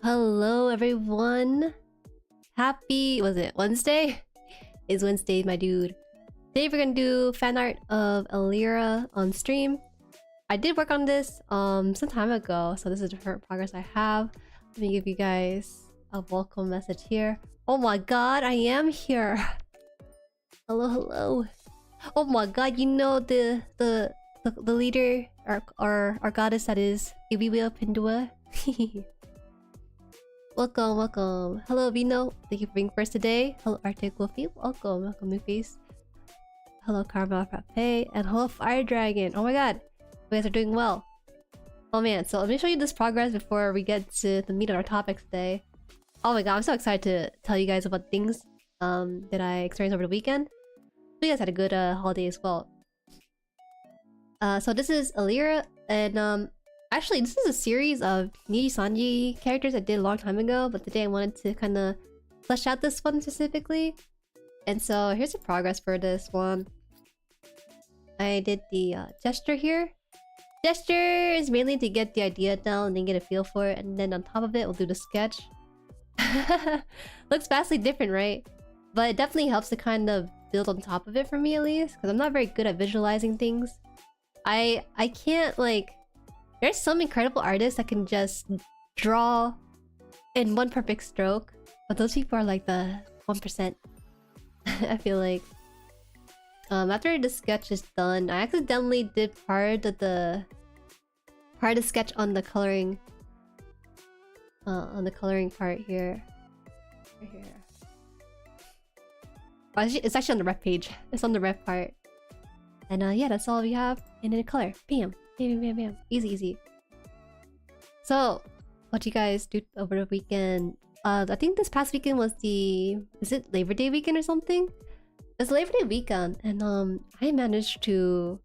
Hello everyone. Happy, was it Wednesday? It's Wednesday, my dude. Today we're gonna do fan art of Elira on stream. I did work on this some time ago, so this is the current progress I have. Let me give you guys a welcome message here. Oh my god, I am here. Hello, hello. Oh my god, you know the leader, our goddess that is Ewiwa Pindua. Welcome, welcome. Hello, Vino. Thank you for being first today. Hello, Arctic Wolfie. Welcome, welcome, new face. Hello, Karma Frappe. And hello, Fire Dragon. Oh my god. You guys are doing well. Oh man, so let me show you this progress before we get to the meat of our topics today. Oh my god, I'm so excited to tell you guys about things that I experienced over the weekend. Hope you guys had a good holiday as well. So this is Elira, and actually, this is a series of Nijisanji characters I did a long time ago, but today I wanted to kind of flesh out this one specifically. And so here's the progress for this one. I did the gesture here. Gesture is mainly to get the idea down and then get a feel for it, and then on top of it, we'll do the sketch. Looks vastly different, right? But it definitely helps to kind of build on top of it for me at least, because I'm not very good at visualizing things. I can't like... There's some incredible artists that can just draw in one perfect stroke, but those people are like the 1%. I feel like. After the sketch is done, I accidentally did part of the sketch on the coloring. On the coloring part here. Right here. Oh, it's actually on the ref page. It's on the ref part. And yeah, that's all we have. And then the color. Bam. Bam, bam, bam. Easy, easy. So, what you guys do over the weekend? I think this past weekend was the... Is it Labor Day weekend or something? It's Labor Day weekend, and I managed to...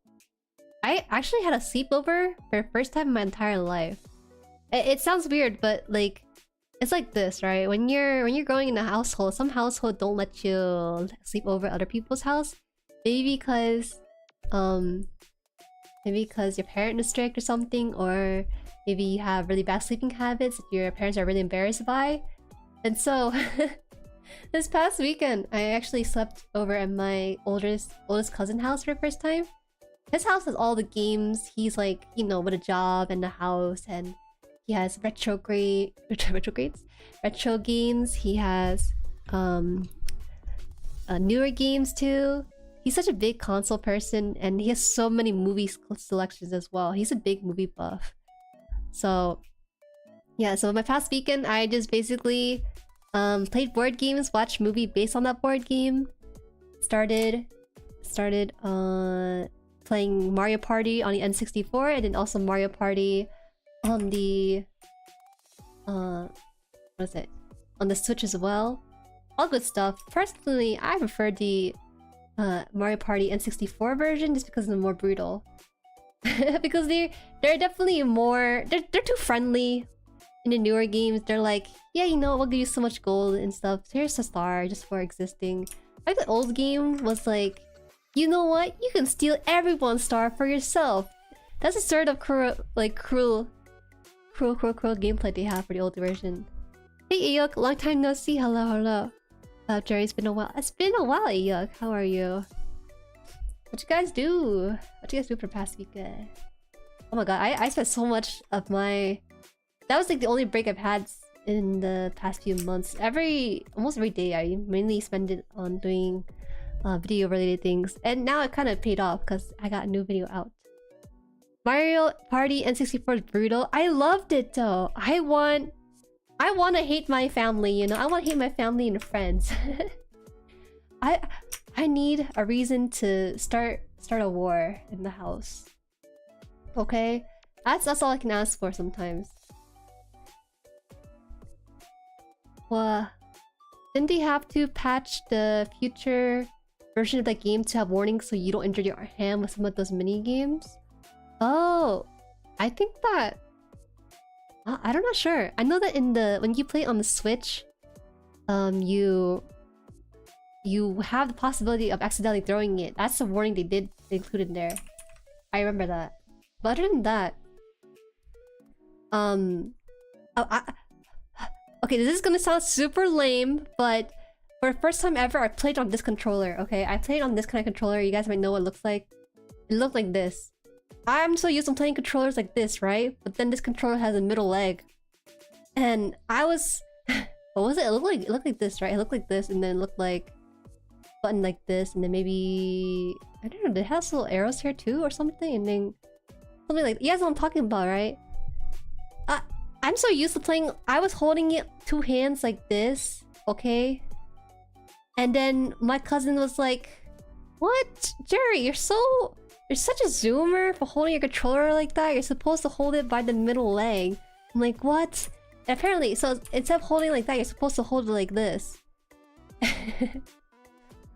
I actually had a sleepover for the first time in my entire life. It sounds weird, but like... It's like this, right? When you're growing in a household, some households don't let you sleep over at other people's house. Maybe because... Maybe because your parent is strict or something, or maybe you have really bad sleeping habits that your parents are really embarrassed by. And so, this past weekend, I actually slept over at my oldest cousin's house for the first time. His house has all the games. He's like, you know, with a job and a house, and he has retro games. He has newer games too. He's such a big console person, and he has so many movie selections as well. He's a big movie buff. So, yeah, so my past weekend, I just basically played board games, watched movie based on that board game. Started playing Mario Party on the N64, and then also Mario Party on the... what is it? On the Switch as well. All good stuff. Personally, I prefer the... Mario Party N64 version just because they're more brutal. Because they're definitely more... They're too friendly in the newer games. They're like, yeah, you know, we'll give you so much gold and stuff. Here's a star just for existing. Like the old game was like, you know what? You can steal everyone's star for yourself. That's a sort of cruel gameplay they have for the old version. Hey Ayuk, long time no see. Hello, hello. Jueri, it's been a while. It's been a while, Ayuk. How are you? What you guys do? What you guys do for the past weekend? Oh my god, I spent so much of my... That was like the only break I've had in the past few months. Almost every day, I mainly spend it on doing video-related things. And now it kind of paid off because I got a new video out. Mario Party N64 is brutal. I loved it though. I want to hate my family, you know? I want to hate my family and friends. I need a reason to start a war in the house. Okay? That's all I can ask for sometimes. Well, didn't they have to patch the future version of that game to have warnings so you don't injure your hand with some of those mini games? Oh, I think that... I'm not sure. I know that when you play on the Switch, you have the possibility of accidentally throwing it. That's the warning they did include in there. I remember that. But other than that, Okay, this is gonna sound super lame, but for the first time ever, I played on this controller, okay? I played on this kind of controller. You guys might know what it looks like. It looked like this. I'm so used to playing controllers like this, right? But then this controller has a middle leg. And I was... what was it? It looked like this, right? It looked like this, and then it looked like... button like this, and then maybe... I don't know, did it have little arrows here too or something? And then... something like... You guys know what I'm talking about, right? I'm so used to playing... I was holding it 2 hands like this, okay? And then my cousin was like... What? Jueri, you're such a zoomer for holding your controller like that. You're supposed to hold it by the middle leg. I'm like, what? And apparently, so instead of holding it like that, you're supposed to hold it like this.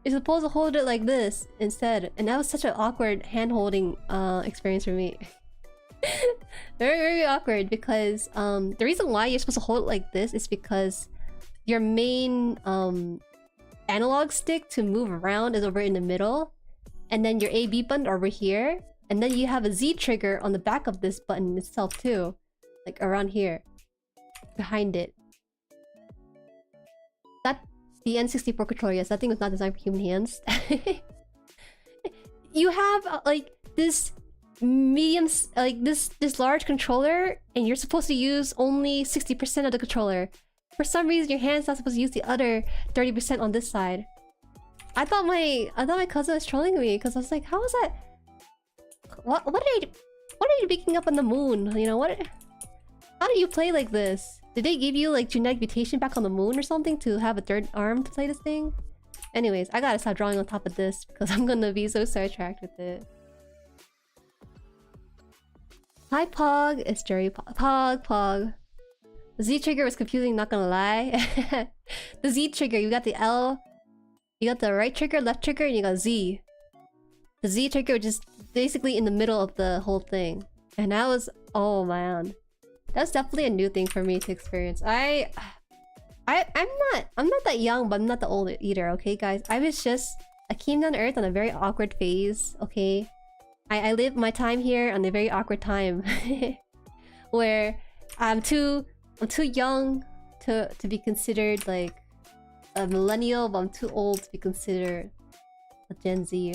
You're supposed to hold it like this instead. And that was such an awkward hand-holding experience for me. Very, very awkward because the reason why you're supposed to hold it like this is because your main analog stick to move around is over in the middle, and then your A/B button over here, and then you have a Z trigger on the back of this button itself too, like around here, behind it. That's the N64 controller. Yes, that thing was not designed for human hands. You have like this medium, like this large controller, and you're supposed to use only 60% of the controller. For some reason, your hand's not supposed to use the other 30% on this side. I thought my cousin was trolling me because I was like, "How is that? What are you picking up on the moon? You know what? How do you play like this? Did they give you like genetic mutation back on the moon or something to have a third arm to play this thing?" Anyways, I gotta stop drawing on top of this because I'm gonna be so sidetracked with it. Hi Pog, it's Jueri. Pog. The Z trigger was confusing, not gonna lie. The Z trigger, you got the L, you got the right trigger, left trigger, and you got Z. The Z trigger was just basically in the middle of the whole thing. And that was, oh man. That's definitely a new thing for me to experience. I'm not that young, but I'm not that old either, okay guys? I came down to earth on a very awkward phase, okay? I lived my time here on a very awkward time. Where I'm too young to be considered like a millennial, but I'm too old to be considered a Gen Z.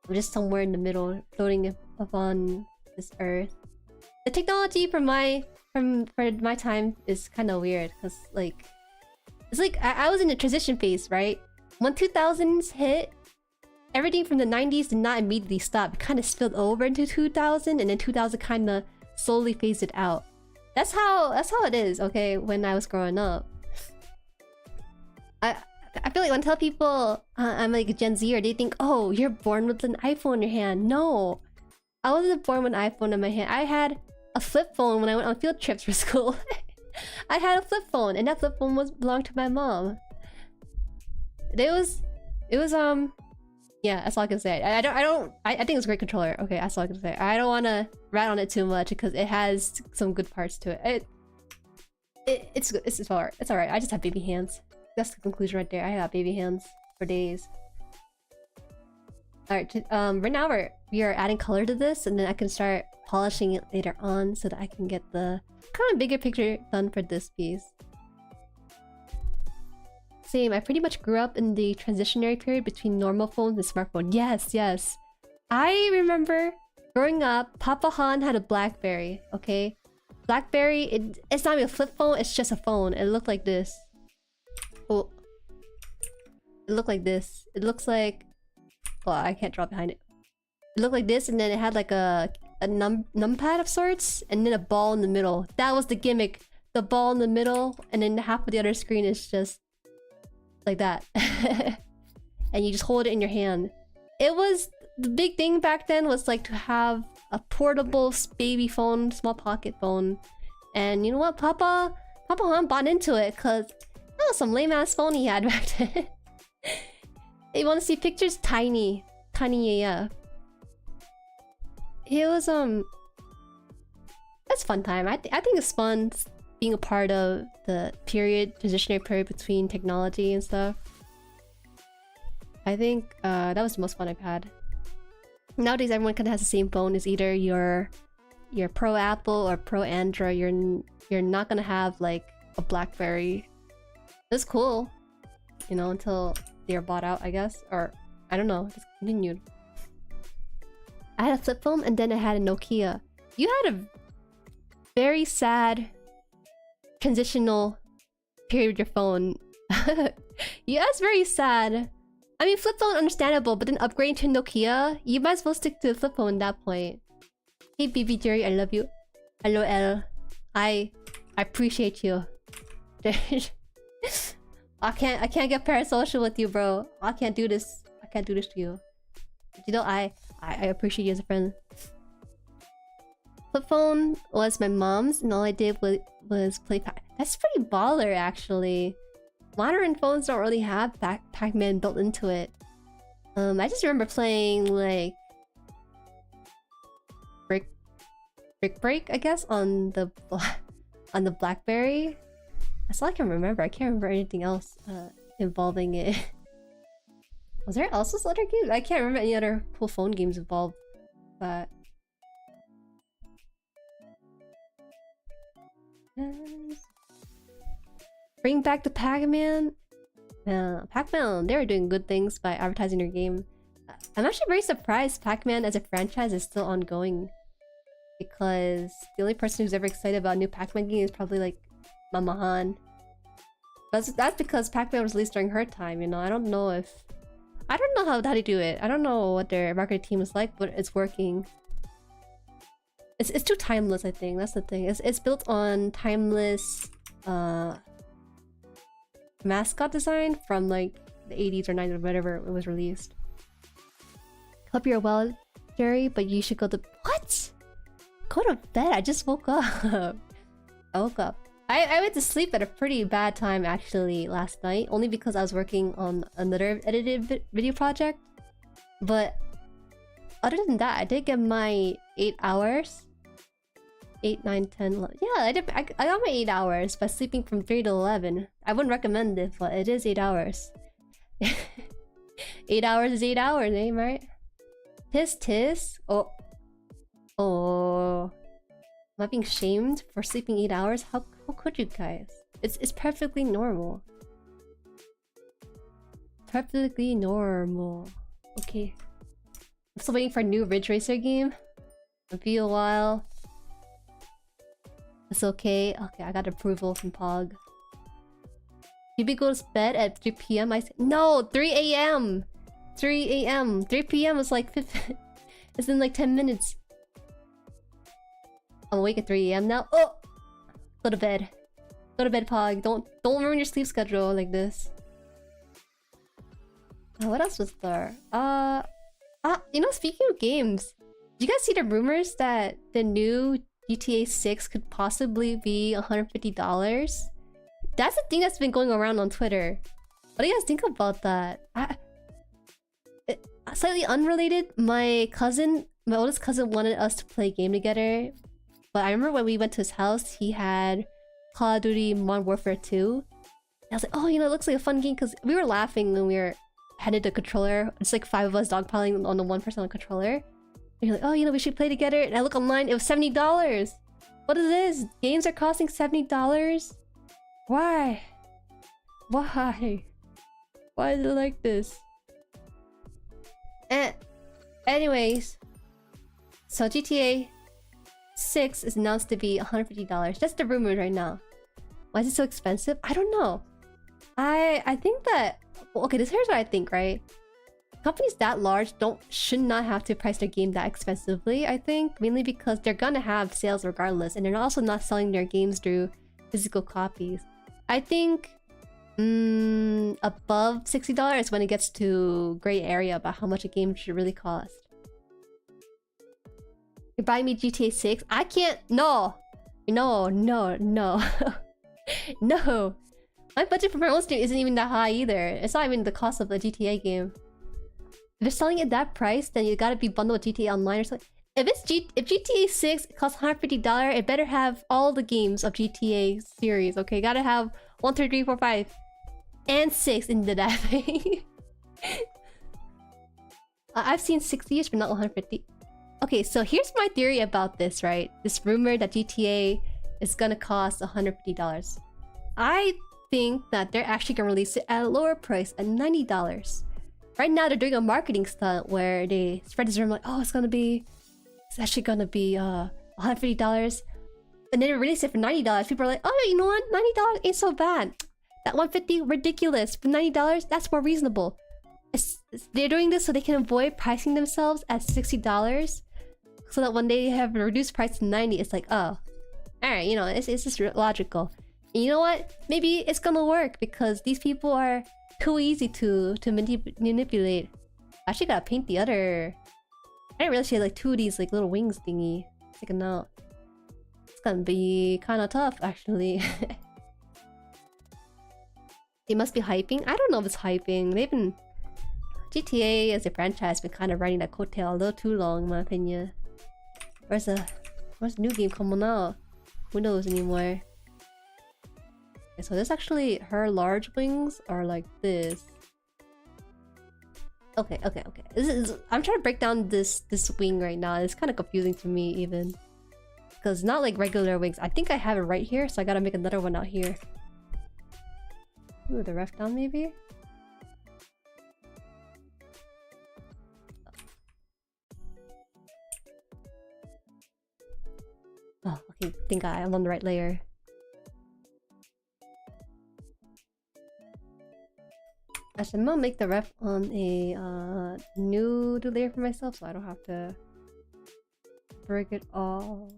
I'm just somewhere in the middle, floating upon this earth. The technology for my time is kind of weird, because like it's like I was in the transition phase, right? When 2000s hit, everything from the 90s did not immediately stop. It kind of spilled over into 2000, and then 2000 kind of slowly phased it out. That's how it is, okay, when I was growing up. I feel like when I tell people I'm like a Gen Zer, they think, oh, you're born with an iPhone in your hand. No, I wasn't born with an iPhone in my hand. I had a flip phone when I went on field trips for school. I had a flip phone, and that flip phone belonged to my mom. It was yeah, that's all I can say. I think it's a great controller. Okay, that's all I can say. I don't want to rat on it too much because it has some good parts to it. It's alright. It's alright. I just have baby hands. That's the conclusion right there. I have baby hands for days. Alright, right now we are adding color to this, and then I can start polishing it later on so that I can get the kind of bigger picture done for this piece. Same, I pretty much grew up in the transitionary period between normal phones and smartphone. Yes, yes. I remember growing up, Papa Haan had a BlackBerry, okay? BlackBerry, it's not even a flip phone, it's just a phone. It looked like this. Oh. It looked like this. It looks like... well, I can't draw behind it. It looked like this, and then it had like a numpad of sorts, and then a ball in the middle. That was the gimmick. The ball in the middle, and then half of the other screen is just... like that. And you just hold it in your hand. It was... the big thing back then was like to have a portable baby phone, small pocket phone. And you know what? Papa Haan bought into it because that was some lame ass phone he had back then. You want to see pictures? Tiny AF. It was that's fun time. I think it's fun being a part of the transitionary period between technology and stuff. I think that was the most fun I've had. Nowadays, everyone kind of has the same phone. It's either you're pro Apple or pro Android. You're not gonna have like a BlackBerry. It was cool, you know, until they were bought out, I guess, or I don't know, discontinued. I had a flip phone and then I had a Nokia. You had a very sad transitional period with your phone. Yeah, it's very sad. I mean, flip phone understandable, but then upgrading to Nokia, you might as well stick to the flip phone at that point. Hey, BB Jueri, I love you. LOL. I appreciate you. I can't get parasocial with you, bro. I can't do this. I can't do this to you. But you know, I appreciate you as a friend. Flip phone was my mom's, and all I did was play That's pretty baller, actually. Modern phones don't really have Pac-Man built into it. I just remember playing like Break, I guess, on the BlackBerry. That's all I can remember. I can't remember anything else involving it. Was there also other games? I can't remember any other cool phone games involved. But bring back the Pac-Man. Pac-Man, they were doing good things by advertising their game. I'm actually very surprised Pac-Man as a franchise is still ongoing. Because the only person who's ever excited about a new Pac-Man game is probably like Mama Haan. That's because Pac-Man was released during her time, you know. I don't know how they do it. I don't know what their marketing team is like, but it's working. It's too timeless, I think. That's the thing. It's built on timeless mascot design from like the 80s or 90s or whatever it was released. Hope you're well, Jueri, but you should go to what? Go to bed. I just woke up. I woke up. I went to sleep at a pretty bad time actually last night, only because I was working on another edited video project. But other than that, I did get my 8 hours. 8, 9, 10, 11. Yeah, I got my 8 hours by sleeping from 3 to 11. I wouldn't recommend it, but it is 8 hours. 8 hours is 8 hours, eh, right? Tis. Oh. Am I being shamed for sleeping 8 hours? How could you guys? It's perfectly normal. Perfectly normal. Okay. I'm still waiting for a new Ridge Racer game. It'll be a while. It's okay. Okay, I got approval from Pog. Maybe go to bed at 3 PM? No! 3 AM! 3 AM! 3 PM is like 15... It's in like 10 minutes. I'm awake at 3 AM now. Oh! Go to bed. Go to bed, Pog. Don't ruin your sleep schedule like this. What else was there? You know, speaking of games, did you guys see the rumors that the new GTA 6 could possibly be $150? That's the thing that's been going around on Twitter. What do you guys think about that? Slightly unrelated, my oldest cousin wanted us to play a game together. But I remember when we went to his house, he had Call of Duty Modern Warfare 2. And I was like, oh, you know, it looks like a fun game, because we were laughing when we were headed to controller. It's like 5 of us dogpiling on the one person on the controller. And you're like, oh, you know, we should play together. And I look online, it was $70. What is this? Games are costing $70? Why? Why? Why is it like this? Anyways, so GTA 6 is announced to be $150. That's the rumor right now. Why is it so expensive? I don't know. I think that... Well, okay, here's what I think, right? Companies that large should not have to price their game that expensively, I think. Mainly because they're gonna have sales regardless. And they're also not selling their games through physical copies. I think... above $60 is when it gets to gray area about how much a game should really cost. You're buying me GTA 6? I can't... No! No. No. My budget for my own stream isn't even that high either. It's not even the cost of the GTA game. If they're selling it that price, then you gotta be bundled with GTA Online or something. If GTA 6 costs $150, it better have all the games of GTA series, okay? Gotta have 1, 2, 3, 4, 5, and 6 into that thing. I've seen 60ish, but not 150. Okay, so here's my theory about this, right? This rumor that GTA is gonna cost $150. I think that they're actually gonna release it at a lower price at $90. Right now they're doing a marketing stunt where they spread this rumor like, oh, it's actually gonna be $150, and then they release it for $90. People are like, oh, you know what? $90 ain't so bad. That $150 ridiculous. For $90, that's more reasonable. They're doing this so they can avoid pricing themselves at $60, so that when they have a reduced price to $90, it's like, oh, alright, you know, it's just logical. And you know what? Maybe it's gonna work because these people are too easy to manipulate. I actually gotta paint the other. I didn't realize she had like two of these like little wings thingy. Take a note. It's gonna be kind of tough, actually. They must be hyping. I don't know if it's hyping. They've been GTA as a franchise been kind of riding that coattail a little too long, in my opinion. Where's the new game coming out? Who knows anymore? Okay, so this actually, her large wings are like this. Okay. I'm trying to break down this wing right now. It's kind of confusing to me even, because not like regular wings. I think I have it right here, so I gotta make another one out here. Ooh, the ref down maybe. Oh, okay. I think I'm on the right layer. Actually, I'm gonna make the ref on a new layer for myself, so I don't have to break it all.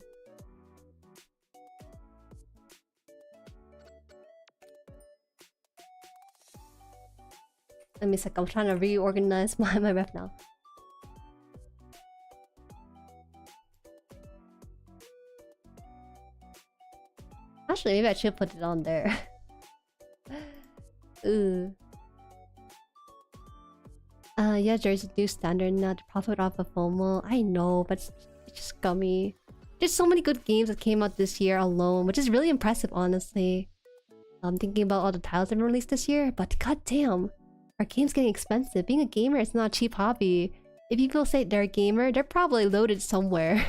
Let me sec. I'm trying to reorganize my ref now. Actually, maybe I should put it on there. Ooh. Yeah, there's a new standard now to profit off of FOMO. I know, but it's just scummy. There's so many good games that came out this year alone, which is really impressive, honestly. I'm thinking about all the titles that were released this year, but goddamn, our game's getting expensive. Being a gamer is not a cheap hobby. If people say they're a gamer, they're probably loaded somewhere.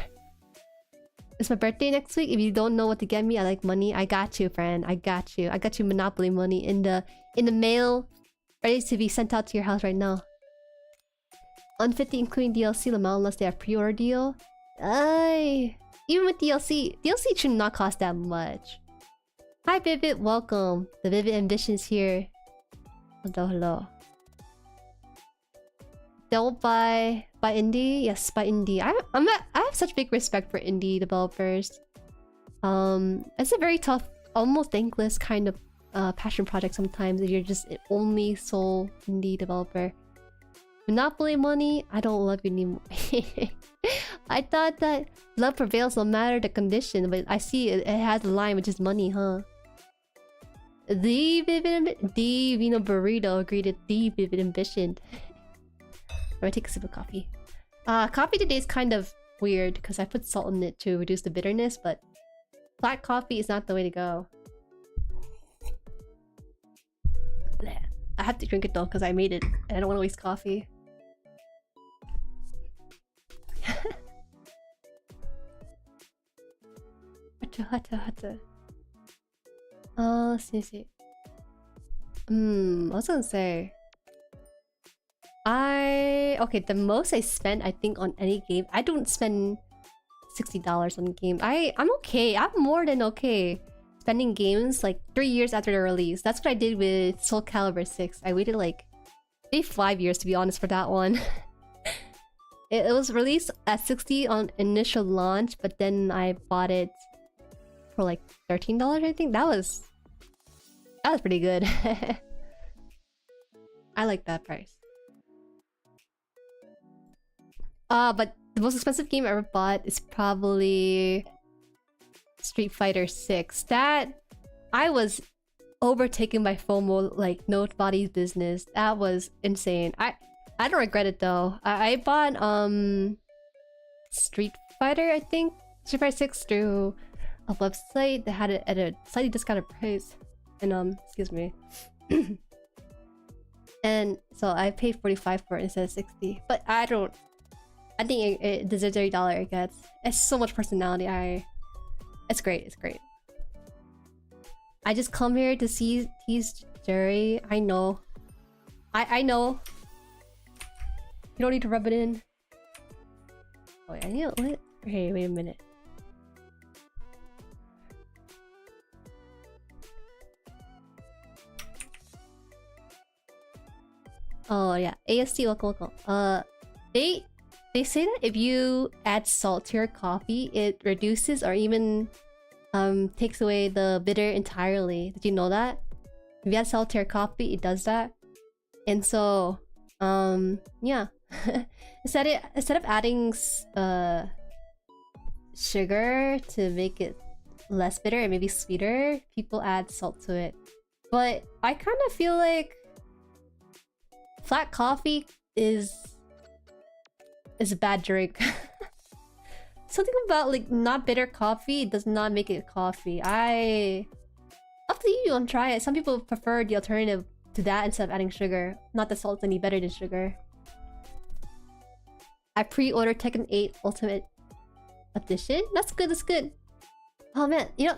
It's my birthday next week. If you don't know what to get me, I like money. I got you, friend. I got you. I got you Monopoly money in the mail, ready to be sent out to your house right now. $150 including DLC amount unless they have pre-order deal. Aye. Even with DLC should not cost that much. Hi Vivid, welcome. The Vivid Ambition's here. Hello. Don't buy indie? Yes, buy indie. I have such big respect for indie developers. It's a very tough, almost thankless kind of passion project sometimes if you're just an only sole indie developer. Monopoly money, I don't love you anymore. I thought that love prevails no matter the condition, but I see it has a line which is money, huh? The Vino Burrito agreed to the Vivid Ambition. I'm gonna take a sip of coffee. Coffee today is kind of weird because I put salt in it to reduce the bitterness, but black coffee is not the way to go. Blech. I have to drink it though because I made it and I don't want to waste coffee. Let's see. I was gonna say, okay, the most I spent, I think, on any game, I don't spend $60 on a game. I'm okay. I'm more than okay spending games like 3 years after the release. That's what I did with Soul Calibur 6. I waited like maybe 5 years to be honest for that one. It was released at $60 on initial launch, but then I bought it for like $13, I think. That was pretty good. I like that price. But the most expensive game I ever bought is probably Street Fighter 6. That I was overtaken by FOMO like nobody's business. That was insane. I don't regret it though. I bought Street Fighter, I think, Street Fighter 6 through a website that had it at a slightly discounted price. And excuse me. And so I paid $45 for it instead of $60. But I think it deserves every dollar it gets. It's so much personality. It's great. It's great. I just come here to tease Jueri. I know. I know. You don't need to rub it in. Oh yeah, you know what? Hey, wait a minute. Oh yeah, AST, welcome. They say that if you add salt to your coffee, it reduces or even takes away the bitter entirely. Did you know that? If you add salt to your coffee, it does that. And so, yeah. instead of adding sugar to make it less bitter and maybe sweeter, people add salt to it. But I kind of feel like flat coffee is a bad drink. Something about like not bitter coffee does not make it coffee. Up to you, want to try it. Some people prefer the alternative to that instead of adding sugar. Not that salt's any better than sugar. I pre-ordered Tekken 8 Ultimate Edition. That's good, that's good. Oh man, you know,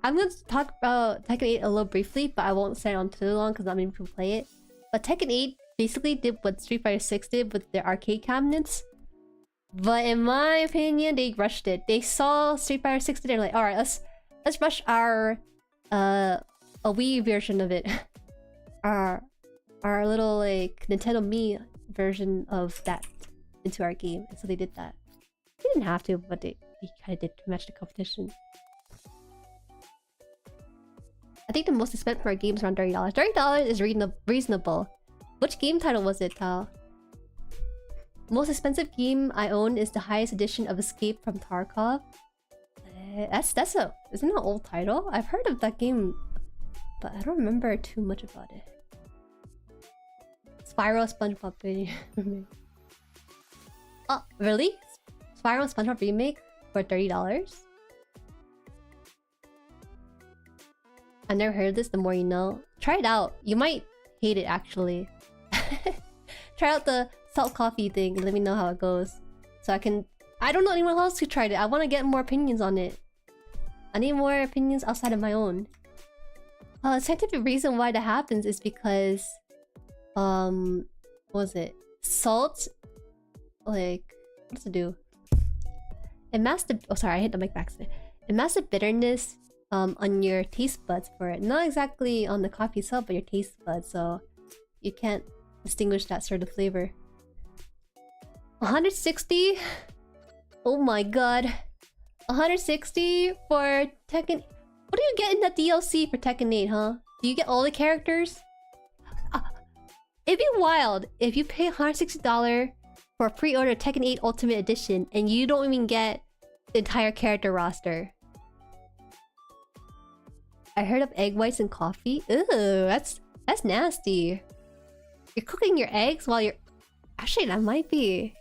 I'm gonna talk about Tekken 8 a little briefly, but I won't stay on too long because not many people play it. But Tekken 8 basically did what Street Fighter 6 did with their arcade cabinets. But in my opinion, they rushed it. They saw Street Fighter 6 and they're like, alright, let's rush our a Wii version of it. our little like Nintendo Mii version of that into our game. And so they did that. They didn't have to, but they kind of did to match the competition. I think the most expensive for our game is around $30. $30 is reasonable. Which game title was it, Tal? Most expensive game I own is the highest edition of Escape from Tarkov. Isn't that an old title? I've heard of that game, but I don't remember too much about it. Spyro SpongeBob video. Oh, really? Spyro SpongeBob remake for $30? I never heard of this. The more you know. Try it out. You might hate it actually. Try out the salt coffee thing and let me know how it goes. So I don't know anyone else who tried it. I want to get more opinions on it. I need more opinions outside of my own. The scientific reason why that happens is because what was it? Salt, like, what does it do? It masks the— oh sorry, I hit the mic back. It masks the bitterness on your taste buds for it. Not exactly on the coffee itself, but your taste buds, so you can't distinguish that sort of flavor. 160? Oh my god. 160 for Tekken. What do you get in the DLC for Tekken 8, huh? Do you get all the characters? It'd be wild if you pay $160 for a pre-order Tekken 8 Ultimate Edition and you don't even get the entire character roster. I heard of egg whites in coffee. Ew, that's nasty. You're cooking your eggs while you're— actually, that might be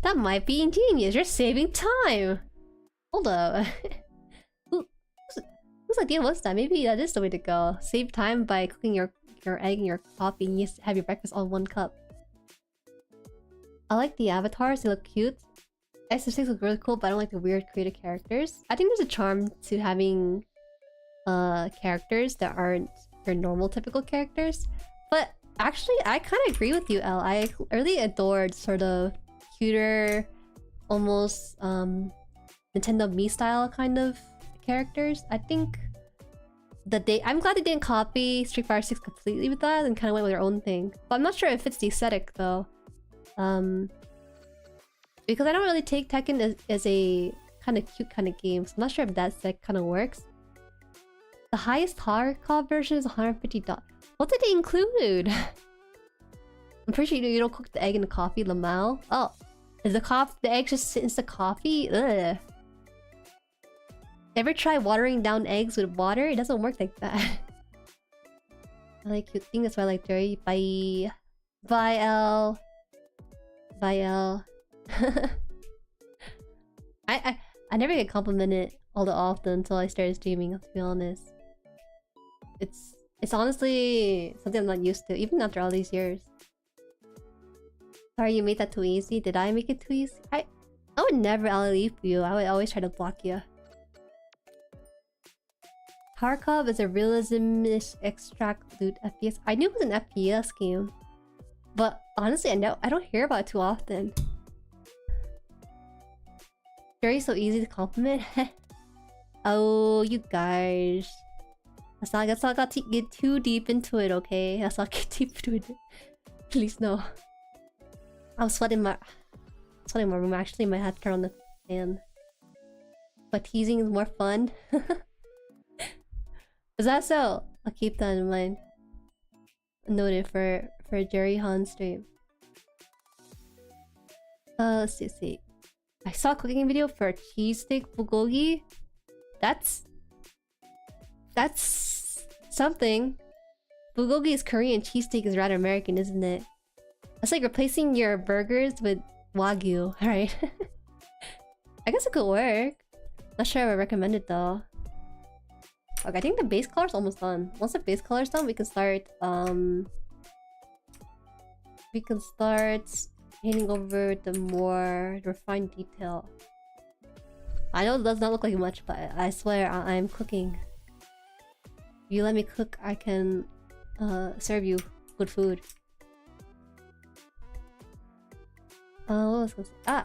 ingenious. You're saving time. Hold up. Whose idea was that? Maybe that is the way to go. Save time by cooking your egg and your coffee and you just have your breakfast all in one cup. I like the avatars. They look cute. SF6 look really cool, but I don't like the weird creative characters. I think there's a charm to having characters that aren't your normal typical characters. But actually, I kind of agree with you, Elle. I really adored sort of cuter, almost Nintendo Mii style kind of characters. I think I'm glad they didn't copy Street Fighter 6 completely with that and kind of went with their own thing. But I'm not sure if it's the aesthetic though. Because I don't really take Tekken as a kind of cute kind of game, so I'm not sure if that kind of works. The highest Tarkov version is $150. What did they include? I'm pretty sure you don't cook the egg in the coffee, Lamau. Oh, is the egg just sit in the coffee? Ugh. Ever try watering down eggs with water? It doesn't work like that. I like cute things, that's why I like Jueri. Bye. Bye, L. Bye, L. I never get complimented all that often until I started streaming, to be honest. It's honestly something I'm not used to, even after all these years. Sorry you made that too easy. Did I make it too easy? I would never leave you. I would always try to block you. Tarkov is a realism-ish extract loot FPS. I knew it was an FPS game, but honestly, I don't hear about it too often. Very so easy to compliment. Oh, you guys. Let's not get too deep into it, okay? Let's not get deep into it. Please no. I'm sweating my room. Actually, I might have to turn on the fan. But teasing is more fun. Is that so? I'll keep that in mind. Noted for JueriHaan stream. Let's see. I saw a cooking video for cheesesteak bulgogi. That's something. Bulgogi is Korean, cheesesteak is rather American, isn't it? That's like replacing your burgers with wagyu, right? I guess it could work. Not sure I would recommend it though. Okay, I think the base color's almost done. Once the base color's done, we can start painting over the more refined detail. I know it does not look like much, but I swear I'm cooking. If you let me cook, I can serve you good food. What was I gonna say?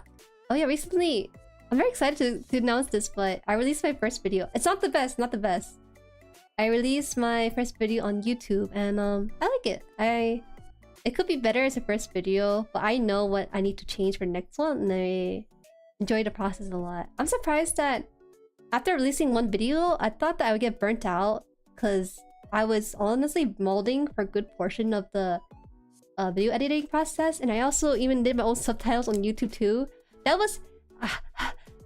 Oh yeah, recently I'm very excited to announce this, but I released my first video. It's not the best, not the best. I released my first video on YouTube, and I like it. It could be better as a first video, but I know what I need to change for the next one, and I enjoy the process a lot. I'm surprised that after releasing one video, I thought that I would get burnt out, because I was honestly molding for a good portion of the video editing process, and I also even did my own subtitles on YouTube too. That was...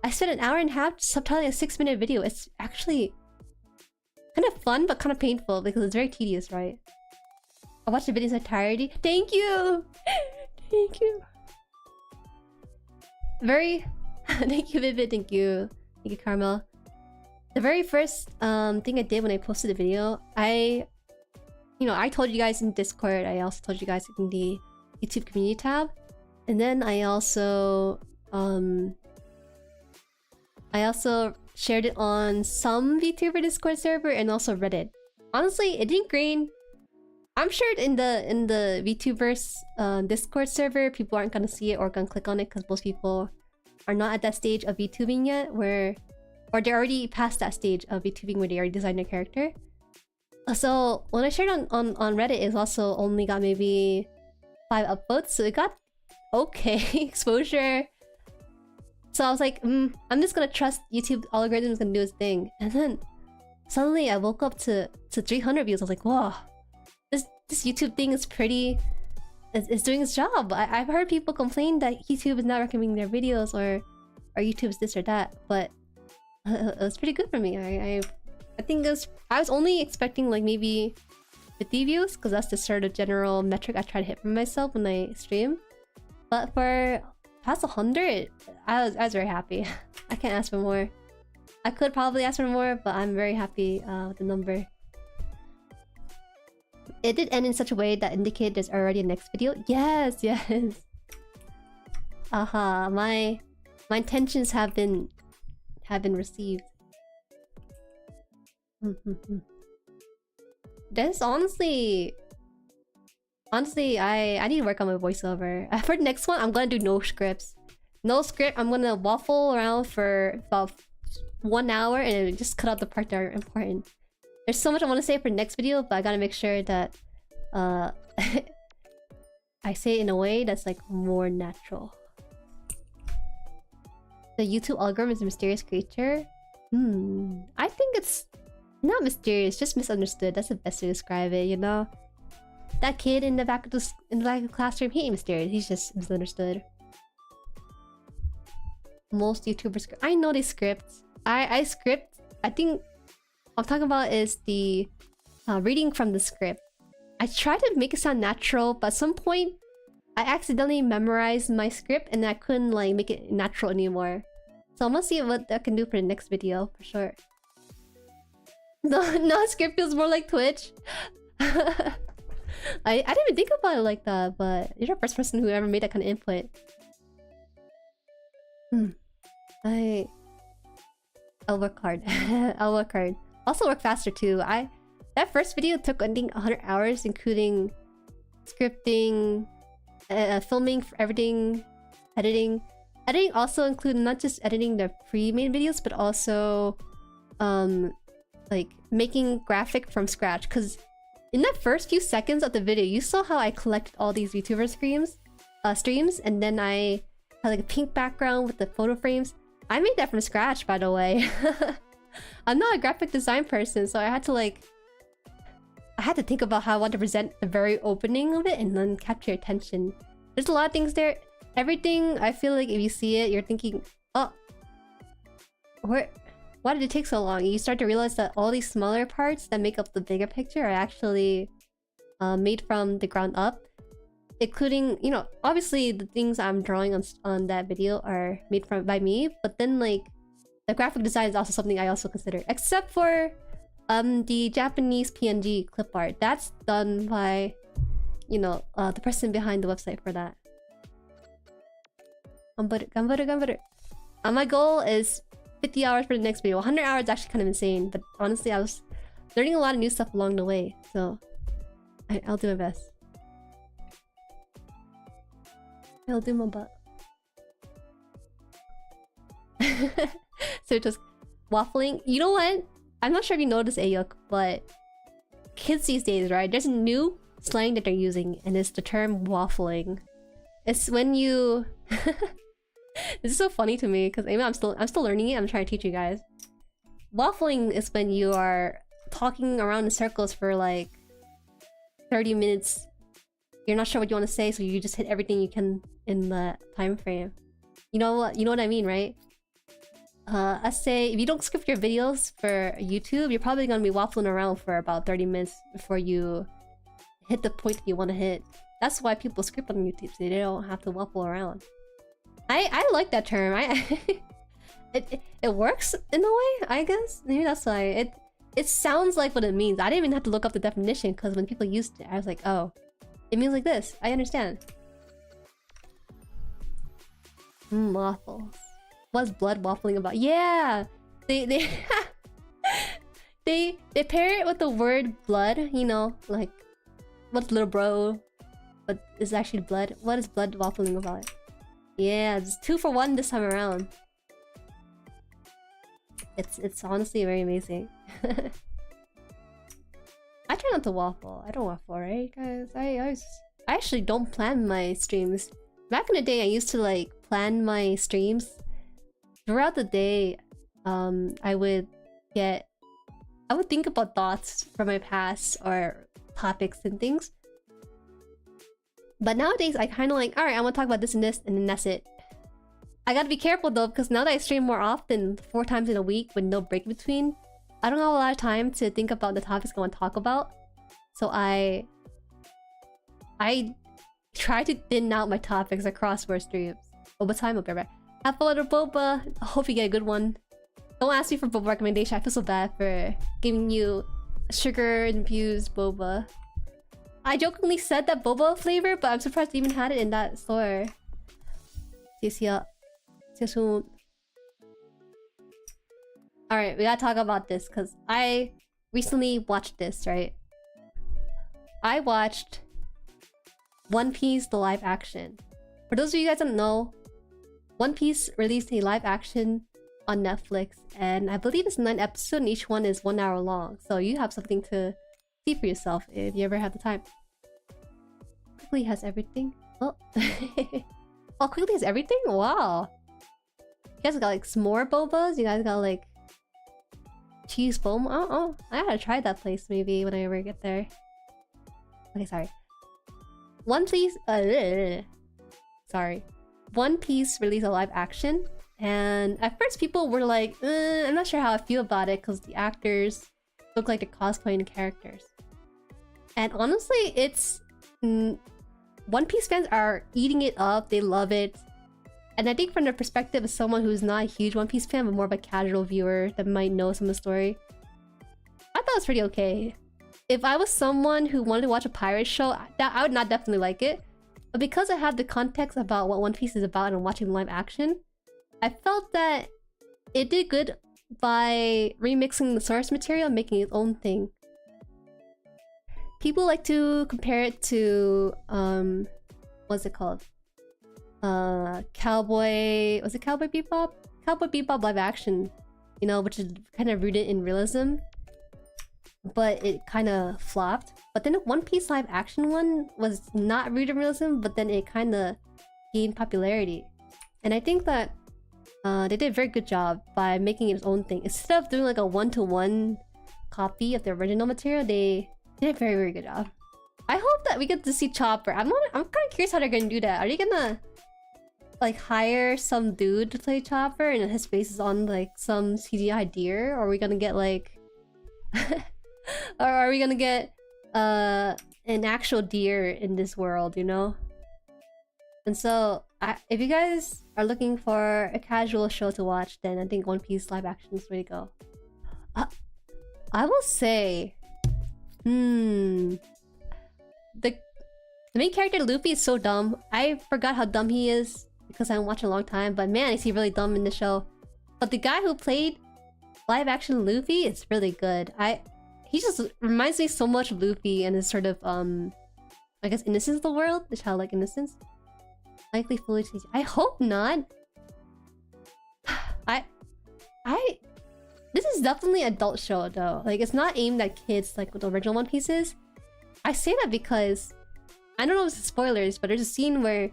I spent an hour and a half subtitling a 6-minute video. It's actually kind of fun, but kind of painful, because it's very tedious, right? I watched the videos in entirety. Thank you! Thank you! Thank you, Vivid. Thank you. Thank you, Carmel. The very first thing I did when I posted the video, I told you guys in Discord, I also told you guys in the YouTube community tab, and then I also shared it on some VTuber Discord server and also Reddit. Honestly, it didn't gain... I'm sure in the VTubers Discord server, people aren't gonna see it or gonna click on it because most people are not at that stage of VTubing yet, or they're already past that stage of VTubing where they already designed their character. So when I shared on Reddit, it also only got maybe 5 upvotes, so it got okay exposure. So I was like, I'm just gonna trust YouTube algorithm is gonna do its thing. And then suddenly I woke up to 300 views. I was like, whoa, this YouTube thing is pretty... It's doing its job. I've heard people complain that YouTube is not recommending their videos, or YouTube's this or that, but it was pretty good for me. I think I was only expecting like maybe 50 views, because that's the sort of general metric I try to hit for myself when I stream. But for past 100, I was very happy. I can't ask for more. I could probably ask for more, but I'm very happy with the number. It did end in such a way that indicated there's already a next video. Yes. Aha, my intentions have been received. This honestly, I need to work on my voiceover. For the next one, I'm gonna do no scripts. No script. I'm gonna waffle around for about 1 hour and just cut out the parts that are important. There's so much I want to say for the next video, but I gotta make sure that I say it in a way that's like more natural. The YouTube algorithm is a mysterious creature. I think it's not mysterious, just misunderstood. That's the best way to describe it, you know? That kid in the back of the classroom, he ain't mysterious, he's just misunderstood. Most YouTubers script. I know they script. I script. I think what I'm talking about is the reading from the script. I tried to make it sound natural, but at some point I accidentally memorized my script and I couldn't like make it natural anymore. So I'm gonna see what I can do for the next video for sure. No, script feels more like Twitch. I didn't even think about it like that, but you're the first person who ever made that kind of input. I'll work hard. I'll work hard. Also work faster too. That first video took I think 100 hours, including scripting, filming for everything, editing. Editing also included not just editing the pre-made videos, but also like making graphic from scratch. Because in that first few seconds of the video, you saw how I collected all these VTuber streams, and then I had like a pink background with the photo frames. I made that from scratch, by the way. I'm not a graphic design person, so I had to think about how I want to present the very opening of it and then capture your attention. There's a lot of things there. Everything, I feel like if you see it, you're thinking, oh, why did it take so long? You start to realize that all these smaller parts that make up the bigger picture are actually made from the ground up. Including, you know, obviously the things I'm drawing on that video are made by me, but then like the graphic design is also something I also consider. Except for the Japanese PNG clip art. That's done by, you know, the person behind the website for that. My goal is 50 hours for the next video. 100 hours is actually kind of insane, but honestly I was learning a lot of new stuff along the way, so I'll do my best. I'll do my butt. So just waffling. You know what? I'm not sure if you noticed, Ayuk, but kids these days, right? There's a new slang that they're using, and it's the term waffling. It's when you... This is so funny to me because I'm still learning it. I'm trying to teach you guys. Waffling is when you are talking around in circles for like 30 minutes. You're not sure what you want to say, so you just hit everything you can in the time frame. You know what I mean, right? I say if you don't script your videos for YouTube, you're probably gonna be waffling around for about 30 minutes before you hit the point you want to hit. That's why people script on YouTube, so they don't have to waffle around. I like that term. It works in a way, I guess. Maybe that's why it sounds like what it means. I didn't even have to look up the definition because when people used it, I was like, oh, it means like this. I understand. Waffles. What's blood waffling about? Yeah, they they pair it with the word blood. You know, like what's little bro, but it's actually blood. What is blood waffling about? Yeah, it's 2 for 1 this time around. It's honestly very amazing. I try not to waffle. I don't waffle, right, guys? I actually don't plan my streams. Back in the day, I used to like plan my streams throughout the day. I would think about thoughts from my past or topics and things. But nowadays, I kind of like, alright, I want to talk about this and this, and then that's it. I gotta be careful though, because now that I stream more often, 4 times in a week with no break between, I don't have a lot of time to think about the topics I want to talk about. So I try to thin out my topics across more streams. Boba time, I'll be right back. Have fun with boba. I hope you get a good one. Don't ask me for boba recommendation. I feel so bad for giving you sugar-infused boba. I jokingly said that boba flavor, but I'm surprised they even had it in that store. See you soon. Alright, we gotta talk about this because I recently watched this, right? I watched One Piece the live action. For those of you guys that don't know, One Piece released a live action on Netflix, and I believe it's 9 episodes and each one is 1 hour long. So you have something to see for yourself if you ever have the time. Quickly has everything. Oh. Oh, Quickly has everything? Wow. You guys got like s'more bobas? You guys got like cheese foam? Oh, I gotta try that place maybe when I ever get there. Okay, sorry. One Piece... sorry. One Piece released a live action, and at first people were like, I'm not sure how I feel about it because the actors look like they're cosplaying the characters. And honestly, it's... One Piece fans are eating it up, they love it. And I think from the perspective of someone who's not a huge One Piece fan, but more of a casual viewer that might know some of the story, I thought it was pretty okay. If I was someone who wanted to watch a pirate show, I would not definitely like it. But because I have the context about what One Piece is about and watching live action, I felt that it did good by remixing the source material and making its own thing. People like to compare it to what's it called? Cowboy... Was it Cowboy Bebop? Cowboy Bebop live action, you know, which is kind of rooted in realism, but it kind of flopped. But then One Piece live action one was not rooted in realism, but then it kind of gained popularity. And I think that they did a very good job by making it its own thing. Instead of doing like a one-to-one copy of the original material, they did a very, very good job. I hope that we get to see Chopper. I'm kind of curious how they're gonna do that. Are they gonna like hire some dude to play Chopper and his face is on like some CGI deer? Or are we gonna get like or are we gonna get an actual deer in this world, you know? And so if you guys are looking for a casual show to watch, then I think One Piece live action is the way to go. I will say the main character Luffy is so dumb. I forgot how dumb he is because I haven't watched a long time, but man, is he really dumb in the show. But the guy who played live action Luffy is really good. He just reminds me so much of Luffy and his sort of I guess innocence of the world, the childlike innocence. Likely fully teach. I hope not. This is definitely an adult show though. Like, it's not aimed at kids like what the original One Piece is. I say that because I don't know if it's spoilers, but there's a scene where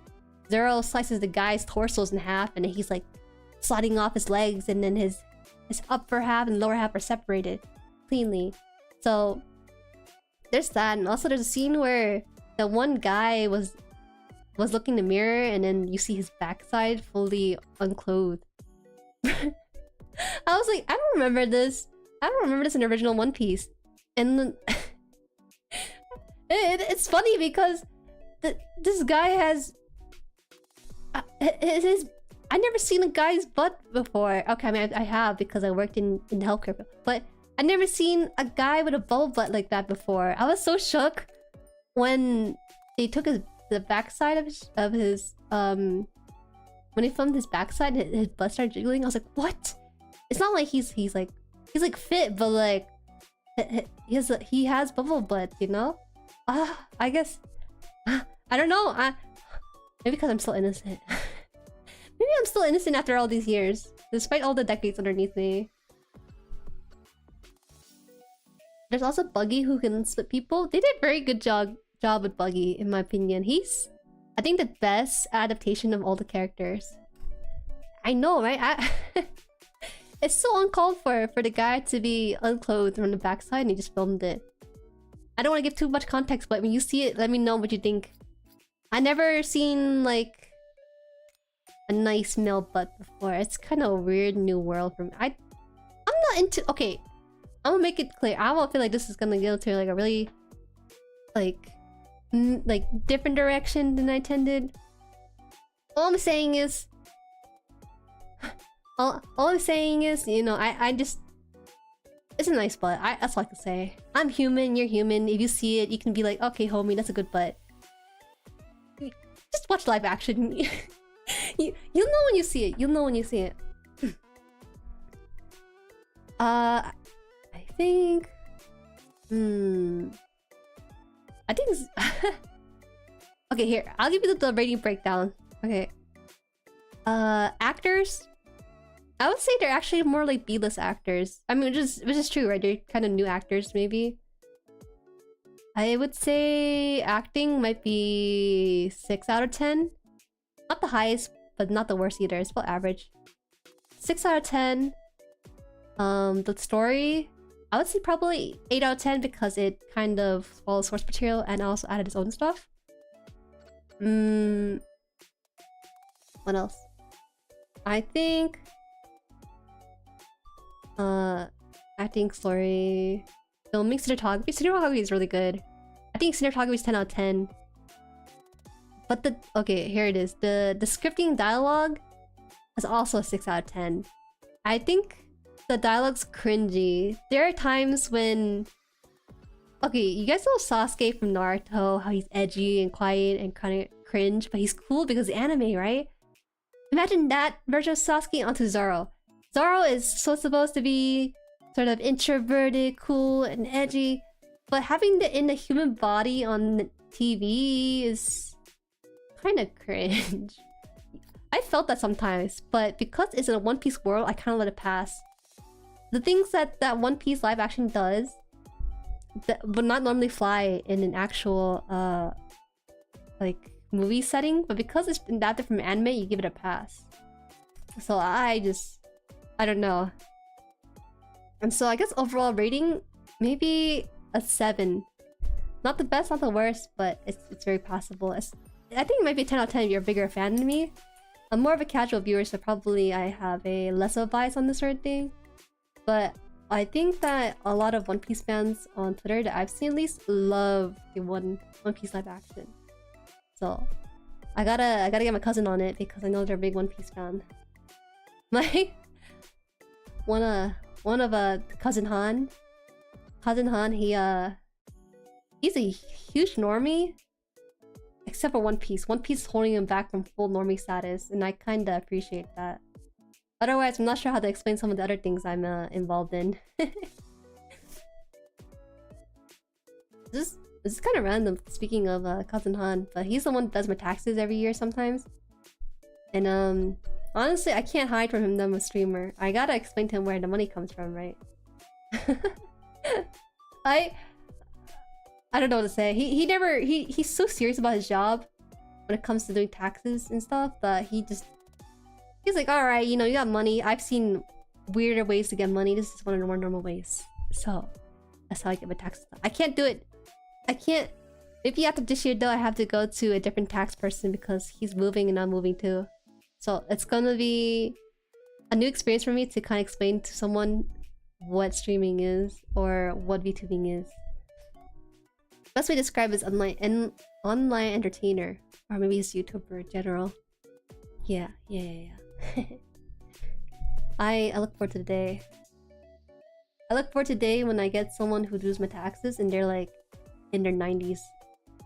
Zoro slices the guy's torsos in half and he's like sliding off his legs, and then his upper half and lower half are separated cleanly. So there's that, and also there's a scene where the one guy was looking in the mirror and then you see his backside fully unclothed. I was like, I don't remember this. I don't remember this in the original One Piece. And then it's funny because this guy has I never seen a guy's butt before. Okay, I mean I have because I worked in healthcare, but I never seen a guy with a bubble butt like that before. I was so shook when they took the backside of his when he filmed his backside, his butt started jiggling. I was like, what? It's not like he's like fit, but like he has bubble butt, you know? I guess I don't know. Maybe because I'm still innocent. Maybe I'm still innocent after all these years, despite all the decades underneath me. There's also Buggy who can split people. They did a very good job with Buggy, in my opinion. He's, I think, the best adaptation of all the characters. I know, right? It's so uncalled for the guy to be unclothed from the backside and he just filmed it. I don't want to give too much context, but when you see it, let me know what you think. I never seen like a nice male butt before. It's kind of a weird new world for me. I'm not into... Okay, I'm gonna make it clear. I don't feel like this is gonna go to like a really like different direction than I intended. All I'm saying is all I'm saying is, you know, I just... It's a nice butt. That's all I can say. I'm human, you're human. If you see it, you can be like, okay, homie, that's a good butt. Just watch live action. You'll know when you see it. You'll know when you see it. I think... I think it's... Okay, here. I'll give you the rating breakdown. Okay. Actors... I would say they're actually more like B-list actors. I mean, which is true, right? They're kind of new actors, maybe. I would say acting might be 6 out of 10. Not the highest, but not the worst either. It's about average. 6 out of 10. The story, I would say probably 8 out of 10 because it kind of follows source material and also added its own stuff. What else? I think... acting, story, filming, cinematography. Cinematography is really good. I think cinematography is 10 out of 10. But the... Okay, here it is. The scripting dialogue is also a 6 out of 10. I think the dialogue's cringy. There are times when... Okay, you guys know Sasuke from Naruto, how he's edgy and quiet and kind of cringe, but he's cool because of anime, right? Imagine that version of Sasuke onto Zoro. Zoro is so supposed to be sort of introverted, cool, and edgy, but having the in the human body on TV is kind of cringe. I felt that sometimes, but because it's in a One Piece world, I kind of let it pass. The things that One Piece live action does that would not normally fly in an actual like movie setting, but because it's adapted from anime, you give it a pass. So I don't know. And so I guess overall rating, maybe a 7. Not the best, not the worst, but it's very possible. I think it might be a 10 out of 10 if you're a bigger fan than me. I'm more of a casual viewer, so probably I have a less of a bias on this sort of thing. But I think that a lot of One Piece fans on Twitter that I've seen at least love the One Piece live action. So I gotta get my cousin on it because I know they're a big One Piece fan. My one of cousin Haan. Cousin Haan, he's a huge normie. Except for One Piece. One Piece is holding him back from full normie status, and I kinda appreciate that. Otherwise, I'm not sure how to explain some of the other things I'm involved in. This is kind of random, speaking of Cousin Haan, but he's the one that does my taxes every year sometimes. And honestly, I can't hide from him that I'm a streamer. I gotta explain to him where the money comes from, right? I don't know what to say. He's so serious about his job when it comes to doing taxes and stuff, but he's like, alright, you know, you got money. I've seen weirder ways to get money. This is one of the more normal ways. So that's how I get my taxes done. I can't do it. I can't. Maybe after this year though, I have to go to a different tax person because he's moving and I'm moving too. So it's gonna be a new experience for me to kind of explain to someone what streaming is or what VTubing is. Best way to describe is online entertainer, or maybe it's YouTuber in general. Yeah. I look forward to the day. I look forward to the day when I get someone who does my taxes and they're like in their 90s,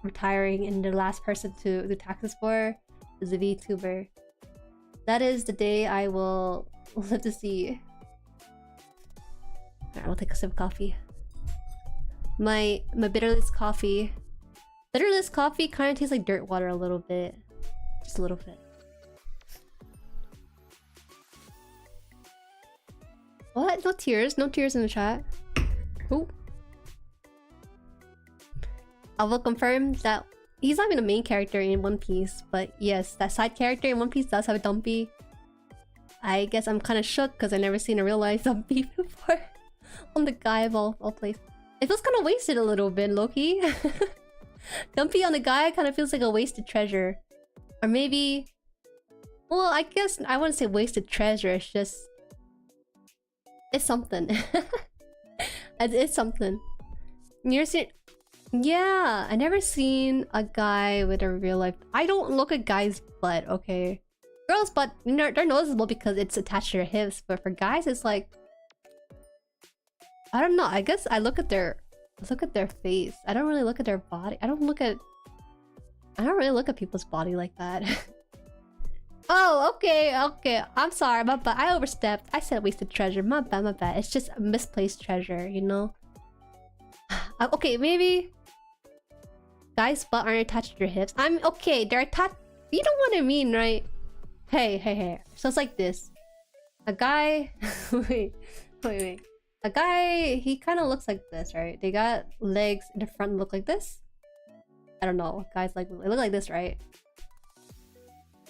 retiring, and the last person to do taxes for is a VTuber. That is the day I will live to see. Alright, I'll take a sip of coffee. My bitterless coffee. Bitterless coffee kind of tastes like dirt water a little bit. Just a little bit. What? No tears? No tears in the chat? Ooh. I will confirm that he's not even the main character in One Piece, but yes, that side character in One Piece does have a dumpy. I guess I'm kind of shook because I've never seen a real life dumpy before. On the guy of all places. It feels kind of wasted a little bit, Loki. Dumpy on the guy kind of feels like a wasted treasure. Or maybe... Well, I guess I wouldn't say wasted treasure, it's just... It's something. It's something. You're seeing... Yeah, I never seen a guy with a real life... I don't look at guys' butt, okay? Girls' butt, they're noticeable because it's attached to their hips, but for guys, it's like... I don't know. I guess I look at their face. I don't really look at their body. I don't really look at people's body like that. Oh, okay. I'm sorry, my bad. I overstepped. I said wasted treasure. My bad. It's just a misplaced treasure, you know? Okay, maybe guys' butt aren't attached to their hips. I'm okay. They're attached. You know what I mean, right? Hey. So it's like this. A guy. Wait. A guy, he kind of looks like this, right? They got legs in the front look like this. I don't know. Guys like they look like this, right?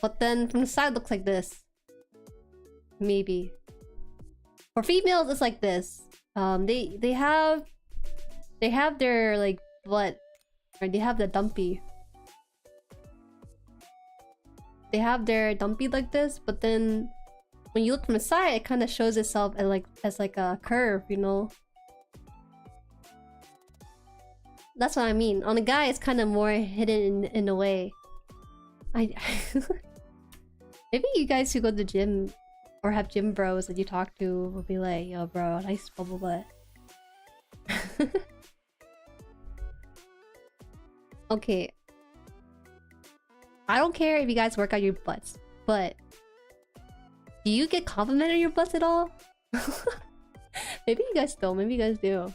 But then from the side looks like this. Maybe. For females, it's like this. They have their like butt, or they have the dumpy. They have their dumpy like this, but then when you look from the side, it kind of shows itself as like a curve, you know. That's what I mean. On a guy, it's kind of more hidden in a way. Maybe you guys who go to the gym or have gym bros that you talk to will be like, "Yo, bro, nice bubble butt." Okay. I don't care if you guys work out your butts, but Do you get complimented on your butts at all? Maybe you guys don't. Maybe you guys do.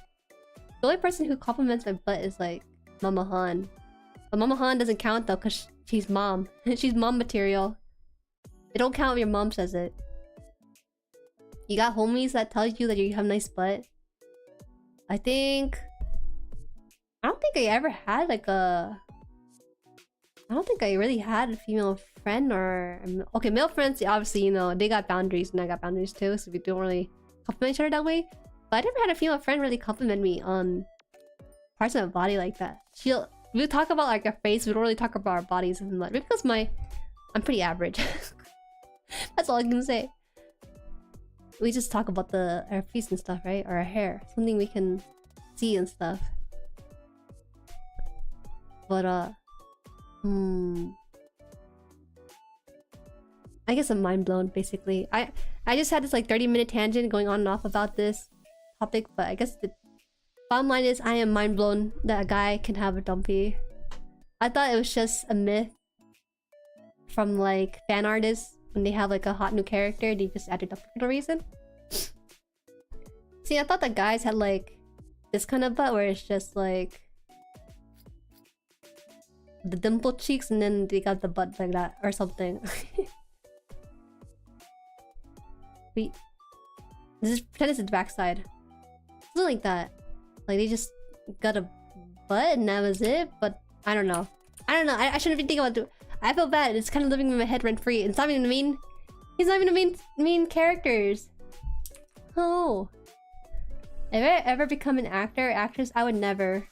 The only person who compliments my butt is like Mama Haan. But Mama Haan doesn't count though, cause she's mom. She's mom material. It don't count if your mom says it. You got homies that tell you that you have a nice butt. I don't think I ever had like a... I don't think I really had a female friend or... Okay, male friends, obviously, you know, they got boundaries and I got boundaries too, so we don't really compliment each other that way. But I never had a female friend really compliment me on parts of my body like that. We'll talk about like our face, we don't really talk about our bodies as much. Maybe because I'm pretty average. That's all I can say. We just talk about our face and stuff, right? Or our hair. Something we can see and stuff. But I guess I'm mind blown basically. I just had this like 30-minute tangent going on and off about this topic, but I guess the bottom line is I am mind blown that a guy can have a dumpy. I thought it was just a myth from like fan artists when they have like a hot new character, they just add a dumpy for no reason. See, I thought that guys had like this kind of butt where it's just like the dimpled cheeks and then they got the butt like that or something. Wait, pretend it's the backside. Something like that. Like they just got a butt and that was it. But I don't know. I shouldn't be thinking about it. I feel bad. It's kind of living in my head rent free. It's not even mean. He's not even a mean characters. Oh. If I ever become an actor or actress, I would never.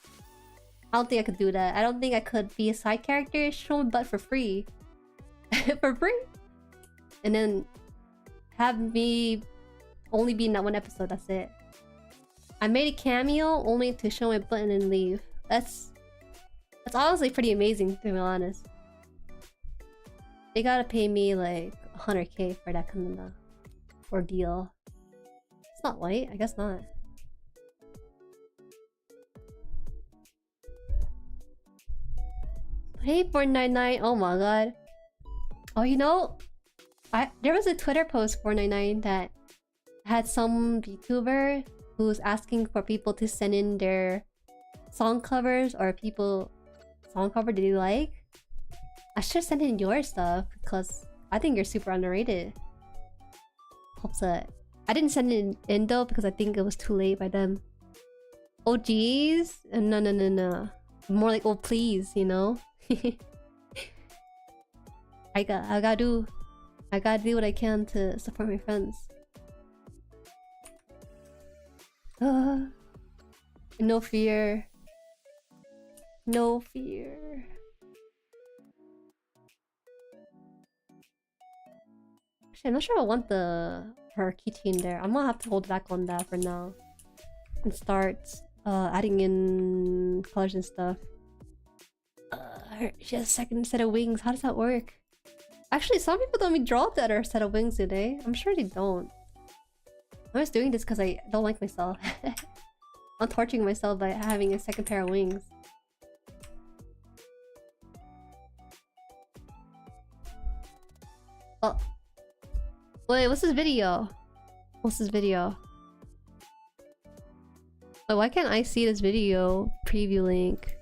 I don't think I could do that. I don't think I could be a side character, show my butt for free. For free? And then have me only be in that one episode, that's it. I made a cameo only to show my butt and then leave. That's honestly pretty amazing, to be honest. They gotta pay me like 100k for that kind of ordeal. It's not white, I guess not. Hey 499, oh my god. Oh, you know, there was a Twitter post 499 that had some VTuber who was asking for people to send in their song covers or song cover did you like? I should send in your stuff because I think you're super underrated. Hopes that I didn't send it in though because I think it was too late by them. Oh geez, no. More like oh please, you know. I gotta do what I can to support my friends. No fear. No fear. Actually, I'm not sure I want her keychain there. I'm gonna have to hold back on that for now and start adding in colors and stuff. She has a second set of wings. How does that work? Actually, some people don't even draw the other set of wings, do they? I'm sure they don't. I'm just doing this because I don't like myself. I'm torturing myself by having a second pair of wings. Oh. Wait, what's this video? What's this video? Oh, why can't I see this video preview link?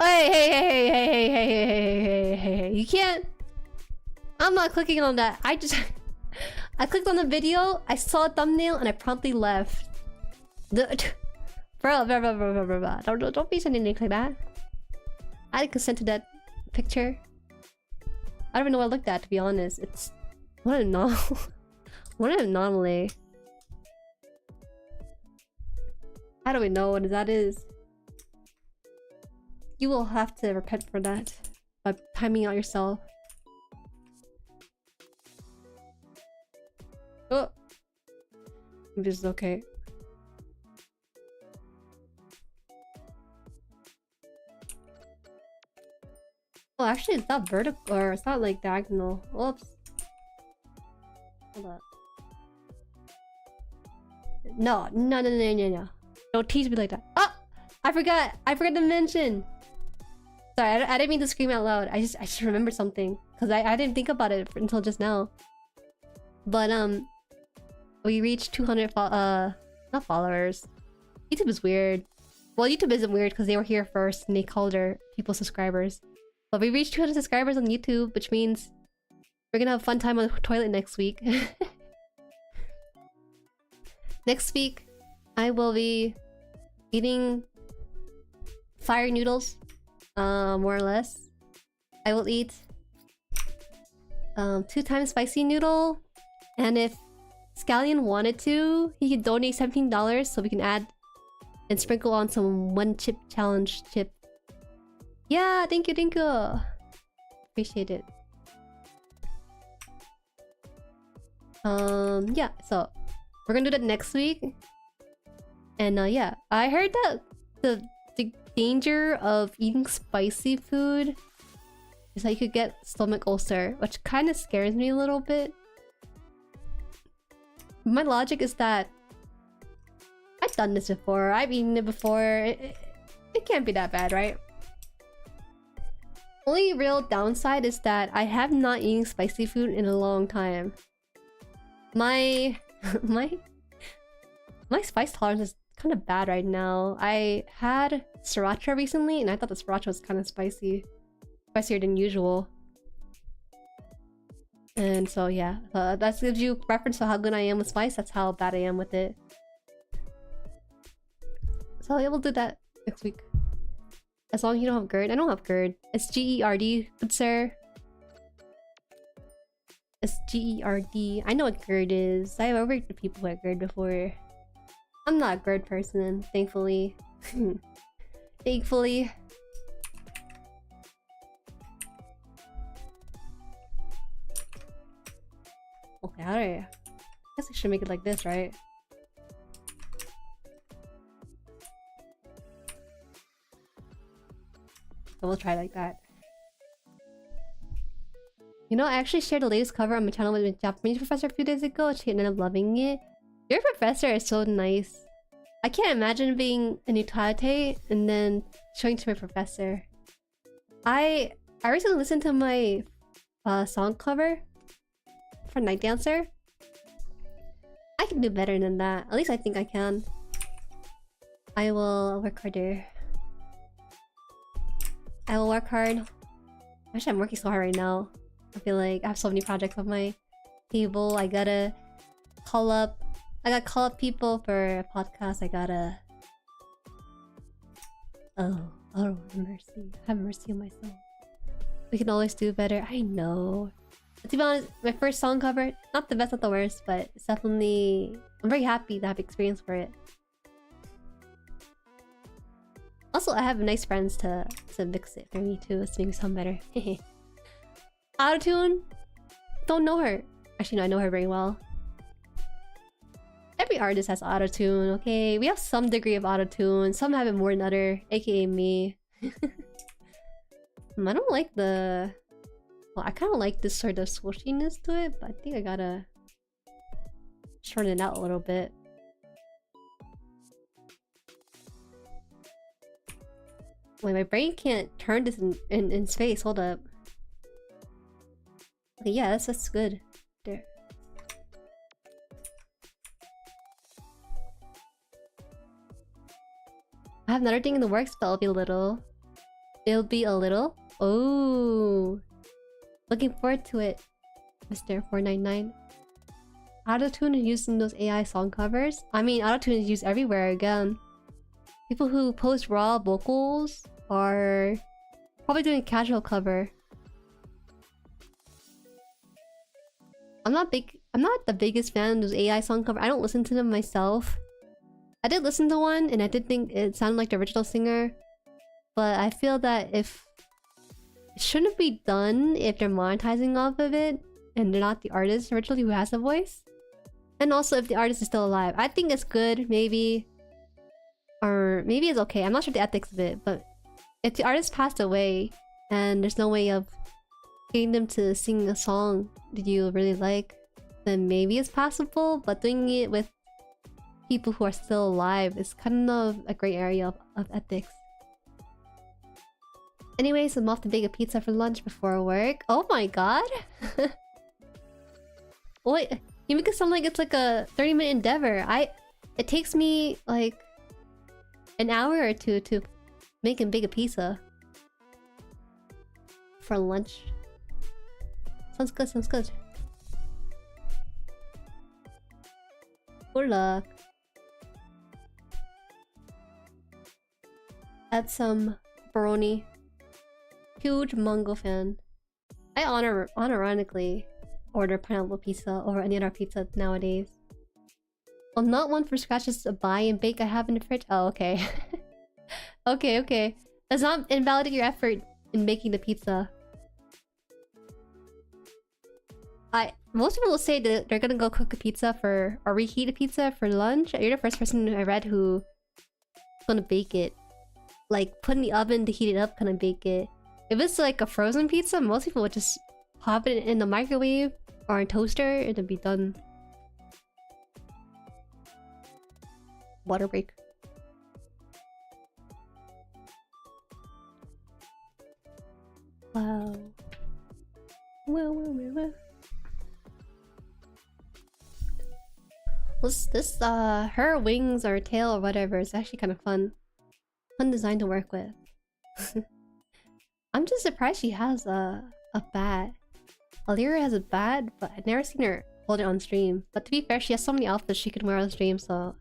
Hey, you can't. I'm not clicking on that. I clicked on the video, I saw a thumbnail, and I promptly left. Bro. Don't be sending links like that. I didn't consent to that picture. I don't even know what I looked at, to be honest. It's... What an anomaly. How do we know what that is? You will have to repent for that by timing out yourself. Oh, this is okay. Oh, actually, it's not vertical, or it's not like diagonal. Whoops. Hold up. No. Don't tease me like that. Oh, I forgot to mention. Sorry, I didn't mean to scream out loud. I just remembered something because I didn't think about it until just now. But we reached 200 not followers. YouTube is weird. Well, YouTube isn't weird because they were here first and they called their people subscribers. But we reached 200 subscribers on YouTube, which means we're gonna have a fun time on the toilet next week. Next week, I will be eating fire noodles, more or less. I will eat 2 times spicy noodle, and if Scallion wanted to, he could donate $17 so we can add and sprinkle on some 1 chip challenge chip. Yeah, thank you, thank you. Appreciate it. Yeah, so we're gonna do that next week. And yeah, I heard that the danger of eating spicy food is that you could get stomach ulcer, which kind of scares me a little bit. My logic is that I've done this before, I've eaten it before, it can't be that bad, right? Only real downside is that I have not eaten spicy food in a long time. My spice tolerance is kind of bad right now. I had sriracha recently and I thought the sriracha was kind of spicy. Spicier than usual. And so yeah, that gives you reference to how good I am with spice. That's how bad I am with it. So yeah, we'll do that next week. As long as you don't have GERD. I don't have GERD. It's G-E-R-D, good sir. It's G-E-R-D. I know what GERD is. I've worked with people who had GERD before. I'm not a GERD person, thankfully. Thankfully. Okay, how do I guess I should make it like this, right? So we'll try like that. You know, I actually shared the latest cover on my channel with a Japanese professor a few days ago. She ended up loving it. Your professor is so nice. I can't imagine being an utate and then showing to my professor. I recently listened to my song cover for Night Dancer. I can do better than that. At least I think I can. I will work harder. I will work hard. Actually, I'm working so hard right now. I feel like I have so many projects on my table. I gotta call up people for a podcast. I gotta... Oh, have mercy. Have mercy on myself. We can always do better. I know. But to be honest, my first song cover, not the best, not the worst, but it's definitely... I'm very happy to have experience for it. Also, I have nice friends to mix it for me too. It's making me sound better. Autotune? Don't know her. Actually, no, I know her very well. Every artist has autotune, okay? We have some degree of autotune. Some have it more than other, aka me. I don't like the... Well, I kind of like this sort of swooshiness to it, but I think I gotta shorten it out a little bit. Wait, my brain can't turn this in space. Hold up. Okay, yeah, that's good. There. I have another thing in the works, but it'll be a little. It'll be a little. Oh, looking forward to it, Mr. 499. Autotune is used in those AI song covers. I mean, autotune is used everywhere again. People who post raw vocals are probably doing a casual cover. I'm not the biggest fan of those AI song cover. I don't listen to them myself. I did listen to one and I did think it sounded like the original singer. But I feel that it shouldn't be done if they're monetizing off of it and they're not the artist originally who has the voice. And also if the artist is still alive. I think it's good, maybe. Or maybe it's okay. I'm not sure the ethics of it, but if the artist passed away and there's no way of getting them to sing a song that you really like, then maybe it's possible, but doing it with people who are still alive is kind of a gray area of ethics. Anyways, I'm off to bake a pizza for lunch before work. Oh my god! Wait, you make it sound like it's like a 30-minute endeavor. It takes me like an hour or two to make and bake a pizza for lunch. Sounds good, sounds good. Good luck. Add some pepperoni. Huge mango fan. I unironically order pineapple pizza over any other pizza nowadays. Well, not one from scratch, just a buy and bake I have in the fridge. Oh, okay. Okay. Does not invalidate your effort in making the pizza. Most people will say that they're gonna go cook a pizza or reheat a pizza for lunch. You're the first person I read who's gonna bake it. Like, put in the oven to heat it up, kind of bake it. If it's like a frozen pizza, most people would just pop it in the microwave or a toaster and it'd be done. Water break. Wow. Well. This her wings or tail or whatever is actually kind of fun. Fun design to work with. I'm just surprised she has a bat. Elira has a bat, but I've never seen her hold it on stream. But to be fair, she has so many outfits she can wear on stream, so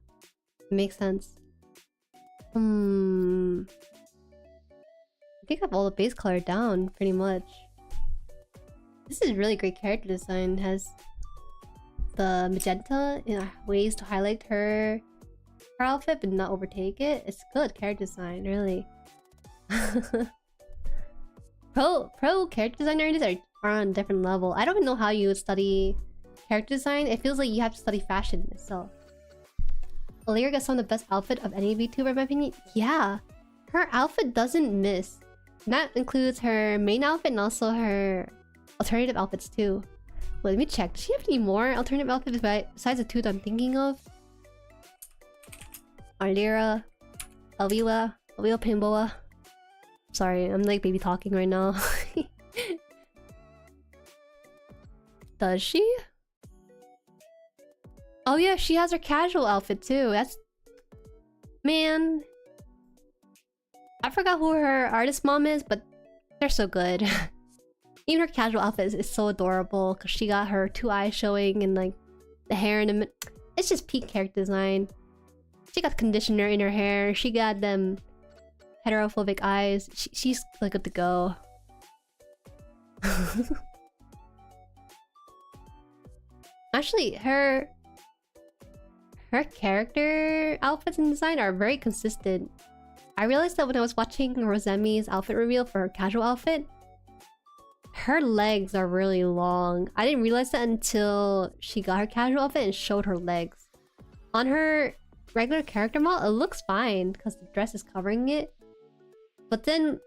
it makes sense. I think I have all the base color down, pretty much. This is really great character design. It has the magenta ways to highlight her outfit but not overtake it. It's good character design, really. Pro character designers are on a different level. I don't even know how you would study character design. It feels like you have to study fashion itself. Elira got some of the best outfit of any VTuber in my opinion. Yeah, her outfit doesn't miss. And that includes her main outfit and also her alternative outfits too. Wait, let me check. Does she have any more alternative outfits besides the two that I'm thinking of? Elira, Ewiwa, Pinboa. Sorry, I'm like baby talking right now. Does she? Oh yeah, she has her casual outfit too. That's... Man. I forgot who her artist mom is, but they're so good. Even her casual outfit is so adorable because she got her two eyes showing and like the hair in the... It's just peak character design. She got conditioner in her hair. She got them heterophobic eyes. She's like good to go. Actually, her character outfits and design are very consistent. I realized that when I was watching Rosemi's outfit reveal for her casual outfit, her legs are really long. I didn't realize that until she got her casual outfit and showed her legs. On her regular character model, it looks fine because the dress is covering it. But then...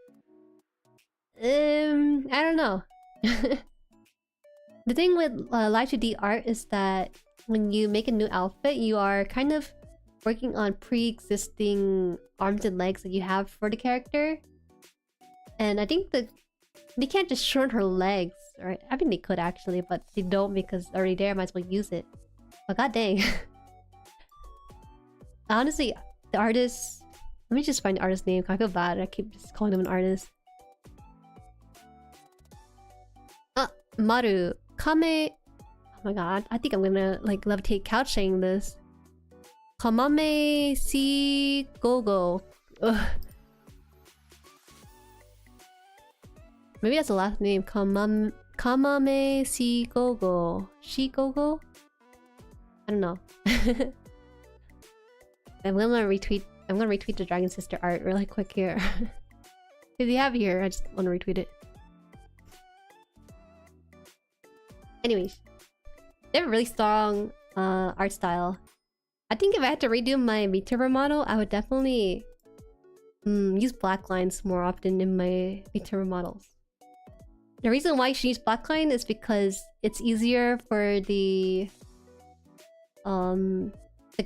I don't know. The thing with live 2D art is that when you make a new outfit, you are kind of working on pre-existing arms and legs that you have for the character. And I think that they can't just shorten her legs, right? I mean they could actually, but they don't because it's already there, might as well use it. But god dang. Honestly, the artist... Let me just find the artist's name, I feel bad, I keep just calling him an artist. Maru Kame... Oh my god, I think I'm gonna like levitate couch saying this. Kamame si Gogo. Ugh. Maybe that's the last name. Kamame si Gogo. Shikogo? I don't know. I'm gonna retweet the Dragon Sister art really quick here. If you have here, I just want to retweet it. Anyways, they have a really strong art style. I think if I had to redo my VTuber model, I would definitely use black lines more often in my VTuber models. The reason why you should use black line is because it's easier for the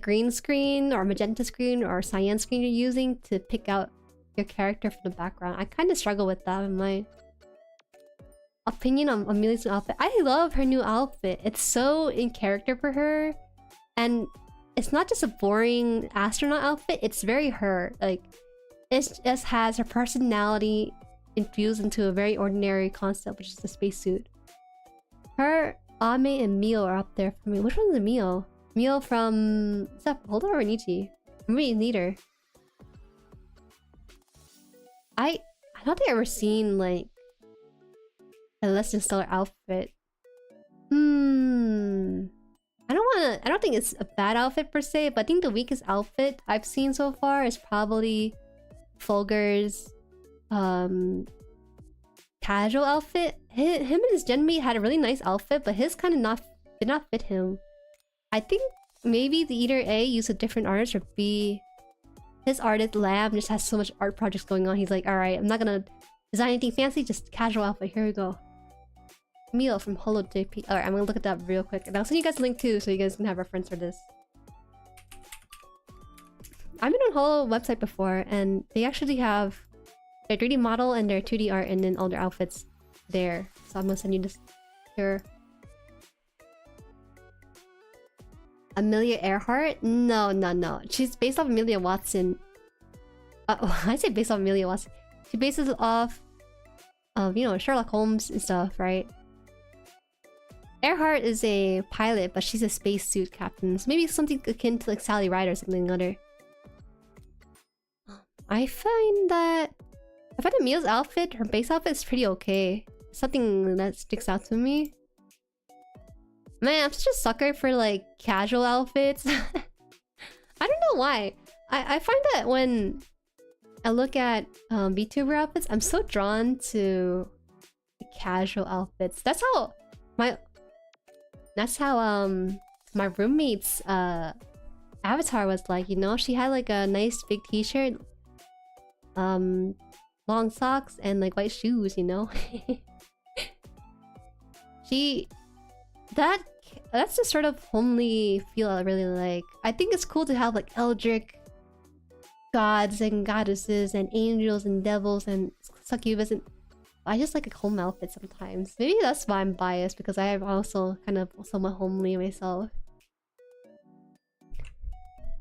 green screen or magenta screen or cyan screen you're using to pick out your character from the background. I kind of struggle with that in my opinion on Amelia's new outfit. I love her new outfit. It's so in character for her, and it's not just a boring astronaut outfit. It's very her. Like, it just has her personality infused into a very ordinary concept, which is the spacesuit. Her, Ame, and Mio are up there for me. Which one's the Mio? Mio from... Is that Holdo or Nichi? I'm reading leader. I don't think I've ever seen like a less than stellar outfit. I don't think it's a bad outfit per se, but I think the weakest outfit I've seen so far is probably Fulgur's casual outfit. Him and his genmate had a really nice outfit, but his kind of did not fit him. I think maybe the either A used a different artist, or B, his artist Lamb just has so much art projects going on. He's like, alright, I'm not gonna design anything fancy, just casual outfit. Here we go. Meal from Holo JP. Alright, I'm gonna look at that real quick. And I'll send you guys a link too, so you guys can have reference for this. I've been on Holo website before, and they actually have their 3D model and their 2D art, and then all their outfits there. So I'm gonna send you this here. Amelia Earhart? No. She's based off Amelia Watson. I say based off Amelia Watson. She bases it off of, you know, Sherlock Holmes and stuff, right? Earhart is a pilot, but she's a spacesuit captain. So maybe something akin to like Sally Ride or something other. I find Amelia's outfit, her base outfit, is pretty okay. Something that sticks out to me. Man, I'm such a sucker for like casual outfits. I don't know why. I find that when I look at VTuber outfits, I'm so drawn to the casual outfits. That's how my roommate's avatar was like, you know? She had like a nice big t-shirt, long socks, and like white shoes, you know? That's the sort of homely feel I really like. I think it's cool to have like eldritch gods and goddesses and angels and devils and succubus, and I just like a home outfit sometimes. Maybe that's why I'm biased, because I am also kind of somewhat homely myself.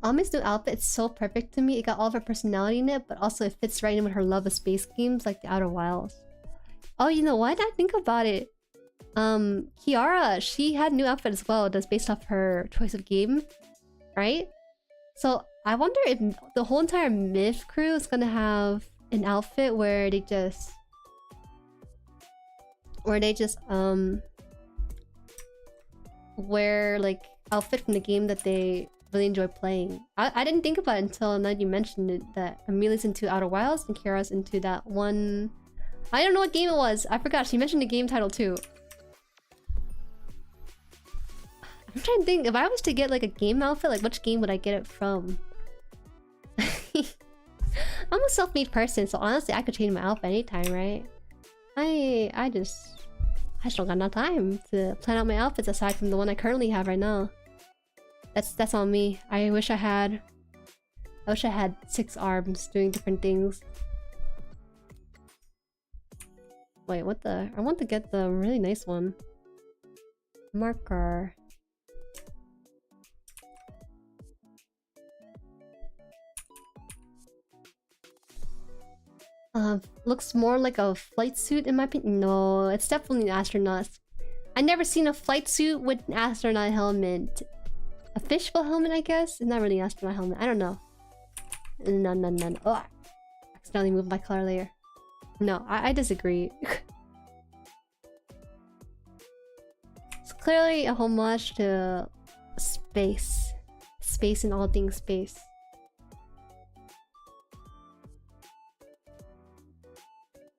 Ame's new outfit is so perfect to me. It got all of her personality in it, but also it fits right in with her love of space games like the Outer Wilds. Oh, you know what? I think about it. Kiara, she had a new outfit as well that's based off her choice of game, right? So I wonder if the whole entire Myth crew is gonna have an outfit where they just wear like outfit from the game that they really enjoy playing. I didn't think about it until now you mentioned it, that Amelia's into Outer Wilds and Kiara's into that one. I don't know what game it was. I forgot. She mentioned the game title too. I'm trying to think, if I was to get like a game outfit, like which game would I get it from? I'm a self-made person, so honestly I could change my outfit anytime, right? I just don't got enough time to plan out my outfits aside from the one I currently have right now. That's on me. I wish I had 6 arms doing different things. Wait, what the? I want to get the really nice one. Marker. Looks more like a flight suit in my opinion. No, it's definitely an astronaut. I've never seen a flight suit with an astronaut helmet. A fishbowl helmet, I guess? It's not really an astronaut helmet. I don't know. No. Oh, I accidentally moved my color layer. No, I disagree. It's clearly a homage to space. Space and all things space.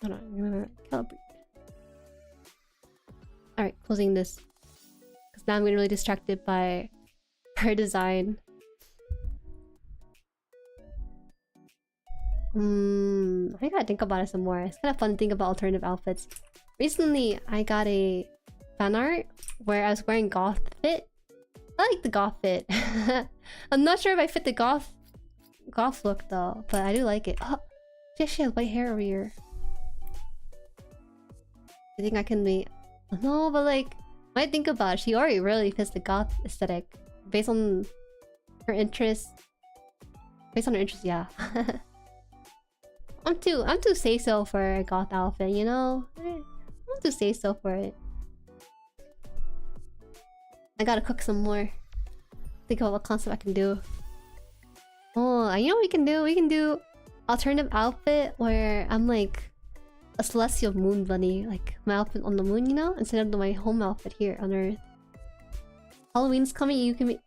Hold on, remember, calibrate. Alright, closing this. Because now I'm getting really distracted by her design. I gotta think about it some more. It's kind of fun to think about alternative outfits. Recently, I got a fan art where I was wearing goth fit. I like the goth fit. I'm not sure if I fit the goth look though, but I do like it. Oh, She has white hair over here. I think I can be... No, but like... When I think about it, she already really fits the goth aesthetic. Based on her interests. Based on her interests, yeah. I'm too say-so for a goth outfit, you know? I'm too say-so for it. I gotta cook some more. Think of what concept I can do. Oh, you know what we can do? We can do alternative outfit where I'm like a celestial moon bunny, like my outfit on the moon, you know, instead of my home outfit here on Earth. Halloween's coming, you can be...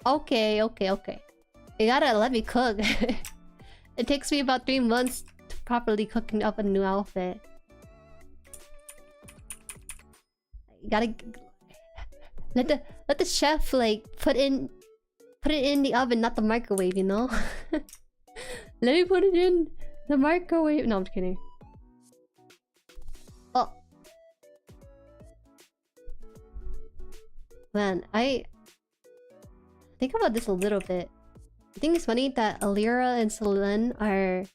Okay. You gotta let me cook. It takes me about 3 months to properly cooking up a new outfit. You gotta... Let the chef like put it in the oven, not the microwave, you know? Let me put it in the microwave. No, I'm just kidding. Oh. Man, I think about this a little bit. I think it's funny that Elira and Selene are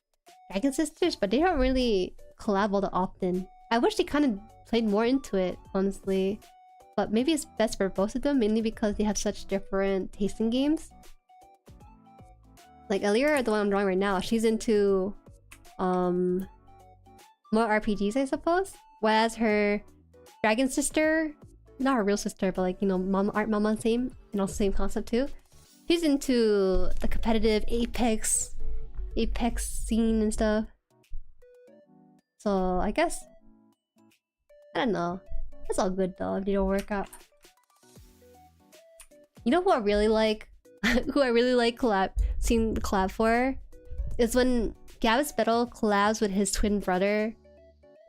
dragon sisters, but they don't really collab all that often. I wish they kind of played more into it, honestly. But maybe it's best for both of them, mainly because they have such different tasting games. Like Elira, the one I'm drawing right now, she's into more RPGs, I suppose. Whereas her dragon sister, not her real sister, but like, you know, mama same, and also same concept too. She's into the competitive Apex scene and stuff. So I guess, I don't know. It's all good though if they don't work out. You know who I really like? Who I really like seeing the collab for? Is when Gabs Battle collabs with his twin brother.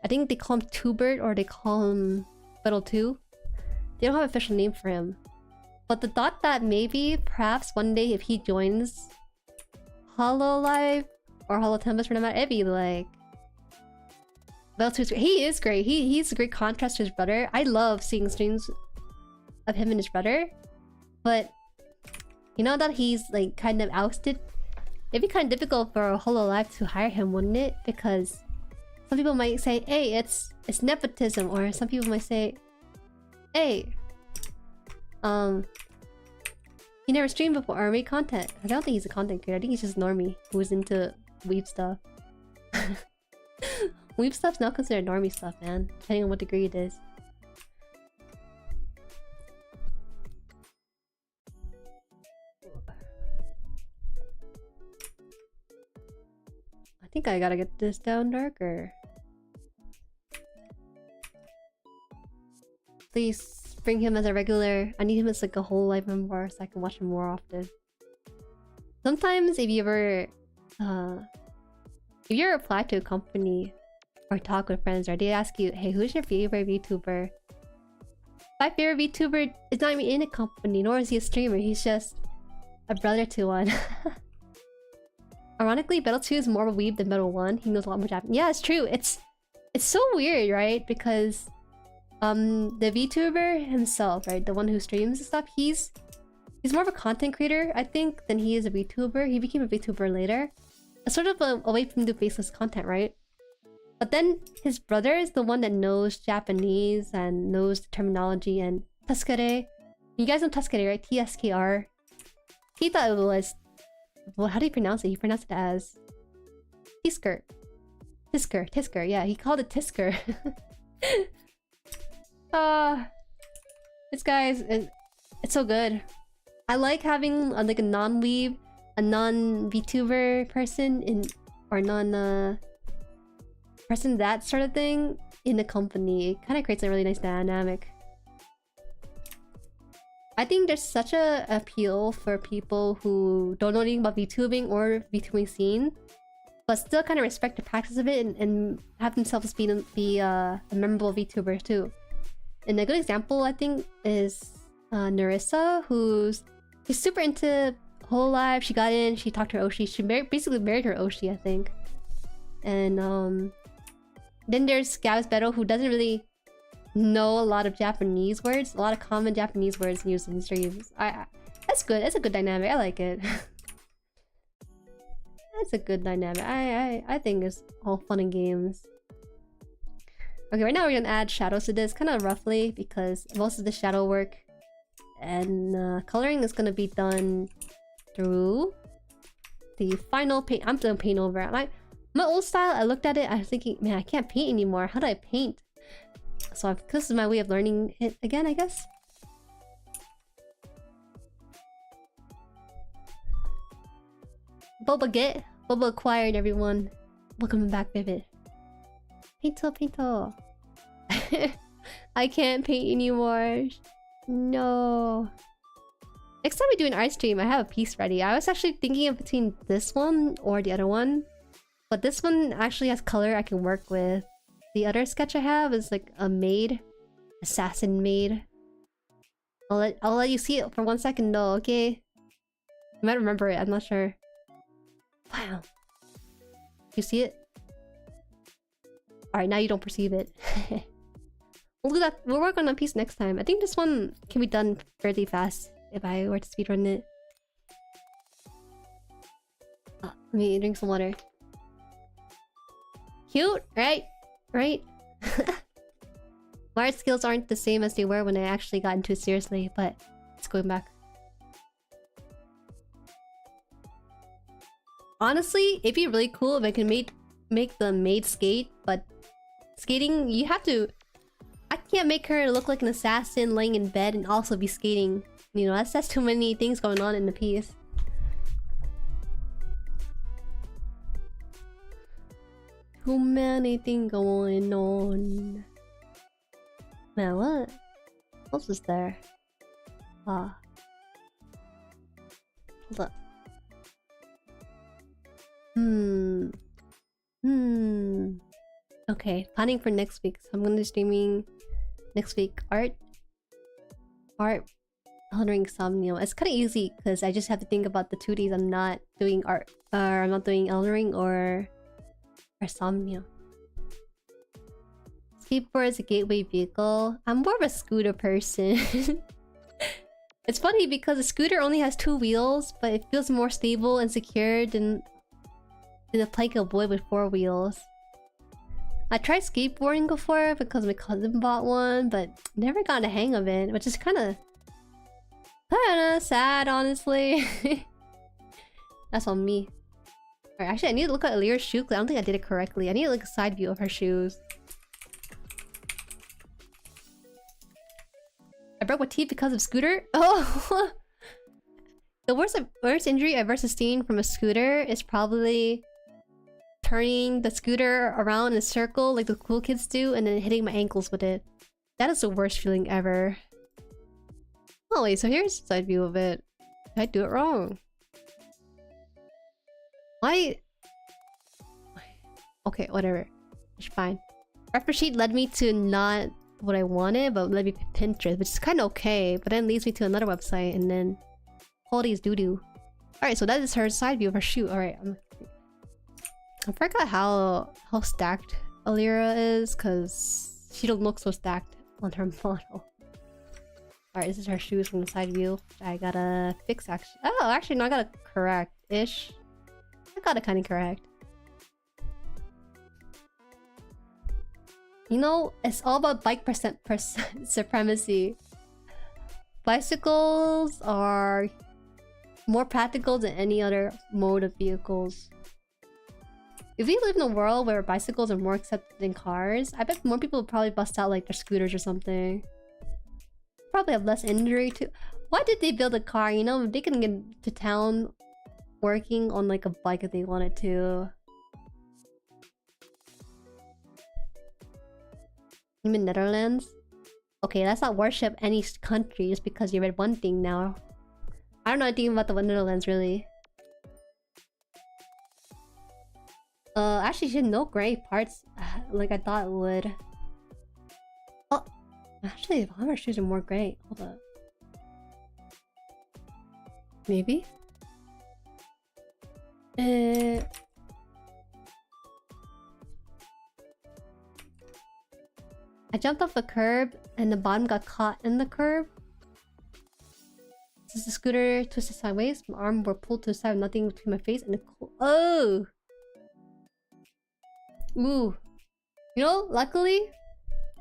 I think they call him Tubert or they call him Battle 2. They don't have an official name for him. But the thought that maybe, perhaps one day if he joins Hololive or Holo Tempest for no matter, it'd be like... He is great. He's a great contrast to his brother. I love seeing streams of him and his brother. But you know that he's like kind of ousted? It'd be kind of difficult for Hololive to hire him, wouldn't it? Because some people might say, hey, it's nepotism, or some people might say, hey, he never streamed before or made content. I don't think he's a content creator. I think he's just normie who's into weeb stuff. Weeb stuff's not considered normie stuff, man. Depending on what degree it is. I think I gotta get this down darker. Please bring him as a regular. I need him as like a whole live member so I can watch him more often. Sometimes if you ever apply to a company or talk with friends, or they ask you, hey, who's your favorite VTuber? My favorite VTuber is not even in a company, nor is he a streamer. He's just a brother to one. Ironically, Battle 2 is more of a weeb than Battle 1. He knows a lot more Japanese. Yeah, it's true. It's so weird, right? Because the VTuber himself, right, the one who streams and stuff, he's more of a content creator, I think, than he is a VTuber. He became a VTuber later. It's sort of a way for him to do faceless content, right? But then his brother is the one that knows Japanese and knows the terminology and Tuskare. You guys know Tuskare, right? TSKR. He thought it was... Well, how do you pronounce it? He pronounced it as... Tisker. Tisker, yeah. He called it Tisker. This guy is... It's so good. I like having like a non-weeb, a non-VTuber person in... Or non... person that sort of thing in a company. It kind of creates a really nice dynamic. I think there's such a appeal for people who don't know anything about VTubing or VTubing scene, but still kind of respect the practice of it and have themselves be a memorable VTuber too. And a good example, I think, is Narissa, she's super into Hololive. She got in, she talked to her Oshi. She basically married her Oshi, I think. And then there's Gabs Battle, who doesn't really know a lot of Japanese words, a lot of common Japanese words used in streams. That's good. It's a good dynamic. I like it. it's a good dynamic. I think it's all fun and games. Okay, right now we're gonna add shadows to this, kind of roughly, because most of the shadow work and coloring is gonna be done through the final paint. I'm doing paint over. My old style, I looked at it, I was thinking, man, I can't paint anymore. How do I paint? So this is my way of learning it again, I guess. Boba acquired, everyone. Welcome back, Vivid. Pinto. I can't paint anymore. No. Next time we do an art stream, I have a piece ready. I was actually thinking of between this one or the other one. But this one actually has color I can work with. The other sketch I have is like a maid. Assassin maid. I'll let you see it for 1 second though, okay? You might remember it, I'm not sure. Wow. You see it? Alright, now you don't perceive it. We'll do that. We'll work on a piece next time. I think this one can be done fairly fast if I were to speedrun it. Let me drink some water. Cute, right? Right? My art skills aren't the same as they were when I actually got into it seriously, but it's going back. Honestly, it'd be really cool if I can make the maid skate, but skating, you have to... I can't make her look like an assassin laying in bed and also be skating. You know, that's too many things going on in the piece. Too many things going on. Man, what else is there? Hold up. Okay, planning for next week. So I'm gonna be streaming next week art, coloring Somnium. It's kind of easy because I just have to think about the 2Ds. I'm not doing art, I'm not doing coloring or Somnium. Skateboard is a gateway vehicle. I'm more of a scooter person. It's funny because a scooter only has 2 wheels, but it feels more stable and secure than a plank of wood with 4 wheels. I tried skateboarding before because my cousin bought one, but never got a hang of it, which is kind of sad, honestly. That's on me. Alright, actually, I need to look at Elira's shoe because I don't think I did it correctly. I need to look at a side view of her shoes. I broke my teeth because of scooter? Oh! The worst injury I've ever sustained from a scooter is probably turning the scooter around in a circle like the cool kids do and then hitting my ankles with it. That is the worst feeling ever. Oh wait, so here's a side view of it. Did I do it wrong? Why? Okay, whatever. It's fine. Reference sheet led me to not what I wanted, but led me to Pinterest, which is kind of okay, but then leads me to another website and then quality is doo-doo. Alright, so that is her side view of her shoe. Alright, I forgot how stacked Elira is, because she don't look so stacked on her model. Alright, this is her shoes from the side view. I gotta fix actually. Oh, actually no, I gotta correct-ish. I got it kind of correct. You know, it's all about bike supremacy. Bicycles are more practical than any other mode of vehicles. If we live in a world where bicycles are more accepted than cars, I bet more people would probably bust out like their scooters or something. Probably have less injury too. Why did they build a car? You know, they can get to town working on like a bike if they wanted to. You mean Netherlands? Okay, let's not worship any country just because you read one thing now. I don't know anything about the Netherlands really. Actually, she had no gray parts like I thought it would. Oh, actually, her shoes are more gray. Hold up. Maybe? I jumped off the curb and the bottom got caught in the curb. This is scooter twisted sideways. My arm were pulled to the side with nothing between my face and the oh! Ooh. You know, luckily,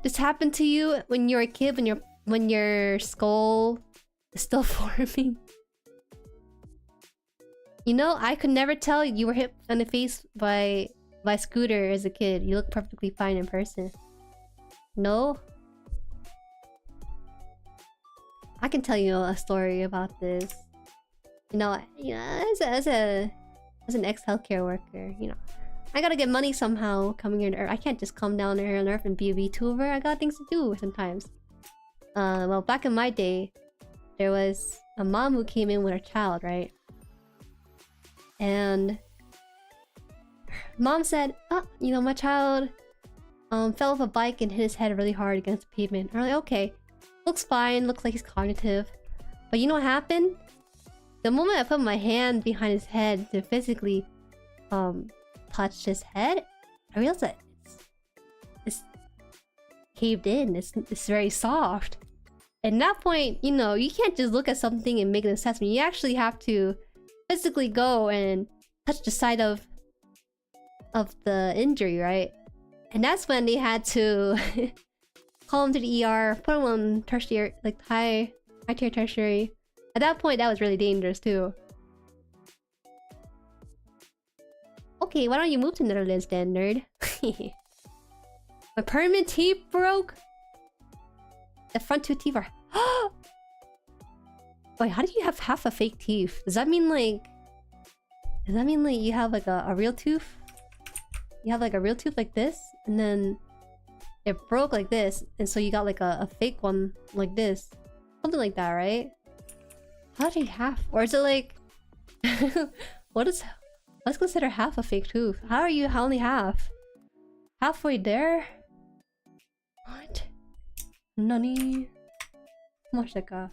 this happened to you when you're a kid, when your skull is still forming. You know, I could never tell you were hit on the face by scooter as a kid. You look perfectly fine in person. No? I can tell you a story about this. You know, as an ex-healthcare worker, you know, I gotta get money somehow coming here to Earth. I can't just come down here on Earth and be a VTuber. I got things to do sometimes. Well, back in my day, there was a mom who came in with her child, right? And mom said, "Oh, you know, my child fell off a bike and hit his head really hard against the pavement." I'm like, okay, looks fine, looks like he's cognitive. But you know what happened? The moment I put my hand behind his head to physically touch his head, I realized that it's caved in. It's very soft. And at that point, you know, you can't just look at something and make an assessment. You actually have to physically go and touch the side of the injury, right? And that's when they had to call him to the ER, put him on tertiary, like high tier tertiary. At that point, that was really dangerous too. Okay, why don't you move to Netherlands then, nerd? My permanent teeth broke. The front two teeth are. Wait, how do you have half a fake teeth? Does that mean like? Does that mean like you have like a real tooth? You have like a real tooth like this, and then it broke like this, and so you got like a fake one like this, something like that, right? How do you have? Or is it like? What's considered half a fake tooth? How are you only half? Halfway there? What? Nani? Much like a.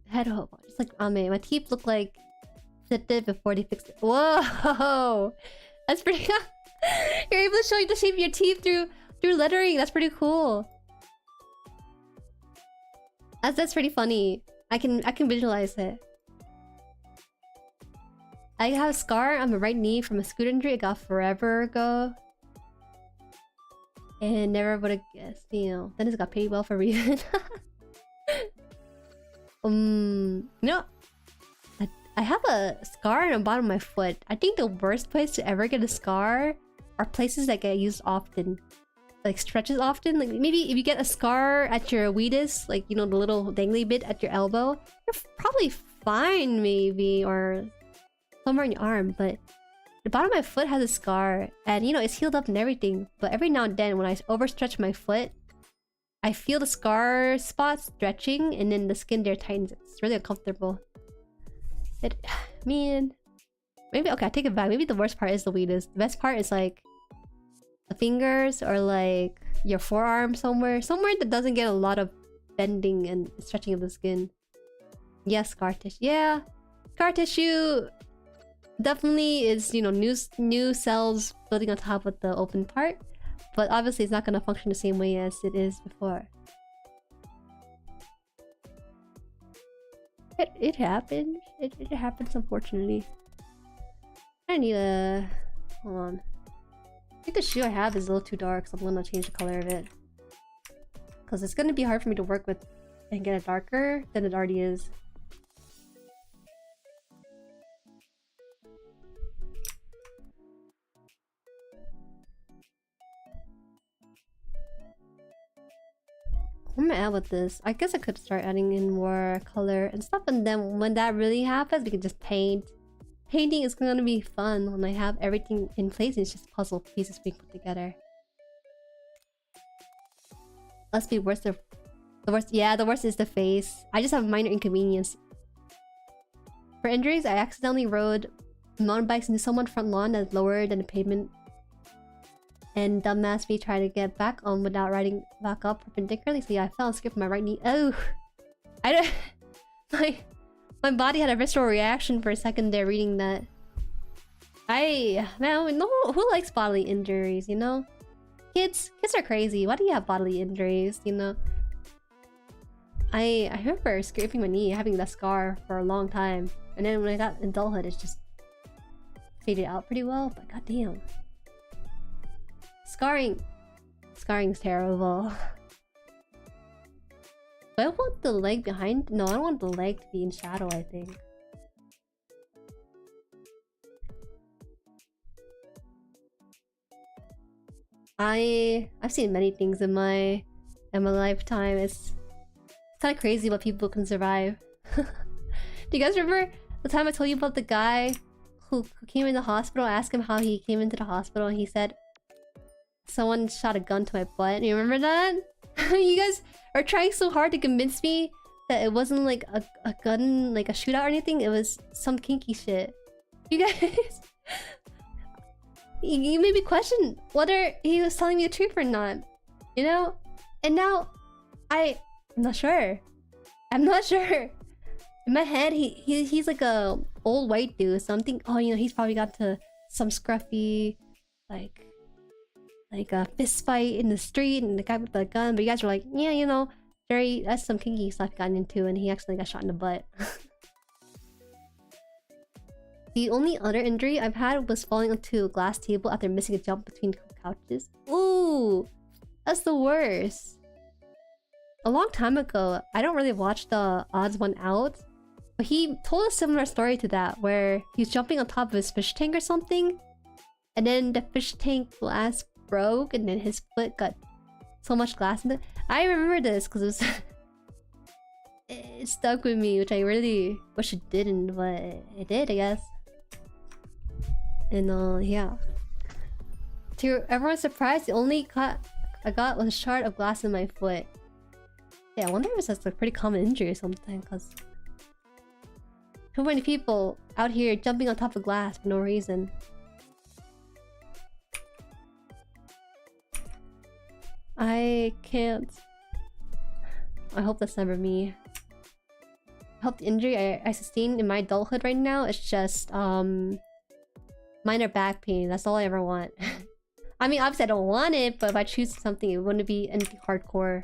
Head hope. Just like my teeth look like flipped it before they fixed it. Whoa! That's pretty. You're able to show the shape of your teeth through lettering. That's pretty cool. That's pretty funny. I can visualize it. I have a scar on my right knee from a scooter injury I got forever ago. And never would have guessed, you know. Then it's got paid well for a reason. You know, I have a scar on the bottom of my foot. I think the worst place to ever get a scar are places that get used often. Like stretches often. Like maybe if you get a scar at your weedus, like, you know, the little dangly bit at your elbow, you're probably fine maybe, or somewhere in your arm. But the bottom of my foot has a scar, and you know, it's healed up and everything. But every now and then when I overstretch my foot, I feel the scar spot stretching, and then the skin there tightens. It's really uncomfortable. Man, maybe okay. I take it back. Maybe the worst part is the weedus. The best part is like the fingers, or like your forearm somewhere that doesn't get a lot of bending and stretching of the skin. Yeah, scar tissue. Yeah, scar tissue definitely is, you know, new cells building on top of the open part. But obviously it's not going to function the same way as it is before. It happens. It happens, unfortunately. I need a... Hold on. I think the shoe I have is a little too dark, so I'm going to change the color of it. Because it's going to be hard for me to work with and get it darker than it already is. What am I at with this? I guess I could start adding in more color and stuff, and then when that really happens, we can just paint. Painting is gonna be fun when I have everything in place and it's just puzzle pieces being put together. Let's be worse. The worst. Yeah, the worst is the face. I just have minor inconvenience. For injuries, I accidentally rode mountain bikes into someone's front lawn that's lower than the pavement. And dumbass me tried to get back on without riding back up perpendicularly. So yeah, I fell and skipped my right knee. Oh! I don't... My body had a visceral reaction for a second there reading that. Man, no, who likes bodily injuries, you know? Kids are crazy. Why do you have bodily injuries, you know? I remember scraping my knee, having that scar for a long time. And then when I got adulthood, it's just faded out pretty well, but goddamn. Scarring's terrible. Do I want the leg behind? No, I don't want the leg to be in shadow, I think. I've seen many things in my lifetime. It's kind of crazy what people can survive. Do you guys remember the time I told you about the guy who came in the hospital? I asked him how he came into the hospital and he said someone shot a gun to my butt. You remember that? You guys are trying so hard to convince me that it wasn't like a gun, like a shootout or anything. It was some kinky shit. You guys... You made me question whether he was telling me the truth or not. You know? And now... I'm not sure. I'm not sure. In my head, he's like a old white dude. Something. Oh, you know, he's probably got to some scruffy, like a fist fight in the street, and the guy with the gun. But you guys were like, yeah, you know, Jueri, that's some kinky stuff gotten into, and he actually got shot in the butt. The only other injury I've had was falling onto a glass table after missing a jump between couches. Ooh, that's the worst. A long time ago, I don't really watch the Odds One Out, but he told a similar story to that, where he was jumping on top of his fish tank or something, and then the fish tank glass broke, and then his foot got so much glass in it. I remember this because it was... it stuck with me, which I really wish it didn't, but it did, I guess. And yeah. To everyone's surprise, the only cut I got was a shard of glass in my foot. Yeah, I wonder if that's a pretty common injury or something, because too many people out here jumping on top of glass for no reason. I can't. I hope that's never me. I hope the injury I sustained in my adulthood right now is just minor back pain. That's all I ever want. I mean, obviously I don't want it, but if I choose something, it wouldn't be anything hardcore.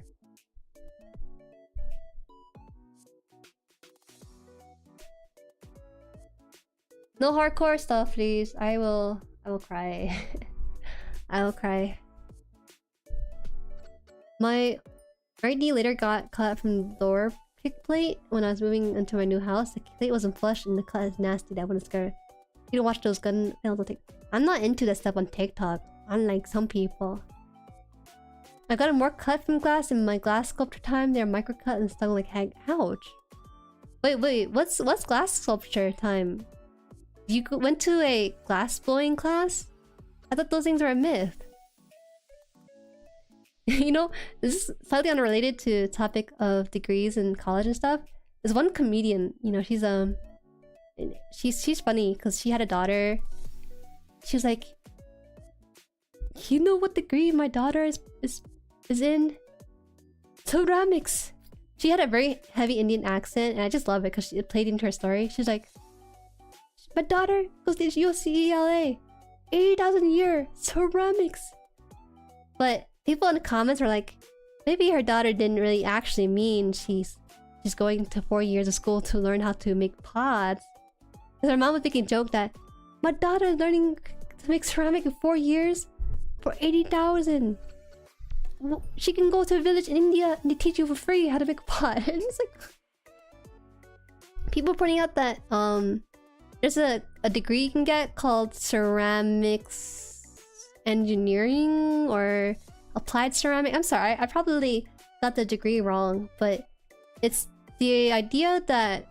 No hardcore stuff, please. I will cry. I will cry. My ID later got cut from the door pick plate when I was moving into my new house. The plate wasn't flush and the cut is nasty. That wouldn't scare. You don't watch those gun films on TikTok. I'm not into that stuff on TikTok, unlike some people. I got more cut from glass in my glass sculpture time. They're micro cut and stung like heck. Ouch. Wait, what's glass sculpture time? You went to a glass blowing class? I thought those things were a myth. You know, this is slightly unrelated to the topic of degrees in college and stuff. There's one comedian, you know, she's funny because she had a daughter. She was like, you know what degree my daughter is in? Ceramics. She had a very heavy Indian accent, and I just love it because it played into her story. She's like, my daughter goes to UCLA, 80,000 a year, ceramics. But people in the comments were like, maybe her daughter didn't really actually mean she's going to 4 years of school to learn how to make pots. Because her mom was making a joke that my daughter is learning to make ceramic in 4 years for 80,000. She can go to a village in India and they teach you for free how to make a pot. And it's like, people pointing out that there's a degree you can get called ceramics engineering or applied ceramic. I'm sorry, I probably got the degree wrong, but it's the idea that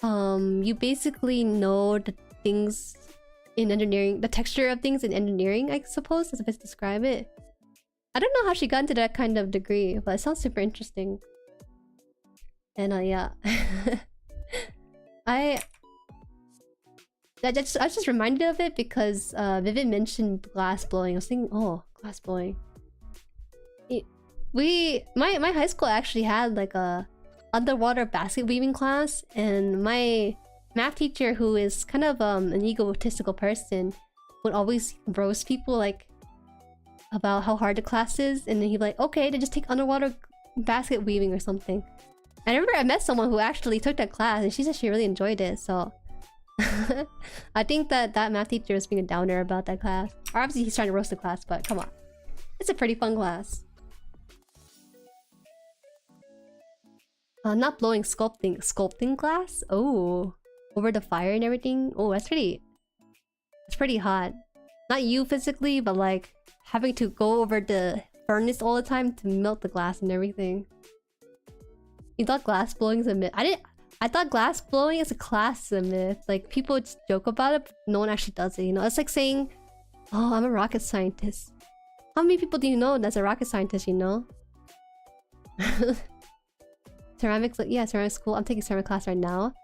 you basically know the things in engineering, the texture of things in engineering, I suppose is the best to describe it. I don't know how she got into that kind of degree, but it sounds super interesting. And yeah. I was just reminded of it because Vivid mentioned glass blowing. I was thinking, oh, glass blowing. My high school actually had like a underwater basket weaving class, and my math teacher, who is kind of an egotistical person, would always roast people like, about how hard the class is, and then he'd be like, okay, then just take underwater basket weaving or something. And I remember I met someone who actually took that class, and she said she really enjoyed it, so... I think that math teacher was being a downer about that class. Or obviously he's trying to roast the class, but come on. It's a pretty fun class. Not blowing sculpting. Sculpting class? Oh. Over the fire and everything? Oh, that's pretty... It's pretty hot. Not you physically, but like... having to go over the furnace all the time to melt the glass and everything. You thought glass blowing is a myth? I thought glass blowing is a class a myth. Like, people just joke about it, but no one actually does it, you know? It's like saying, oh, I'm a rocket scientist. How many people do you know that's a rocket scientist, you know? Ceramics, like, yeah, ceramics school. I'm taking ceramic class right now.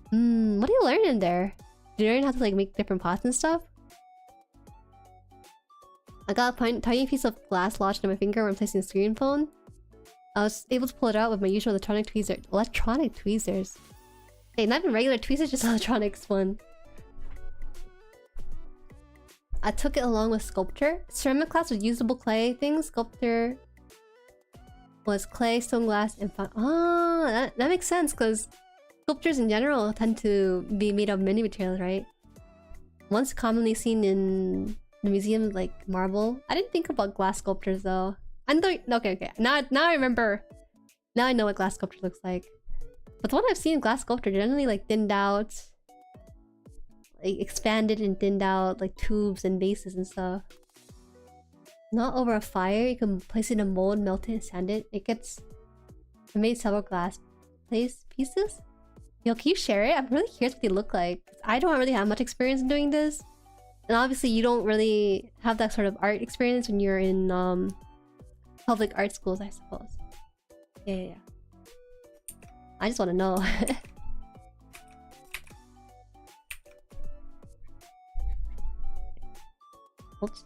What do you learn in there? Do you learn how to like make different pots and stuff? I got a tiny piece of glass lodged in my finger when placing the screen phone. I was able to pull it out with my usual electronic tweezers. Electronic tweezers? Hey, not even regular tweezers, just electronics one. I took it along with sculpture. Ceramic class was usable clay things. Sculpture was clay, stone, glass, and fun. Oh, that makes sense, because sculptures in general tend to be made of many materials, right? Once commonly seen in the museum, like marble. I didn't think about glass sculptures though. Okay. Now I remember. Now I know what glass sculpture looks like. But the one I've seen glass sculpture generally like thinned out, like expanded and thinned out, like tubes and bases and stuff. Not over a fire. You can place it in a mold, melt it, and sand it. I made several glass pieces. Yo, can you share it? I'm really curious what they look like. I don't really have much experience in doing this. And obviously you don't really have that sort of art experience when you're in public art schools, I suppose. Yeah. I just want to know. Oops.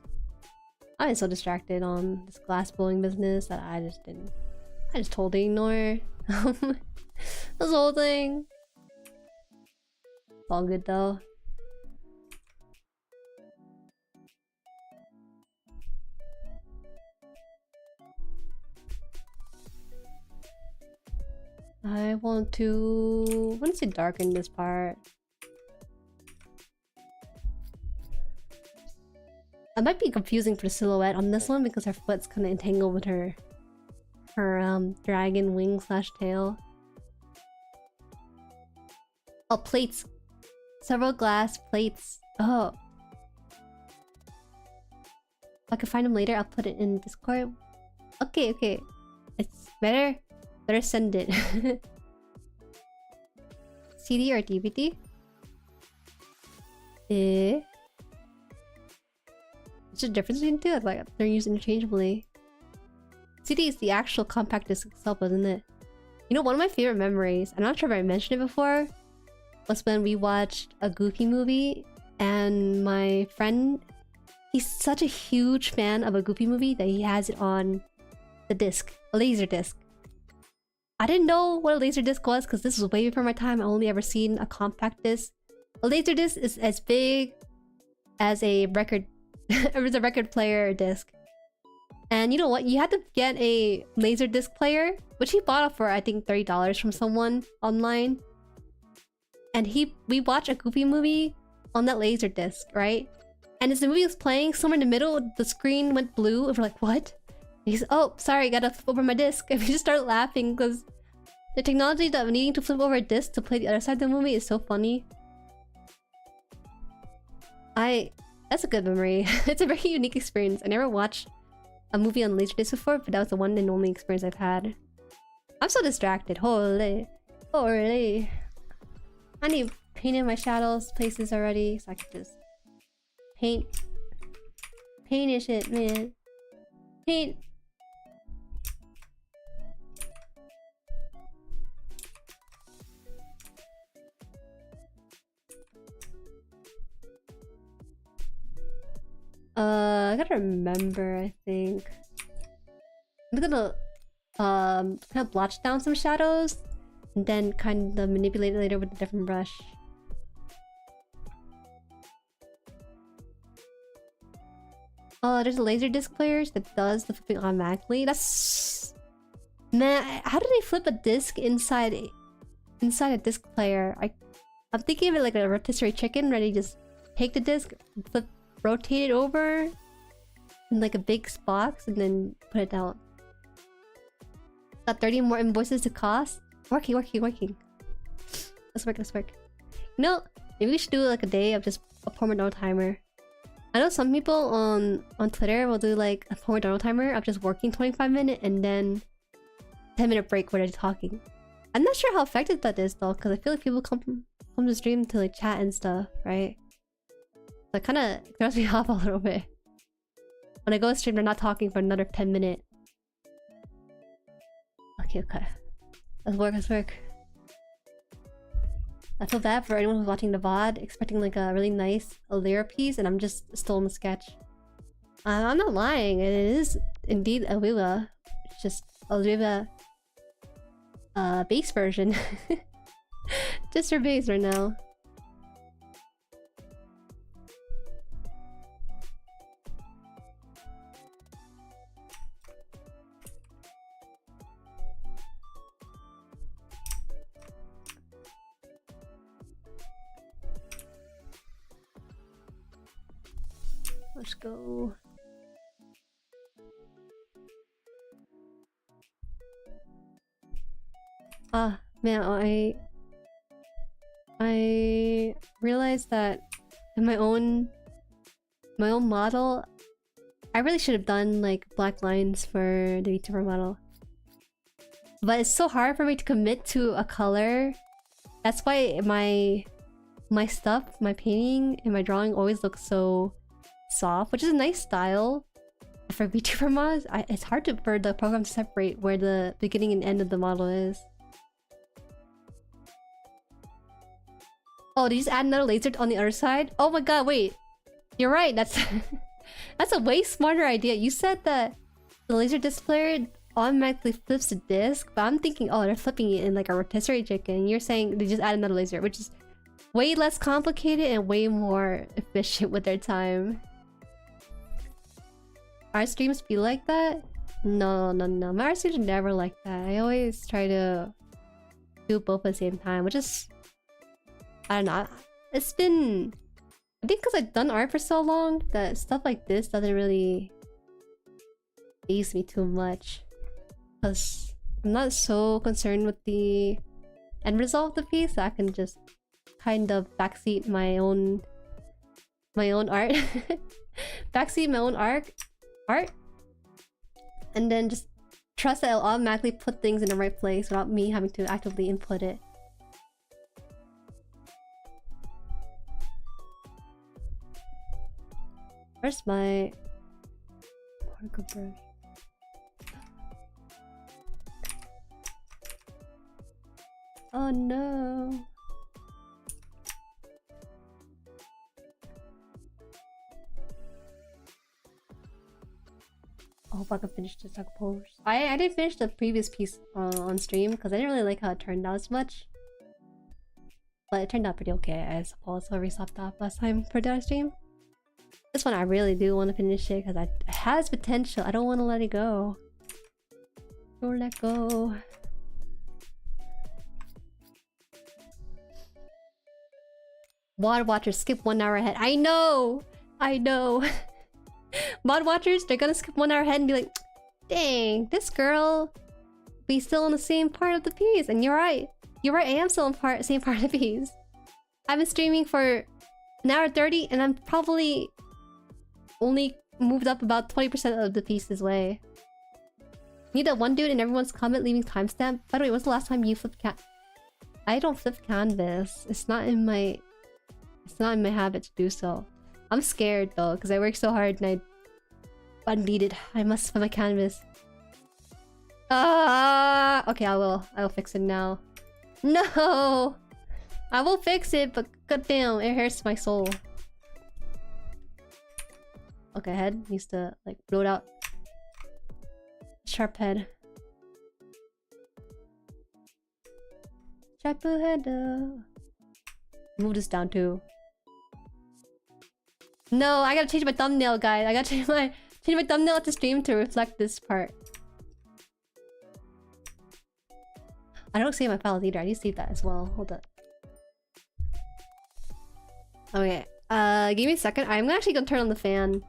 I was so distracted on this glass blowing business that I just totally ignore this whole thing. It's all good though. I want to darken this part. I might be confusing for the silhouette on this one because her foot's kind of entangled with her dragon wing / tail. Oh, plates. Several glass plates. Oh. If I can find them later, I'll put it in Discord. Okay. It's better send it. CD or DVD? There's a difference between the two. Like, they're used interchangeably. CD is the actual compact disc itself, isn't it? You know, one of my favorite memories, I'm not sure if I mentioned it before, was when we watched a Goofy movie, and my friend, he's such a huge fan of a Goofy movie that he has it on the disc, a laser disc. I didn't know what a laser disc was because this was way before my time. I only ever seen a compact disc. A laser disc is as big as a record. It was a record player disc. And you know what? You had to get a laser disc player, which he bought for I think $30 from someone online. And we watched a Goofy movie on that laser disc, right? And as the movie was playing, somewhere in the middle, the screen went blue, and we're like, what? And he's, oh, sorry, gotta flip over my disc. And we just started laughing because the technology that needing to flip over a disc to play the other side of the movie is so funny. That's a good memory. It's a very unique experience. I never watched a movie on Laserdisc before, but that was the one and only experience I've had. I'm so distracted. Holy. I need to paint in my shadows places already, so I can just paint it, man. Paint. I gotta remember, I think. I'm gonna kind of blotch down some shadows and then kind of manipulate it later with a different brush. Oh, there's a laser disc player that does the flipping automatically. That's... Man, how do they flip a disc inside a disc player? I'm thinking of it like a rotisserie chicken, ready to just take the disc, flip, rotate it over in like a big box, and then put it down. Got 30 more invoices to cost. Working. Let's work. You know, maybe we should do like a day of just a Pomodoro timer. I know some people on Twitter will do like a Pomodoro timer of just working 25 minutes and then 10-minute break where they're talking. I'm not sure how effective that is though, because I feel like people come to stream to like chat and stuff, right? So it kind of throws me off a little bit. When I go to stream, they're not talking for another 10 minutes. Okay. Let's work. I feel bad for anyone who's watching the VOD, expecting like a really nice Elira piece, and I'm just still in the sketch. I'm not lying, it is indeed Ewiwa. It's just Elira base version. Just her base right now. Let's go. Ah, man, I realized that in my own model, I really should have done like black lines for the VTuber model. But it's so hard for me to commit to a color. That's why my stuff, my painting and my drawing always looks so soft, which is a nice style for VTuber mods. It's hard for the program to separate where the beginning and end of the model is. Oh, did you just add another laser on the other side? Oh my god, wait. You're right, that's that's a way smarter idea. You said that the laser disc player automatically flips the disc, but I'm thinking, oh, they're flipping it in like a rotisserie chicken. You're saying they just add another laser, which is way less complicated and way more efficient with their time. Our streams be like that? No. My art streams are never like that. I always try to do both at the same time, which is... I don't know. It's been... I think because I've done art for so long that stuff like this doesn't really faze me too much. Because I'm not so concerned with the end result of the piece. I can just kind of backseat my own art. Backseat my own art. And then just trust that it'll automatically put things in the right place without me having to actively input it. Where's my marker brush? Oh no. I hope I can finish this pose. I didn't finish the previous piece on stream because I didn't really like how it turned out as much. But it turned out pretty okay, I suppose. So I restopped off last time for the stream. This one I really do want to finish it because it has potential. I don't want to let it go. Don't let go. Mod watchers skip 1 hour ahead. I know! Mod watchers, they're gonna skip 1 hour ahead and be like, dang, this girl be still in the same part of the piece. And you're right. You're right, I am still in same part of the piece. I've been streaming for 1 hour 30 and I'm probably only moved up about 20% of the piece this way. Need that one dude in everyone's comment leaving timestamp. By the way, when's the last time you flipped I don't flip canvas. It's not in my habit to do so. I'm scared though, because I work so hard and I need it. I must flip my canvas. Okay, I will fix it now. No! I will fix it, but goddamn, it hurts my soul. Okay, head needs to like blow it out. Sharp head. Sharp head. Move this down too. No, I gotta change my thumbnail, guys. I gotta change my thumbnail at the stream to reflect this part. I don't save my files either. I need to save that as well. Hold up. Okay. Give me a second. I'm actually gonna turn on the fan.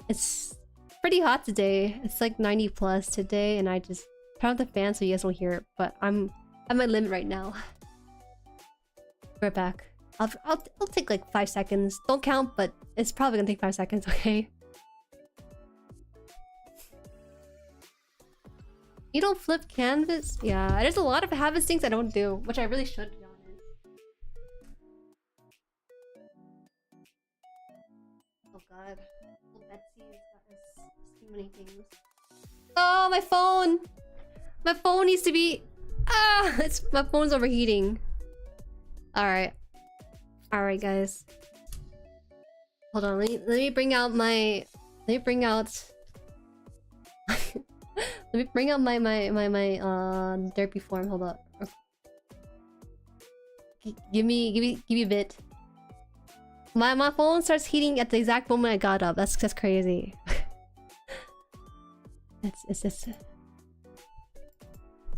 It's pretty hot today. It's like 90 plus today, and I just turn on the fan so you guys don't hear it. But I'm at my limit right now. Right back. I'll take like 5 seconds. Don't count, but it's probably gonna take 5 seconds. Okay. You don't flip canvas? Yeah, there's a lot of habits things I don't do, which I really should, to be honest. Oh god. Oh, Betsy's got so many things. Oh, my phone! My phone needs to be... Ah! My phone's overheating. Alright. Alright, guys. Hold on, let me bring out my... Let me bring out... Let me bring out my derpy form. Hold up. Give me a bit. My phone starts heating at the exact moment I got up. That's just crazy. it's just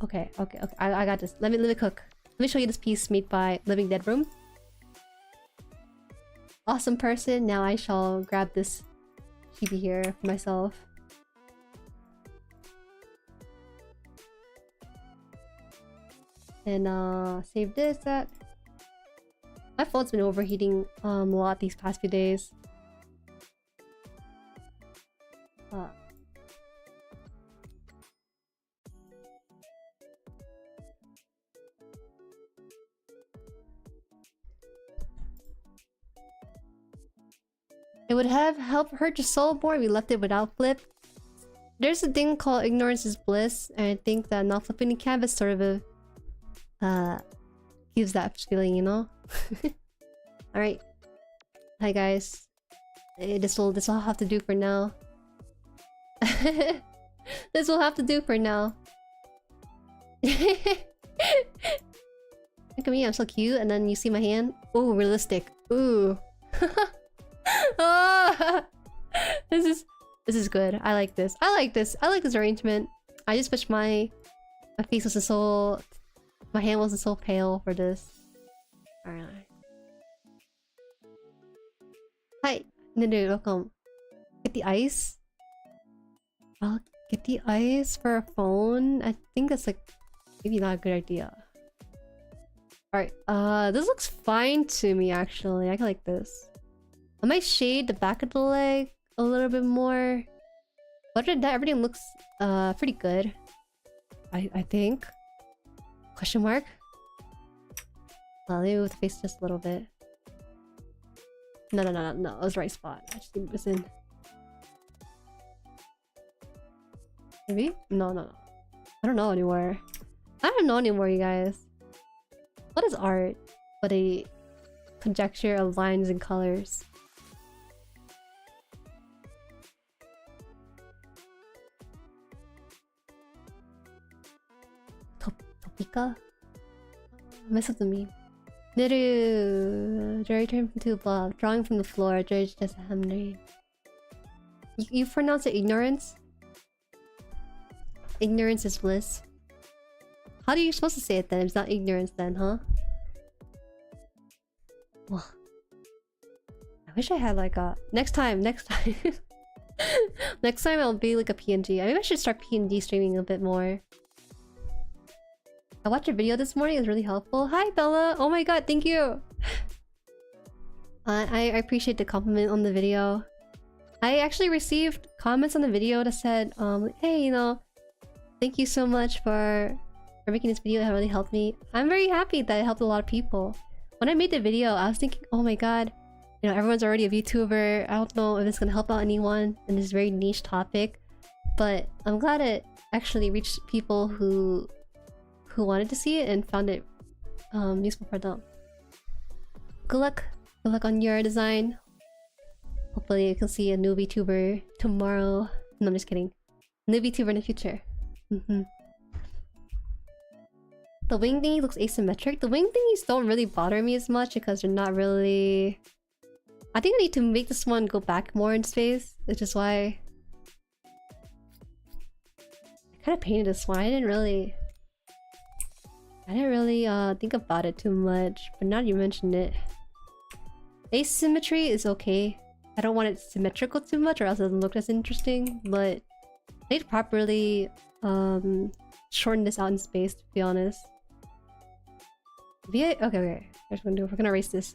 okay. I got this. Let me cook. Let me show you this piece made by Living Dead Room. Awesome person. Now I shall grab this chibi here for myself. And save this, that. My phone's been overheating a lot these past few days. It would have helped hurt your soul more if we left it without flip. There's a thing called ignorance is bliss, and I think that not flipping the canvas sort of gives that feeling, you know? Alright. Hi guys. This will have to do for now. This will have to do for now. Look at me, I'm so cute, and then you see my hand. Ooh, realistic. Ooh. Oh, this is good. I like this. I like this arrangement. I just wish my face wasn't so... My hand wasn't so pale for this. Alright. Hi, Nidu, welcome. Get the ice? I'll get the ice for a phone? I think that's like maybe not a good idea. Alright, this looks fine to me actually. I like this. I might shade the back of the leg a little bit more. But other than that, everything looks pretty good. I think. Question mark? Maybe with the face just a little bit. No. It was the right spot. I just need this in. Maybe? No. I don't know anymore. I don't know anymore, you guys. What is art but a conjecture of lines and colors? Topika? Mess up the meme. Niru! Jueri turned into a blob. Drawing from the floor. Jueri just a hamname. You pronounce it ignorance? Ignorance is bliss. How are you supposed to say it then? It's not ignorance then, huh? Well, I wish I had like a... Next time. Next time I'll be like a PNG. Maybe I should start PNG streaming a bit more. I watched a video this morning. It was really helpful. Hi, Bella. Oh my god, thank you. I appreciate the compliment on the video. I actually received comments on the video that said, hey, you know, thank you so much for making this video. It really helped me. I'm very happy that it helped a lot of people. When I made the video, I was thinking, oh my god, you know, everyone's already a VTuber. I don't know if it's gonna help out anyone in this very niche topic, but I'm glad it actually reached people who wanted to see it and found it useful for them. Good luck on your design. Hopefully you can see a new VTuber tomorrow. No, I'm just kidding. New VTuber in the future. The wing thingy looks asymmetric. The wing thingies don't really bother me as much because they're not really I think I need to make this one go back more in space, which is why I kind of painted this one. I didn't really think about it too much, but now you mentioned it. Asymmetry is okay. I don't want it symmetrical too much or else it doesn't look as interesting, but I need to properly shorten this out in space, to be honest. Okay. Here's what we're gonna erase this.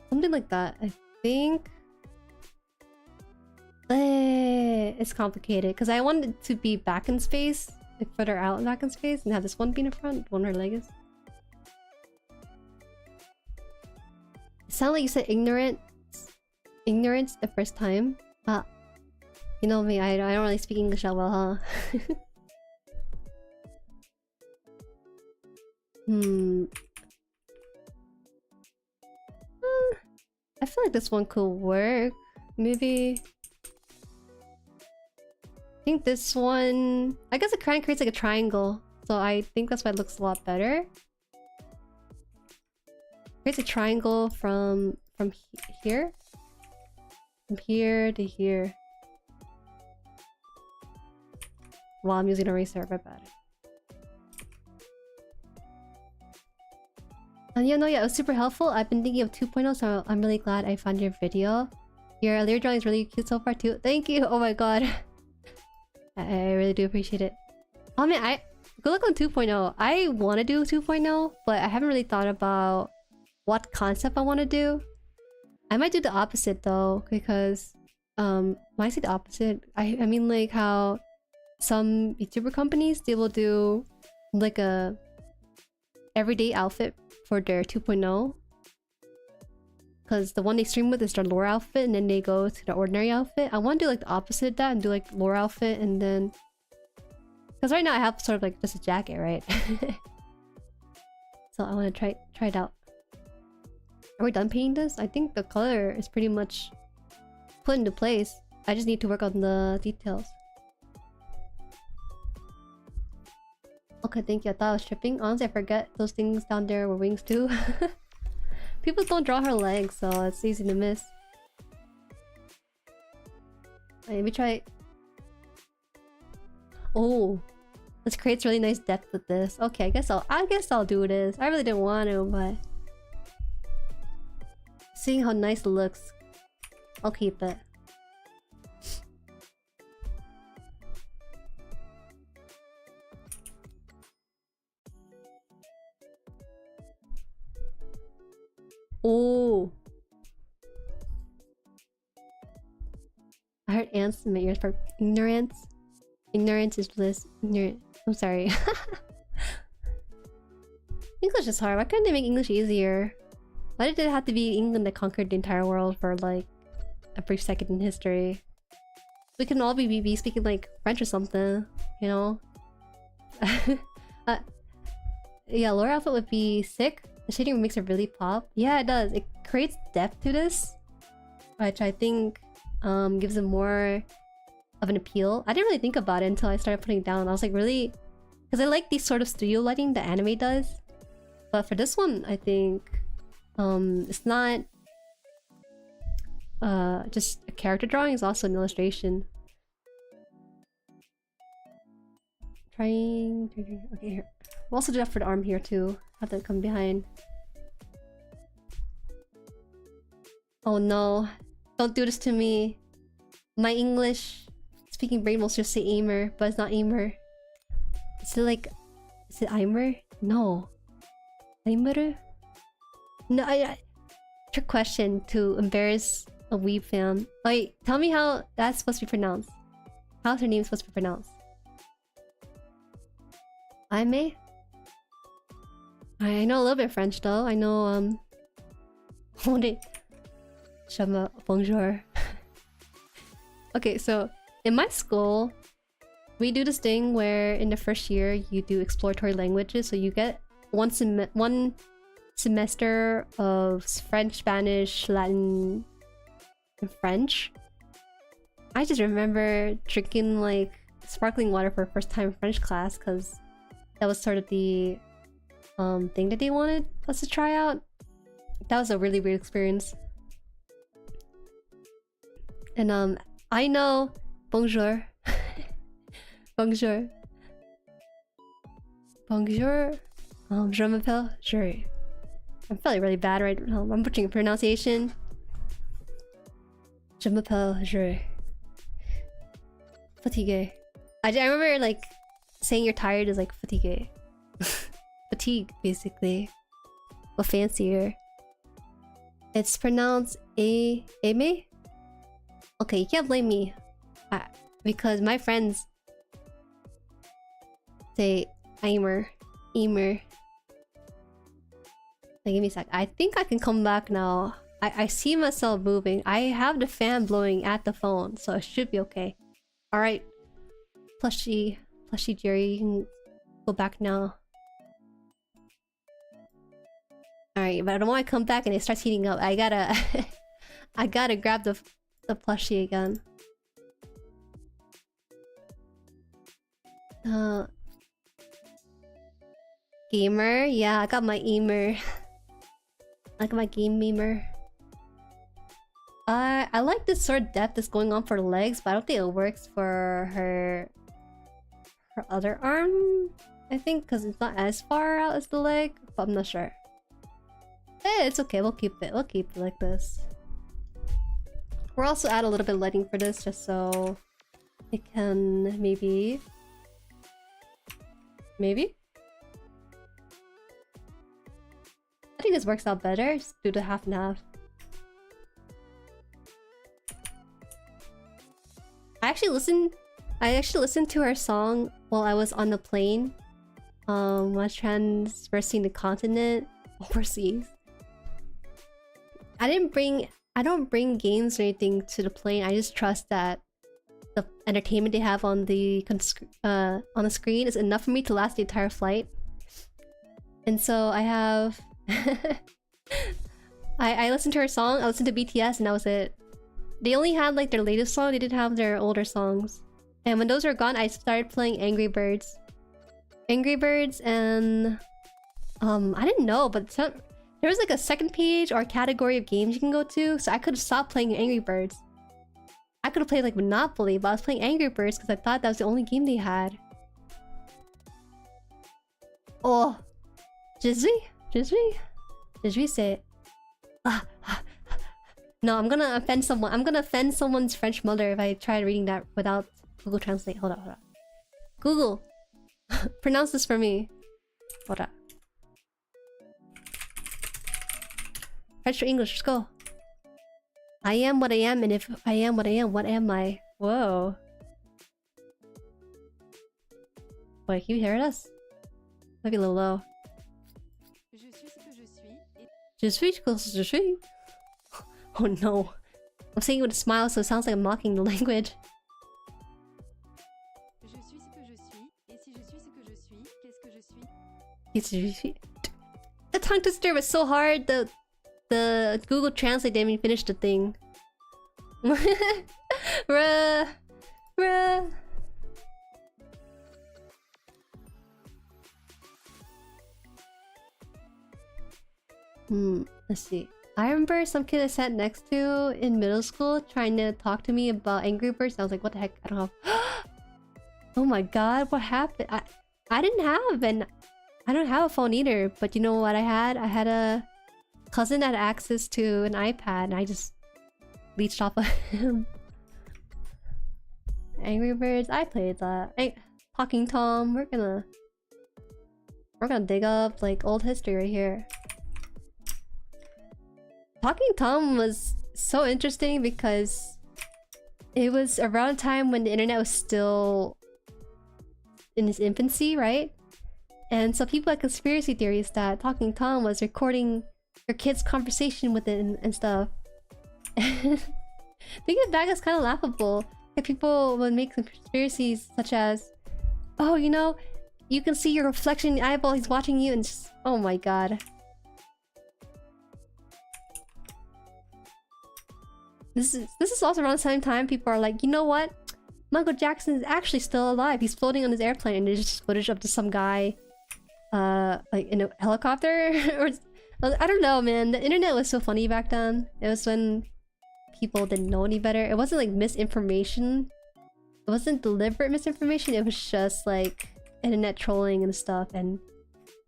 Something like that, I think. It's complicated because I wanted it to be back in space, like further out and back in space, and have this one be in front, one her leg is. It sounded like you said ignorance the first time. You know me, I don't really speak English that well, huh? I feel like this one could work. Maybe. I think this one... I guess it kind of creates like a triangle. So I think that's why it looks a lot better. Creates a triangle from here. From here to here. Wow, I'm using an eraser, my bad. And yeah, it was super helpful. I've been thinking of 2.0, so I'm really glad I found your video. Your Elira drawing is really cute so far too. Thank you! Oh my god. I really do appreciate it. Oh man, go look on 2.0. I want to do 2.0, but I haven't really thought about what concept I want to do. I might do the opposite though, because when I say the opposite, I mean like how some VTuber companies, they will do like a everyday outfit for their 2.0. Because the one they stream with is their lore outfit, and then they go to the ordinary outfit. I want to do like the opposite of that and do like lore outfit, and then... Because right now I have sort of like just a jacket, right? So I want to try it out. Are we done painting this? I think the color is pretty much put into place. I just need to work on the details. Okay, thank you. I thought I was tripping. Honestly, I forget those things down there were wings too. People don't draw her legs, so it's easy to miss. Let me try. Oh, this creates really nice depth with this. Okay, I guess I'll do this. I really didn't want to, but seeing how nice it looks, I'll keep it. Oh, I heard ants in my ears for ignorance. Ignorance is bliss. Ignorant. I'm sorry. English is hard. Why couldn't they make English easier? Why did it have to be England that conquered the entire world for like a brief second in history? We can all be speaking like French or something, you know? Yeah, lore outfit would be sick. The shading makes it really pop. Yeah, it does. It creates depth to this, which I think gives it more of an appeal. I didn't really think about it until I started putting it down. I was like, really? Because I like these sort of studio lighting that anime does. But for this one, I think it's not just a character drawing, it's also an illustration. Trying... Okay, here. We'll also do that for the arm here too. Have that come behind. Oh no. Don't do this to me. My English speaking brain will just say aimer, but it's not aimer. Is it like... Is it aimer? No. Aimer? No, trick question to embarrass a weeb fan. Wait, tell me how that's supposed to be pronounced. How's her name supposed to be pronounced? Aime? I know a little bit of French though. I know hold it. Shama, bonjour. Okay, so in my school, we do this thing where in the first year you do exploratory languages. So you get one semester of French, Spanish, Latin, and French. I just remember drinking like sparkling water for first time French class because that was sort of the thing that they wanted us to try out. That was a really weird experience. And I know bonjour. Bonjour. Bonjour. Je m'appelle Jueri. I'm feeling really bad right now. I'm butchering pronunciation. Je m'appelle Jueri. Fatigue. I remember like saying you're tired is like fatigue. Fatigue, basically. But fancier. It's pronounced Ame? Okay, you can't blame me. Because my friends say Eimer. Like, give me a sec. I think I can come back now. I see myself moving. I have the fan blowing at the phone, so it should be okay. Alright. Plushy Jueri, you can go back now. Alright, but I don't want to come back and it starts heating up. I gotta... I gotta grab the plushie again. Gamer? Yeah, I got my emer. I got my game memer. I like this sort of depth that's going on for the legs, but I don't think it works for her other arm. I think because it's not as far out as the leg, but I'm not sure. Eh, it's okay. We'll keep it. We'll keep it like this. We'll also add a little bit of lighting for this, just so it can maybe. I think this works out better. Just do the half and half. I actually listened to her song while I was on the plane. When I was traversing the continent overseas. I don't bring games or anything to the plane. I just trust that the entertainment they have on the screen is enough for me to last the entire flight. And so I have I listened to her song, I listened to BTS, and that was it. They only had like their latest song, they didn't have their older songs. And when those were gone, I started playing Angry Birds. And I didn't know, but there was like a second page or category of games you can go to, so I could have stopped playing Angry Birds. I could have played like Monopoly, but I was playing Angry Birds because I thought that was the only game they had. Oh, Jizri say, no, I'm gonna offend someone. I'm gonna offend someone's French mother if I try reading that without Google Translate. Hold on. Google, pronounce this for me. Hold on. French or English, let's go. I am what I am, and if I am what I am, what am I? Whoa. Wait, can you hear us? Might be a little low. Je suis ce que je suis. Oh no. I'm saying it with a smile, so it sounds like I'm mocking the language. Je suis ce que je suis, et si je suis ce que je suis, qu'est-ce que je suis? The tongue twister was so hard, the Google Translate didn't even finish the thing. Bruh. Let's see. I remember some kid I sat next to in middle school trying to talk to me about Angry Birds. I was like, what the heck? I don't have... Oh my god, what happened? I didn't have, and I don't have a phone either. But you know what I had? I had a cousin that had access to an iPad, and I just leached off of him. Angry Birds, I played that. Talking Tom, we're gonna dig up like old history right here. Talking Tom was so interesting because it was around a time when the internet was still in its infancy, right? And so people had conspiracy theories that Talking Tom was recording your kid's conversation with it and stuff. Thinking back, it's kind of laughable. Like people would make some conspiracies such as, oh, you know, you can see your reflection in the eyeball, he's watching you, and just, oh my god. This is also around the same time people are like, you know what? Michael Jackson is actually still alive. He's floating on his airplane, and there's just footage of just some guy, like in a helicopter. Or I don't know, man. The internet was so funny back then. It was when people didn't know any better. It wasn't like misinformation. It wasn't deliberate misinformation. It was just like internet trolling and stuff, and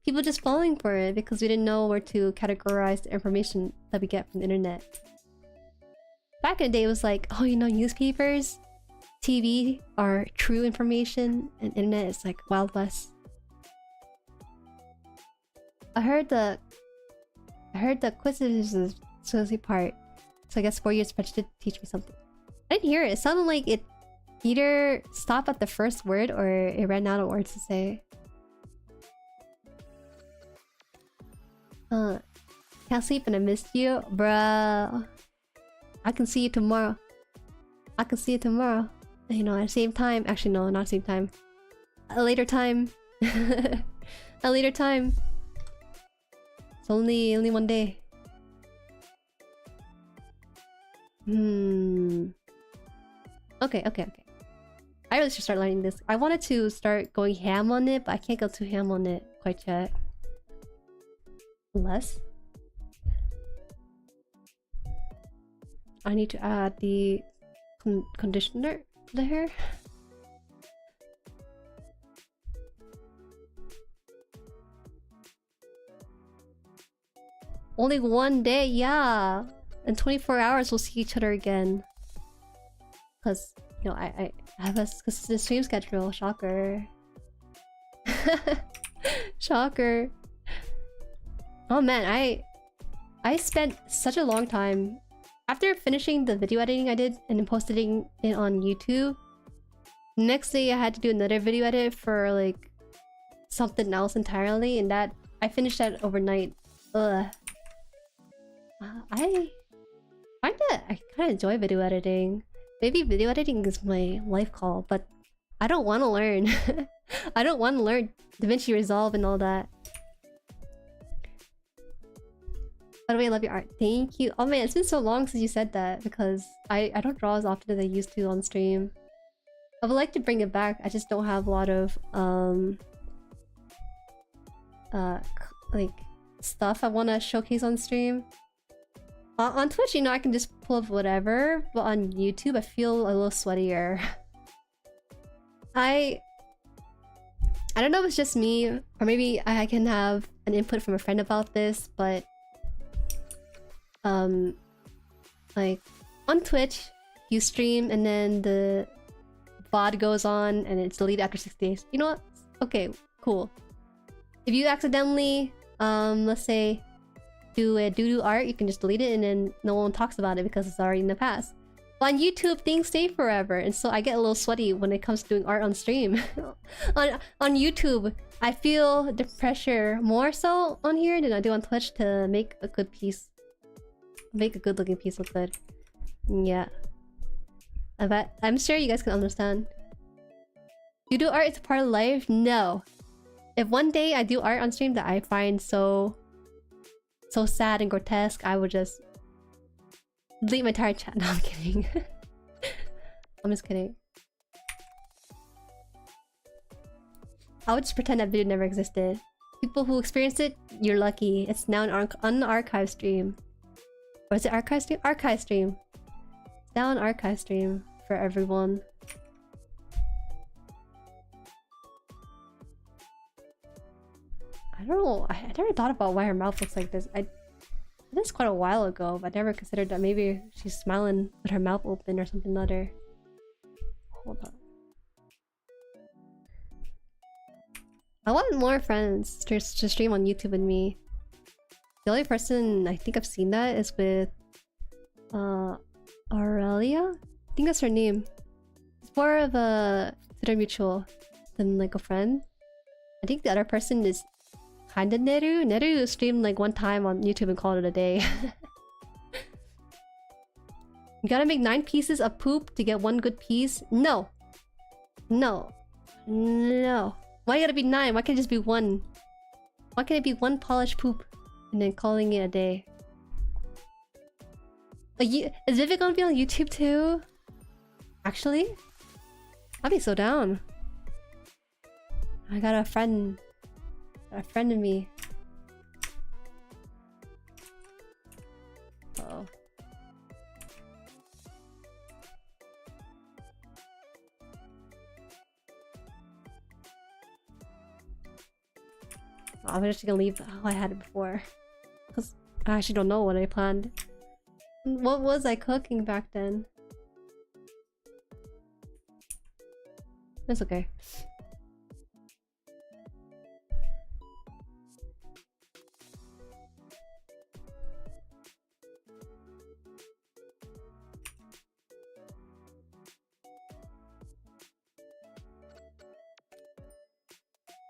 people just falling for it because we didn't know where to categorize the information that we get from the internet. Back in the day, it was like, oh, you know, newspapers, TV are true information, and internet is like Wild West. I heard the quizzes is the part, so I guess 4 years French did teach me something. I didn't hear it. It sounded like it either stopped at the first word or it ran out of words to say. Can't sleep and I missed you, bruh. I can see you tomorrow. I can see you tomorrow. You know, at the same time. Actually, no, not same time. A later time. A later time. It's only one day. Okay. I really should start learning this. I wanted to start going ham on it, but I can't go too ham on it quite yet. Less. I need to add the conditioner to the hair. Only one day, yeah. In 24 hours, we'll see each other again. Cause you know, I have a consistent stream schedule. Shocker. Shocker. Oh man, I spent such a long time after finishing the video editing I did and then posting it on YouTube. Next day I had to do another video edit for like something else entirely, and that I finished that overnight. Ugh. I kind of enjoy video editing. Maybe video editing is my life call, but I don't want to learn. I don't want to learn DaVinci Resolve and all that. By the way, I love your art. Thank you. Oh man, it's been so long since you said that because I don't draw as often as I used to on stream. I would like to bring it back. I just don't have a lot of like stuff I want to showcase on stream. On Twitch, you know, I can just pull up whatever, but on YouTube, I feel a little sweatier. I don't know if it's just me, or maybe I can have an input from a friend about this, but like on Twitch, you stream and then the VOD goes on and it's deleted after 6 days. You know what? Okay, cool. If you accidentally, let's say, do a doo-doo art, you can just delete it and then no one talks about it because it's already in the past. But on YouTube, things stay forever, and so I get a little sweaty when it comes to doing art on stream. on YouTube, I feel the pressure more so on here than I do on Twitch to make a good piece. Make a good looking piece look good. Yeah. I bet I'm sure you guys can understand. Doo-doo art is a part of life? No. If one day I do art on stream that I find so sad and grotesque, I would just delete my entire chat. No, I'm kidding. I'm just kidding. I would just pretend that video never existed. People who experienced it, you're lucky. It's now an unarchived stream. Or is it archive stream? Archive stream. It's now an archive stream for everyone. I don't know. I never thought about why her mouth looks like this. I did this quite a while ago, but I never considered that maybe she's smiling with her mouth open or something other. Hold on. I want more friends to stream on YouTube with me. The only person I think I've seen that is with Aurelia? I think that's her name. It's more of a consider mutual than like a friend. I think the other person is kinda Neru. Neru streamed like one time on YouTube and called it a day. You gotta make 9 pieces of poop to get 1 good piece? No. No. No. Why gotta be 9? Why can't it just be 1? Why can't it be 1 polished poop and then calling it a day? Is Vivic gonna be on YouTube too? Actually? I'd be so down. I got a friend. A friend in me. Uh-oh. I'm just gonna leave how I had it before. Because I actually don't know what I planned. What was I cooking back then? It's okay.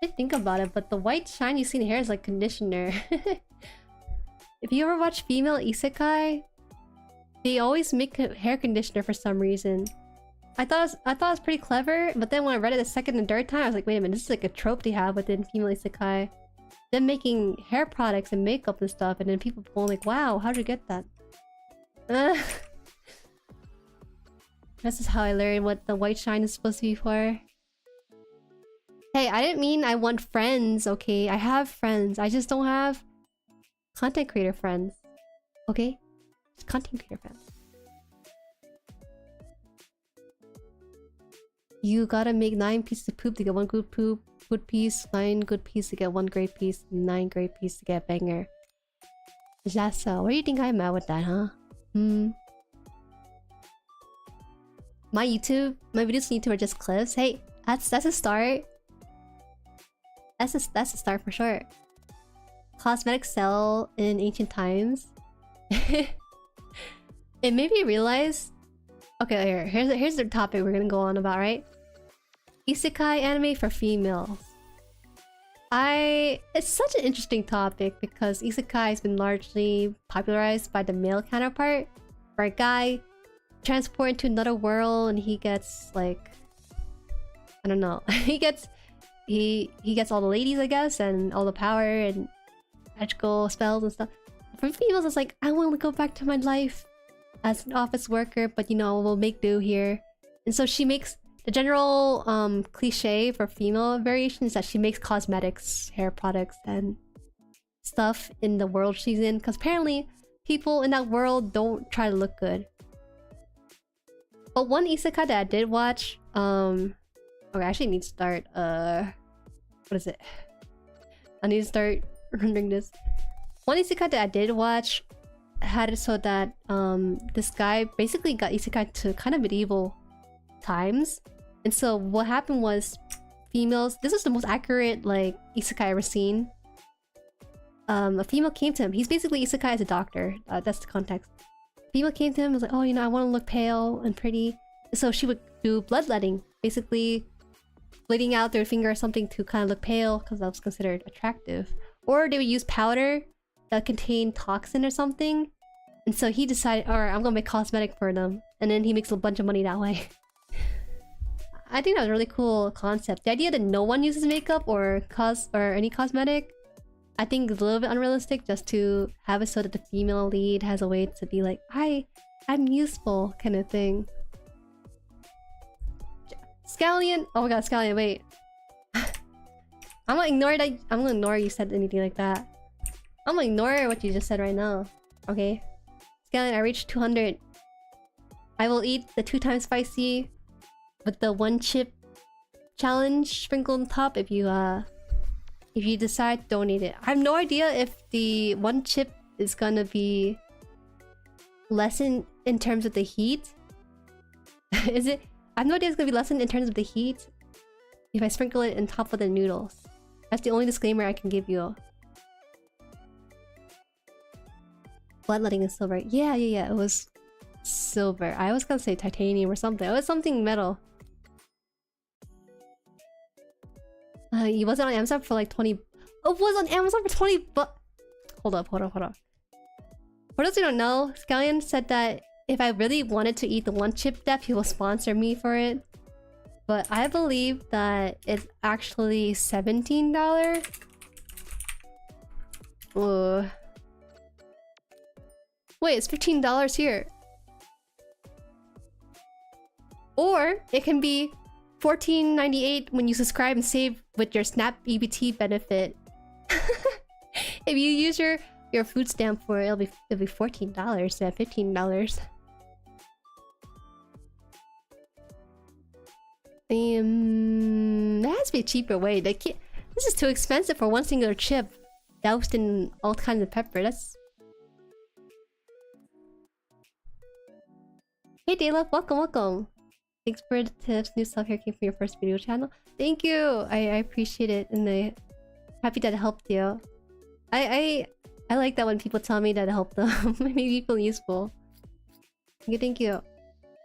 I think about it, but the white shine you see in hair is like conditioner. If you ever watch female isekai, they always make a hair conditioner for some reason. I thought it was pretty clever, but then when I read it the second and third time, I was like, wait a minute, this is like a trope they have within female isekai. Them making hair products and makeup and stuff, and then people going like, wow, how'd you get that? This is how I learned what the white shine is supposed to be for. Hey, I didn't mean I want friends, okay? I have friends. I just don't have content creator friends. Okay? Just content creator friends. You gotta make 9 pieces of poop to get 1 good piece, 9 good pieces to get 1 great piece, 9 great pieces to get a banger. Is that so? Where do you think I'm at with that, huh? My videos on YouTube are just clips. Hey, that's a start. That's a start for sure. Cosmetics sell in ancient times. It made me realize. Okay, here's the topic we're gonna go on about, right? Isekai anime for females. It's such an interesting topic because isekai has been largely popularized by the male counterpart, where a guy transported to another world and he gets like, I don't know, he gets all the ladies, I guess, and all the power and magical spells and stuff. For females, it's like, I want to go back to my life as an office worker, but you know, we'll make do here. And so she makes the general cliche for female variation is that she makes cosmetics, hair products, and stuff in the world she's in, because apparently people in that world don't try to look good. But one isekai that I did watch, okay, I actually need to start, what is it? I need to start rendering this. One isekai that I did watch had it so that this guy basically got isekai to kind of medieval times. And so what happened was females, this is the most accurate like isekai I ever seen. A female came to him. He's basically isekai as a doctor. That's the context. Female came to him and was like, oh, you know, I want to look pale and pretty. So she would do bloodletting, basically bleeding out their finger or something to kind of look pale because that was considered attractive. Or they would use powder that contained toxin or something. And so he decided, alright, I'm gonna make cosmetic for them. And then he makes a bunch of money that way. I think that was a really cool concept. The idea that no one uses makeup or any cosmetic, I think is a little bit unrealistic, just to have it so that the female lead has a way to be like, I'm useful kind of thing. Scallion! Oh my god, Scallion, wait. I'm gonna ignore that. I'm gonna ignore you said anything like that. I'm gonna ignore what you just said right now. Okay? Scallion, I reached 200. I will eat the 2 times spicy with the 1 chip challenge sprinkled on top if you decide to donate it. I have no idea if the 1 chip is gonna be lessened in terms of the heat. Is it? I have no idea it's gonna be lessened in terms of the heat if I sprinkle it on top of the noodles. That's the only disclaimer I can give you. Bloodletting is silver. Yeah, it was silver. I was gonna say titanium or something. It was something metal. It wasn't on Amazon for like 20... Oh, it was on Amazon for 20 bucks. Hold up. For those who don't know, Scallion said that if I really wanted to eat the 1 chip depth, he will sponsor me for it. But I believe that it's actually $17. Wait, it's $15 here. Or it can be $14.98 when you subscribe and save with your Snap EBT benefit. If you use your food stamp for it, it'll be $14 instead of $15. There has to be a cheaper way. They can't. This is too expensive for one singular chip, doused in all kinds of pepper. That's. Hey Daylove, welcome, welcome. Thanks for the tips. New stuff here came from your first video channel. Thank you. I appreciate it, and I'm happy that it helped you. I like that when people tell me that it helped them. It made me feel useful. Thank you.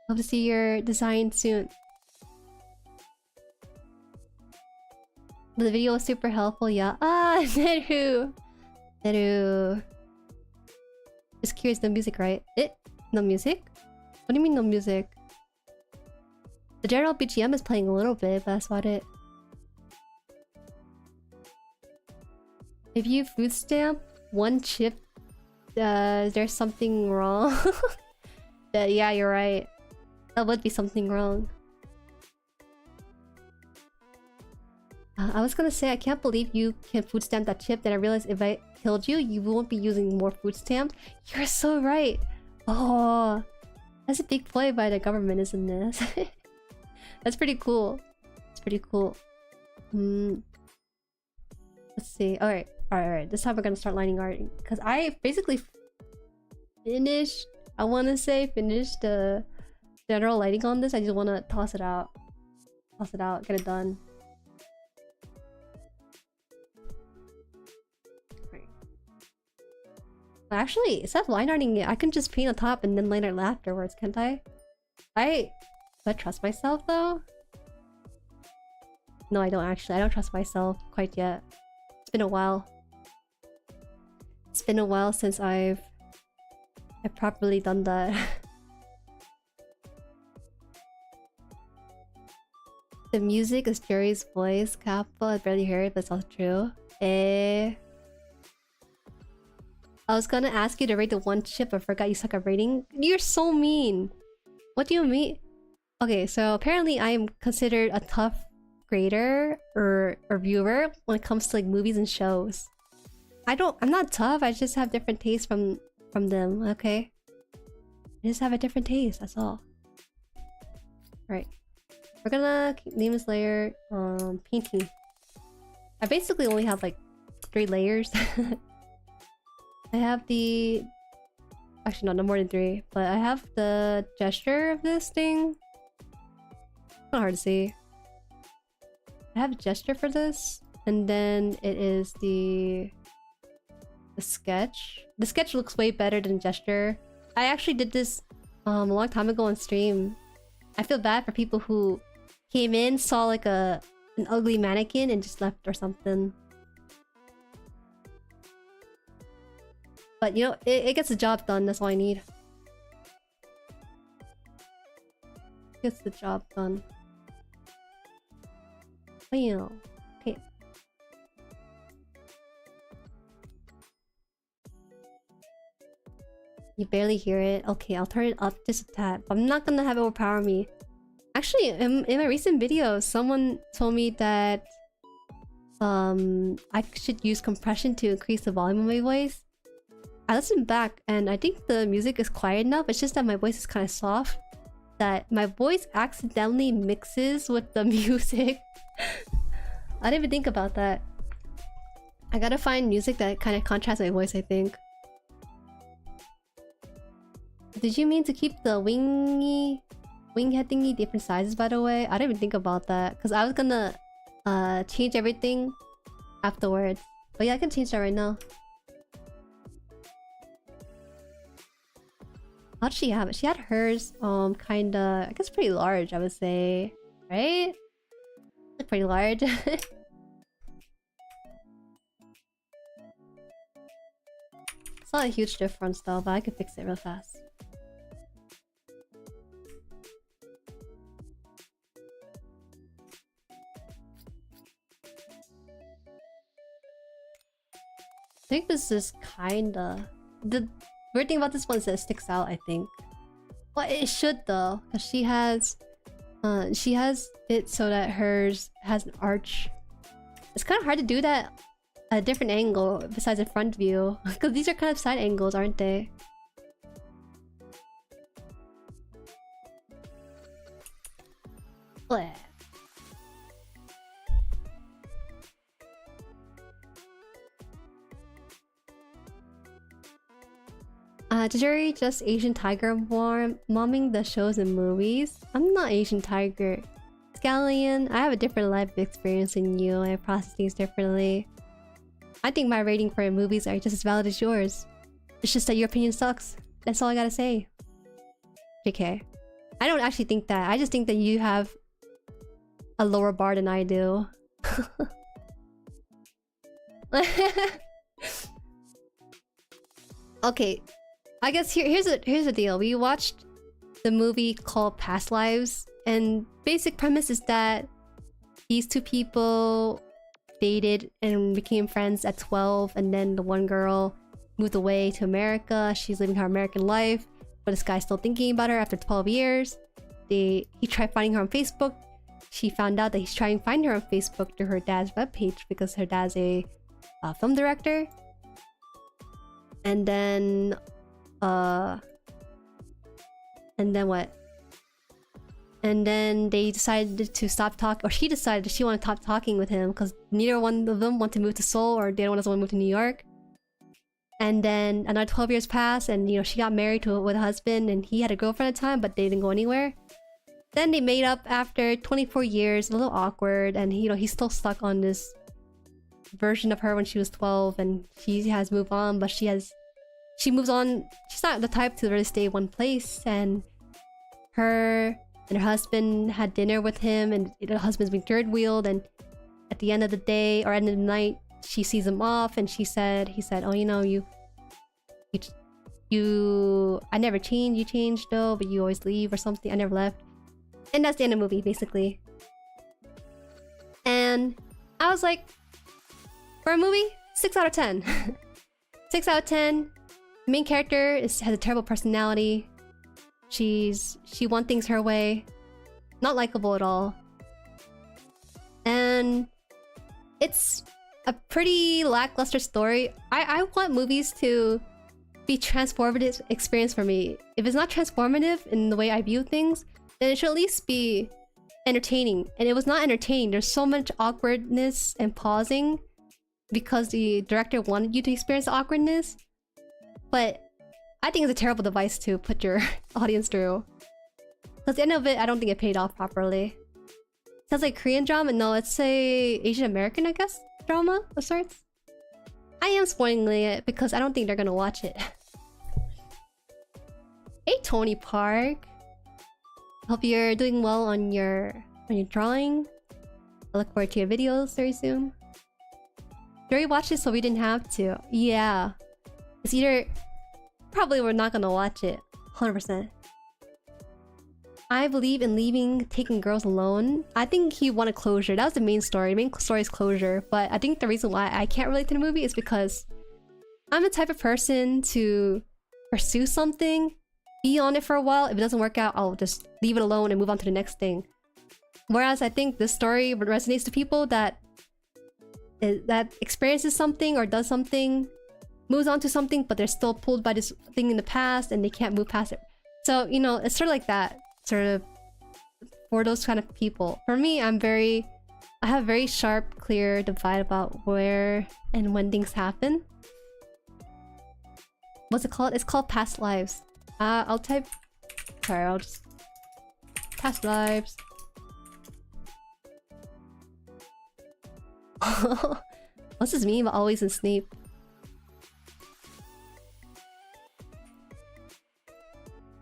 Hope to see your design soon. The video was super helpful, yeah. Ah, Neru! Neru. Just curious, no music, right? No music? What do you mean no music? The general BGM is playing a little bit, but that's about it. If you food stamp one chip, there's something wrong. Yeah, you're right. That would be something wrong. I was gonna say, I can't believe you can food stamp that chip. Then I realized if I killed you, you won't be using more food stamps. You're so right. Oh, that's a big play by the government, isn't this? That's pretty cool. It's pretty cool. Let's see. Alright. This time we're gonna start lining art. Because I basically finished, finished the general lighting on this. I just want to toss it out. Get it done. Actually, instead of line arting it, I can just paint on top and then line art afterwards, can't I? Do I trust myself though? No, I don't actually. I don't trust myself quite yet. It's been a while. It's been a while since I've properly done that. The music is Jueri's voice. Kappa, I barely hear it, but it's all true. I was gonna ask you to rate the one chip, but forgot you suck at rating. You're so mean. What do you mean? Okay, so apparently I am considered a tough grader or viewer when it comes to like movies and shows. I'm not tough. I just have different tastes from them. Okay, I just have a different taste. That's all. Right. We're gonna name this layer painting. I basically only have like 3 layers. I have the... Actually, no more than 3. But I have the gesture of this thing. It's not hard to see. I have a gesture for this. And then it is the sketch. The sketch looks way better than gesture. I actually did this a long time ago on stream. I feel bad for people who came in, saw like an ugly mannequin and just left or something. But you know, it gets the job done. That's all I need. Gets the job done. Well, okay. You barely hear it. Okay, I'll turn it up just a tad. I'm not gonna have it overpower me. Actually, in my recent video, someone told me that I should use compression to increase the volume of my voice. I listened back and I think the music is quiet enough. It's just that my voice is kind of soft. That my voice accidentally mixes with the music. I didn't even think about that. I gotta find music that kind of contrasts my voice, I think. Did you mean to keep the wing head thingy different sizes, by the way? I didn't even think about that. Because I was gonna change everything afterwards. But yeah, I can change that right now. How'd she have it? She had hers, kinda, I guess pretty large, I would say. Right? Like pretty large. It's not a huge difference though, but I could fix it real fast. I think this is kinda... The weird thing about this one is that it sticks out, I think. Well, it should though, because she has She has it so that hers has an arch. It's kind of hard to do that at a different angle besides a front view. Because these are kind of side angles, aren't they? Bleh. Jueri just Asian tiger momming the shows and movies. I'm not Asian tiger. Scallion, I have a different life experience than you. I process things differently. I think my rating for movies are just as valid as yours. It's just that your opinion sucks. That's all I gotta say. JK. I don't actually think that. I just think that you have a lower bar than I do. Okay. I guess here's the deal. We watched the movie called Past Lives, and basic premise is that these two people dated and became friends at 12, and then the one girl moved away to America. She's living her American life, but this guy's still thinking about her after 12 years. He tried finding her on Facebook. She found out that he's trying to find her on Facebook through her dad's webpage because her dad's a film director. And then what? And then they decided to stop talking, or she decided she wanted to stop talking with him because neither one of them want to move to Seoul, or the other one doesn't want to move to New York. And then another 12 years passed, and she got married with a husband, and he had a girlfriend at the time, but they didn't go anywhere. Then they made up after 24 years, a little awkward, and he's still stuck on this version of her when she was 12, and she has moved on, but she moves on. She's not the type to really stay one place, and her husband had dinner with him, and the husband's being third wheeled, and at the end of the day, or end of the night, she sees him off, and he said, oh, I never changed, you changed though, but you always leave or something, I never left. And that's the end of the movie, basically. And I was like, for a movie, 6 out of 10. 6 out of 10. The main character has a terrible personality. She wants things her way. Not likable at all. And it's a pretty lackluster story. I want movies to be transformative experience for me. If it's not transformative in the way I view things, then it should at least be entertaining. And it was not entertaining. There's so much awkwardness and pausing because the director wanted you to experience the awkwardness. But I think it's a terrible device to put your audience through. Because at the end of it, I don't think it paid off properly. Sounds like Korean drama? No, it's a Asian American, I guess, drama of sorts. I am spoiling it because I don't think they're gonna watch it. Hey, Tony Park. Hope you're doing well on your drawing. I look forward to your videos very soon. Jueri watched it so we didn't have to. Yeah. It's either... Probably we're not gonna watch it. 100%. I believe in taking girls alone. I think he wanted closure. That was the main story. The main story is closure. But I think the reason why I can't relate to the movie is because I'm the type of person to pursue something, be on it for a while. If it doesn't work out, I'll just leave it alone and move on to the next thing. Whereas I think this story resonates to people that experiences something or does something, moves on to something, but they're still pulled by this thing in the past and they can't move past it. So, it's sort of like that. Sort of for those kind of people. For me, I have very sharp, clear divide about where and when things happen. What's it called? It's called Past Lives. I'll type... Sorry, I'll just... Past Lives. What's this meme? Always in Snape.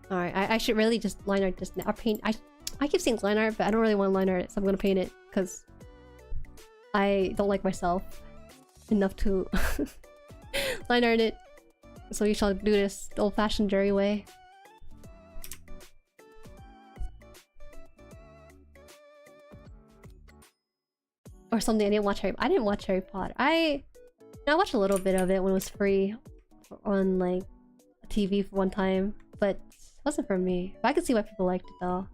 Alright, I should really just line art just now. Or paint. I keep saying line art, but I don't really want line art, so I'm gonna paint it because I don't like myself enough to line art it. So we shall do this the old-fashioned Jueri way. Or something. I didn't watch Harry Potter. I watched a little bit of it when it was free on like TV for one time, but it wasn't for me. But I can see why people liked it though.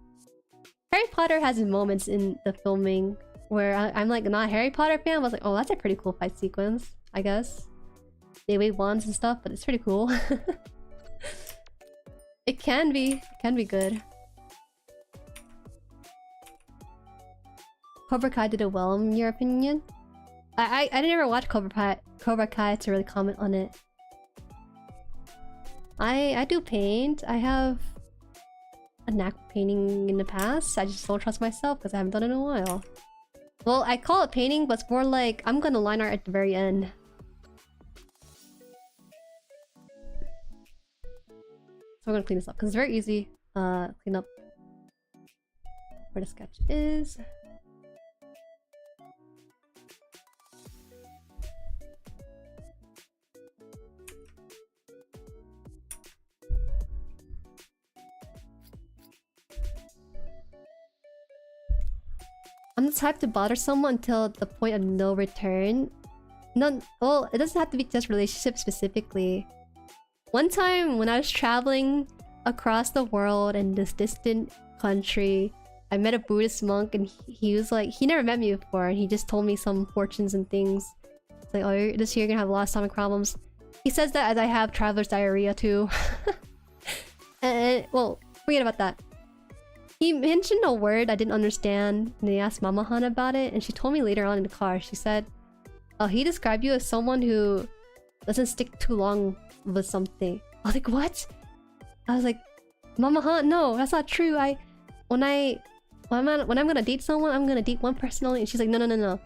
Harry Harry Potter has moments in the filming where I'm like not a Harry Potter fan, but I was like, oh, that's a pretty cool fight sequence, I guess. They wave wands and stuff, but it's pretty cool. It can be good. Cobra Kai did it well in your opinion? I didn't ever watch Cobra Kai to really comment on it. I do paint. I have a knack for painting in the past. I just don't trust myself because I haven't done it in a while. Well, I call it painting, but it's more like I'm gonna line art at the very end. So we're gonna clean this up because it's very easy. Clean up where the sketch is. I'm the type to bother someone until the point of no return. No, well, it doesn't have to be just relationships specifically. One time when I was traveling across the world in this distant country, I met a Buddhist monk and he was like, he never met me before and he just told me some fortunes and things. It's like, oh, this year you're gonna have a lot of stomach problems. He says that as I have traveler's diarrhea too. And well, forget about that. He mentioned a word I didn't understand and they asked Mama Haan about it and she told me later on in the car, she said, oh, he described you as someone who doesn't stick too long with something. I was like, what? I was like, Mama Haan, no, that's not true. When I'm gonna date someone, I'm gonna date one person only. And she's like, no.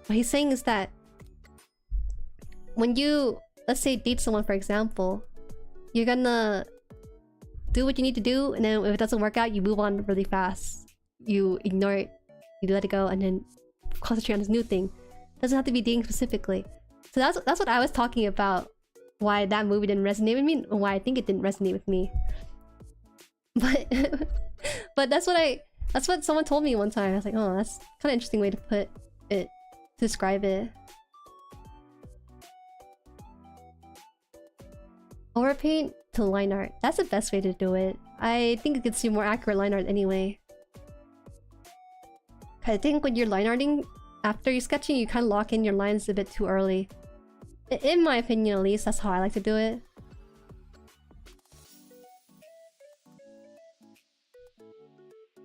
What he's saying is that when you, let's say, date someone, for example, you're gonna do what you need to do, and then if it doesn't work out, you move on really fast. You ignore it, you let it go, and then concentrate on this new thing. Doesn't have to be dating specifically. So that's what I was talking about. Why that movie didn't resonate with me, and why I think it didn't resonate with me. But but that's what someone told me one time. I was like, oh, that's kind of interesting way to put it, to describe it. Overpaint to line art. That's the best way to do it. I think it gets you more accurate line art anyway. I think when you're line arting, after you're sketching, you kind of lock in your lines a bit too early. In my opinion, at least, that's how I like to do it.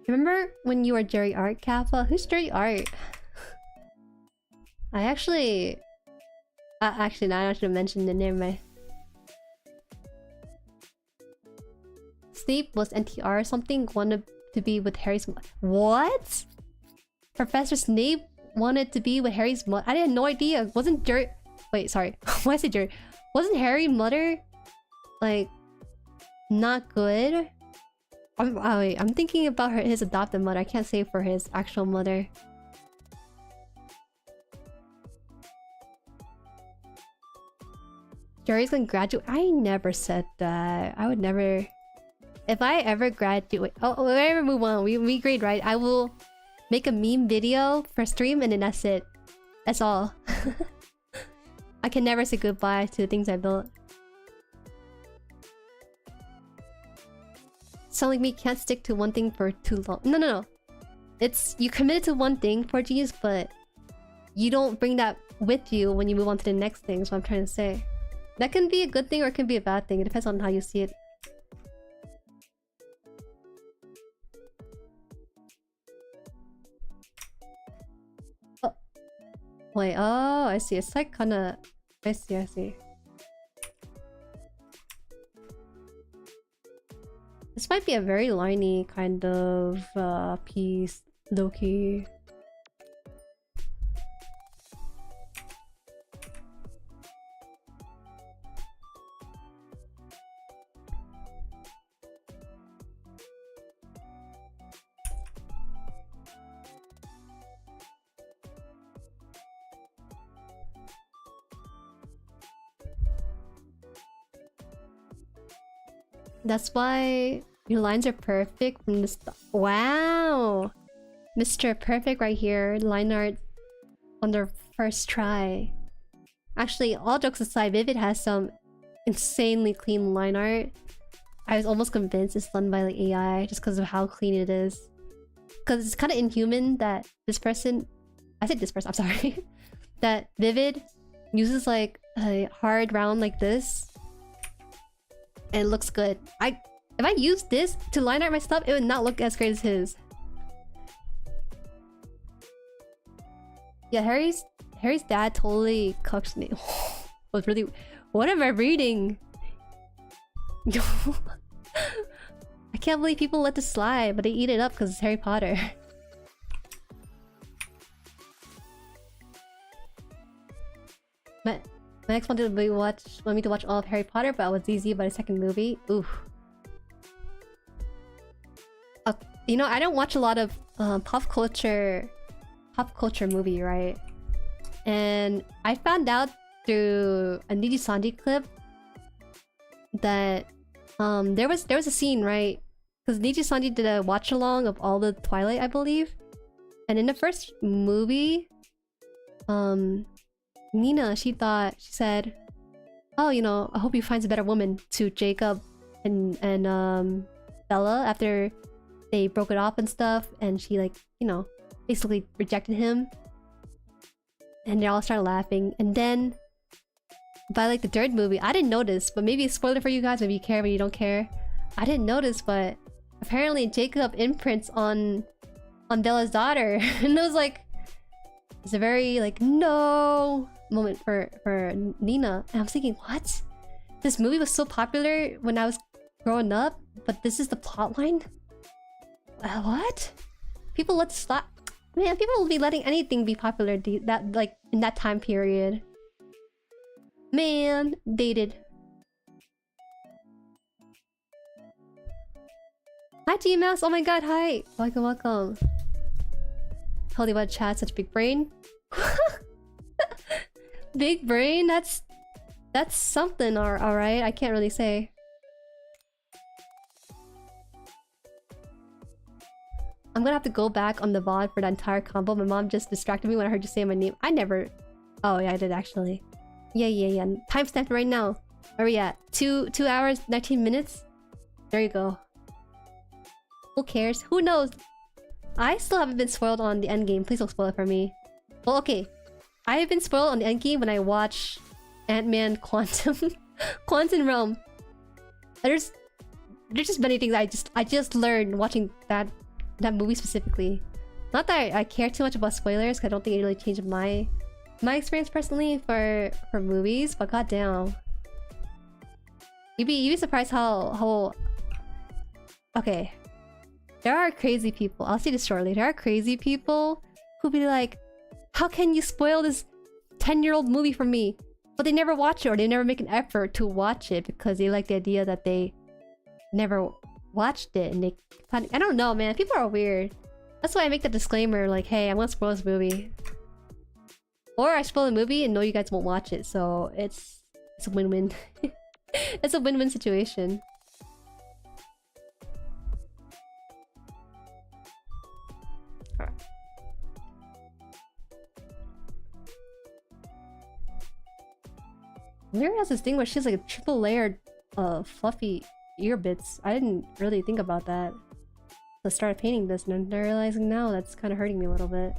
Remember when you were JueriHaan, Kappa? Who's JueriHaan? I actually... actually, no, I should have mentioned the name. Snape was NTR or something, wanted to be with Harry's... What? Professor Snape wanted to be with Harry's mother? I had no idea. Wasn't Jueri... Wait, sorry. Why I say Jueri? Wasn't Harry's mother... like... not good? Oh wait, I'm thinking about his adopted mother. I can't say for his actual mother. Jueri's gonna graduate? I never said that. I would never... If I ever graduate... Oh, if I ever move on, we grade, right? I will make a meme video for stream and then that's it. That's all. I can never say goodbye to the things I built. Sound like me can't stick to one thing for too long. No. It's... you committed to one thing for G's, but you don't bring that with you when you move on to the next thing, is what I'm trying to say. That can be a good thing or it can be a bad thing. It depends on how you see it. Oh. Wait, oh, I see. It's like kinda... I see. This might be a very liney kind of piece, low-key. That's why your lines are perfect from the start. Wow! Mr. Perfect right here. Line art on their first try. Actually, all jokes aside, Vivid has some insanely clean line art. I was almost convinced it's done by like AI just because of how clean it is. Because it's kind of inhuman that this person... I said this person, I'm sorry. That Vivid uses like a hard round like this. And it looks good. If I use this to line art my stuff, it would not look as great as his. Yeah, Harry's dad totally cooks me. Was really... What am I reading? I can't believe people let this slide, but they eat it up because it's Harry Potter. My ex wanted me to watch all of Harry Potter, but I was easy by the second movie. Oof. You know, I don't watch a lot of pop culture movie, right? And I found out through a Nijisanji clip that there was a scene, right? Because Nijisanji did a watch along of all the Twilight, I believe. And in the first movie, Nina, she said, "Oh, you know, I hope he finds a better woman," to Jacob and Bella after they broke it off and stuff, and she, like, you know, basically rejected him. And they all started laughing. And then by like the third movie, I didn't notice, but maybe it's a spoiler for you guys, maybe you care, maybe you don't care. I didn't notice, but apparently Jacob imprints on Bella's daughter. And it was like, it's a very like no moment for Nina. And I was thinking, what? This movie was so popular when I was growing up, but this is the plotline? What? People let slap. Man, people will be letting anything be popular that like in that time period. Man, dated. Hi GMS, oh my god, hi. Welcome. Holy what chat, such big brain. Big brain, that's something, alright. I can't really say. I'm gonna have to go back on the VOD for the entire combo. My mom just distracted me when I heard you say my name. I never... Oh yeah, I did actually. Yeah. Timestamp right now. Where are we at? 2 hours, 19 minutes? There you go. Who cares? Who knows? I still haven't been spoiled on the endgame. Please don't spoil it for me. Well, okay. I have been spoiled on the endgame when I watch Ant-Man Quantum... Quantum Realm. There's just many things I just learned watching that movie specifically. Not that I care too much about spoilers, because I don't think it really changed my experience personally for movies, but goddamn. You'd be surprised how... Okay. There are crazy people. I'll say this shortly. There are crazy people who be like, how can you spoil this 10-year-old movie for me? But they never watch it, or they never make an effort to watch it because they like the idea that they never watched it, and they... I don't know, man. People are weird. That's why I make the disclaimer, like, hey, I'm gonna spoil this movie. Or I spoil the movie and know you guys won't watch it, so it's a win-win. It's a win-win situation. Alright. Elira has this thing where she's like a triple layered fluffy ear bits. I didn't really think about that. So I started painting this and I'm realizing now that's kind of hurting me a little bit.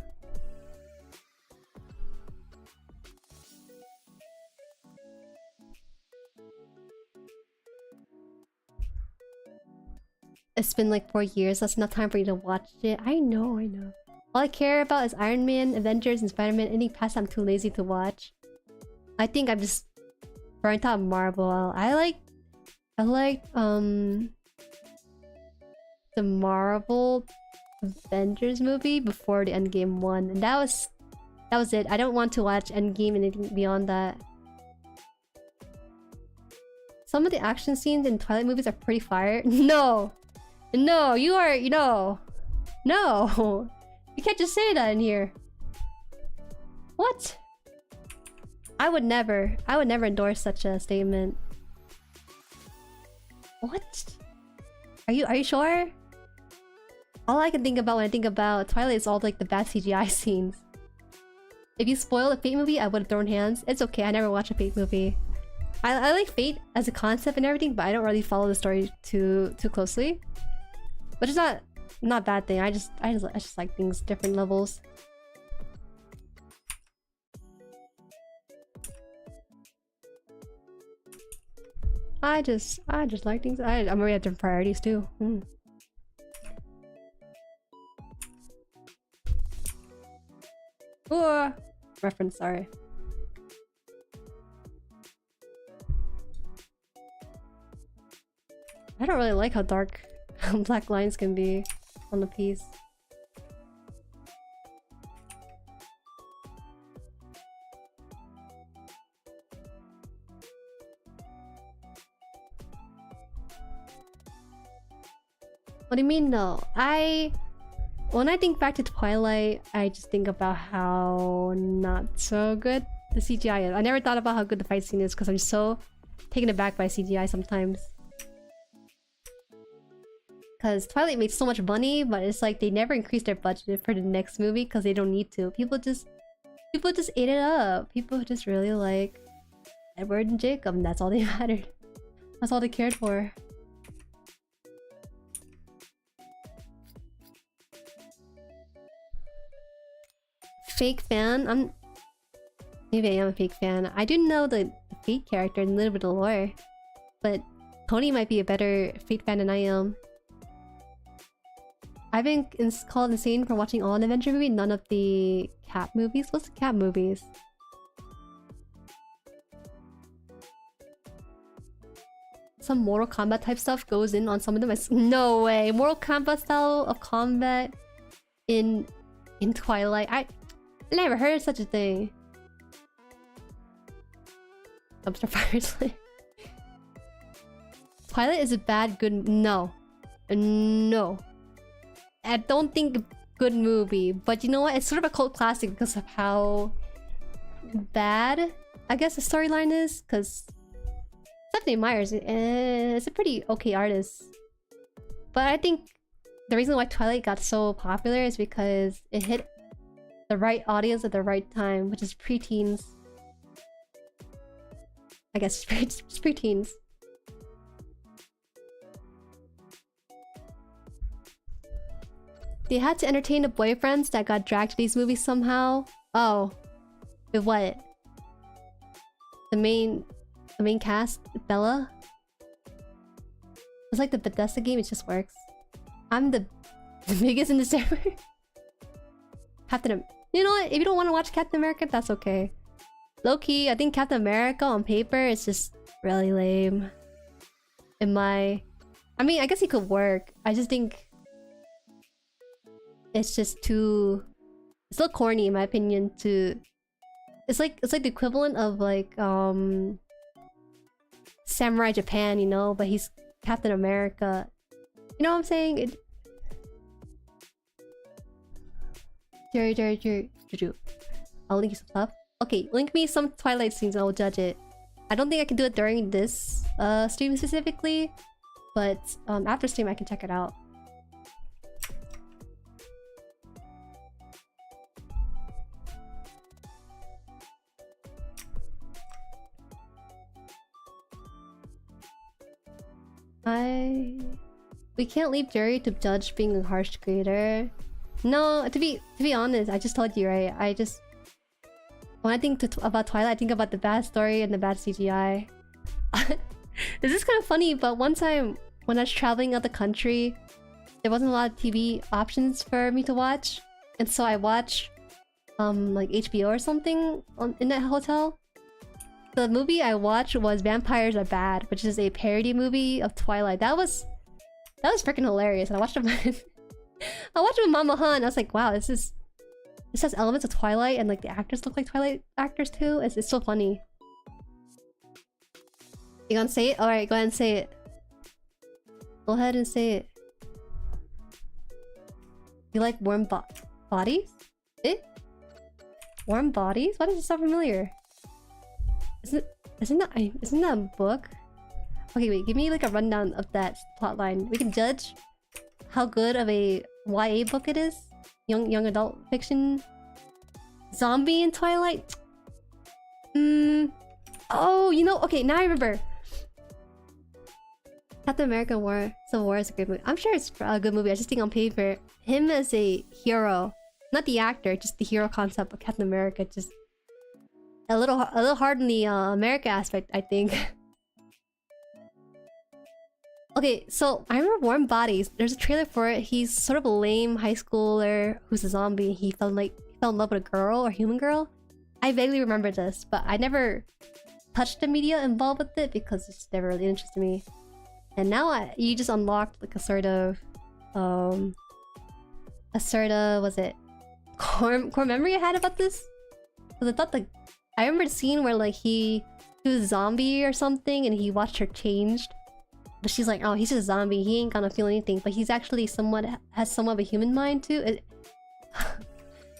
It's been like 4 years. That's enough time for you to watch it. I know. All I care about is Iron Man, Avengers, and Spider-Man. Any past I'm too lazy to watch. I think I'm just burnt out Marvel. I liked the Marvel Avengers movie before the Endgame one, and that was it. I don't want to watch Endgame and anything beyond that. Some of the action scenes in Twilight movies are pretty fire. No, no. You can't just say that in here. What? I would never endorse such a statement. What? Are you sure? All I can think about when I think about Twilight is all like the bad CGI scenes. If you spoil a Fate movie, I would have thrown hands. It's okay, I never watched a Fate movie. I like Fate as a concept and everything, but I don't really follow the story too closely. Which is not Not a bad thing. I just like things different levels. I just like things. I'm already at different priorities too. Oh, reference. Sorry. I don't really like how dark black lines can be on the piece. What do you mean no? When I think back to Twilight, I just think about how not so good the CGI is. I never thought about how good the fight scene is because I'm so taken aback by CGI sometimes. Because Twilight made so much money, but it's like they never increased their budget for the next movie because they don't need to. People just ate it up. People just really like Edward and Jacob, and that's all they mattered. That's all they cared for. Fake fan? Maybe I am a fake fan. I do know the Fate character and a little bit of lore, but Tony might be a better Fate fan than I am. I've been called insane for watching all an adventure movie, none of the cat movies. What's the cat movies? Some Mortal Kombat type stuff goes in on some of them. No way! Mortal Kombat style of combat in Twilight. I never heard of such a thing. Dumpster fires. Twilight is a bad, good... No. No. I don't think a good movie, but you know what? It's sort of a cult classic because of how bad, I guess, the storyline is. Because Stephanie Meyers is a pretty okay artist, but I think the reason why Twilight got so popular is because it hit the right audience at the right time, which is preteens. I guess it's preteens. They had to entertain the boyfriends that got dragged to these movies somehow. Oh. With what? The main cast? Bella? It's like the Bethesda game, it just works. I'm the biggest in the server. You know what? If you don't want to watch Captain America, that's okay. Low-key, I think Captain America on paper is just really lame. I mean, I guess he could work. I just think it's just too... It's a little corny in my opinion to... It's like the equivalent of like Samurai Japan, you know, but he's Captain America. You know what I'm saying? Jueri. I'll link you some stuff. Okay, link me some Twilight scenes and I'll judge it. I don't think I can do it during this stream specifically, but after stream I can check it out. We can't leave Jueri to judge being a harsh creator. No, to be honest, I just told you, right? When I think about Twilight, I think about the bad story and the bad CGI. This is kind of funny, but one time when I was traveling out the country, there wasn't a lot of TV options for me to watch, and so I watched like HBO or something in that hotel. The movie I watched was Vampires Are Bad, which is a parody movie of Twilight. That was freaking hilarious, and I watched it. I watched it with Mama Haan. I was like, wow, this has elements of Twilight, and like the actors look like Twilight actors too. It's so funny. You gonna say it? All right, go ahead and say it. Go ahead and say it. You like warm bodies? Eh? Warm bodies? Why does it sound familiar? Isn't that a book? Okay, wait. Give me like a rundown of that plotline. We can judge how good of a YA book it is. Young adult fiction. Zombie in Twilight. Oh, you know. Okay, now I remember. Captain America Civil War is a great movie. I'm sure it's a good movie. I just think on paper, him as a hero, not the actor, just the hero concept of Captain America, just a little hard in the America aspect, I think. Okay, so I remember Warm Bodies. There's a trailer for it. He's sort of a lame high schooler who's a zombie. He fell in love with a girl or human girl. I vaguely remember this, but I never touched the media involved with it because it's never really interested me. And now you just unlocked like a sort of was it core memory I had about this? Because I thought I remember the scene where like he was a zombie or something and he watched her changed. But she's like, oh, he's just a zombie. He ain't gonna feel anything. But he's actually has somewhat of a human mind too.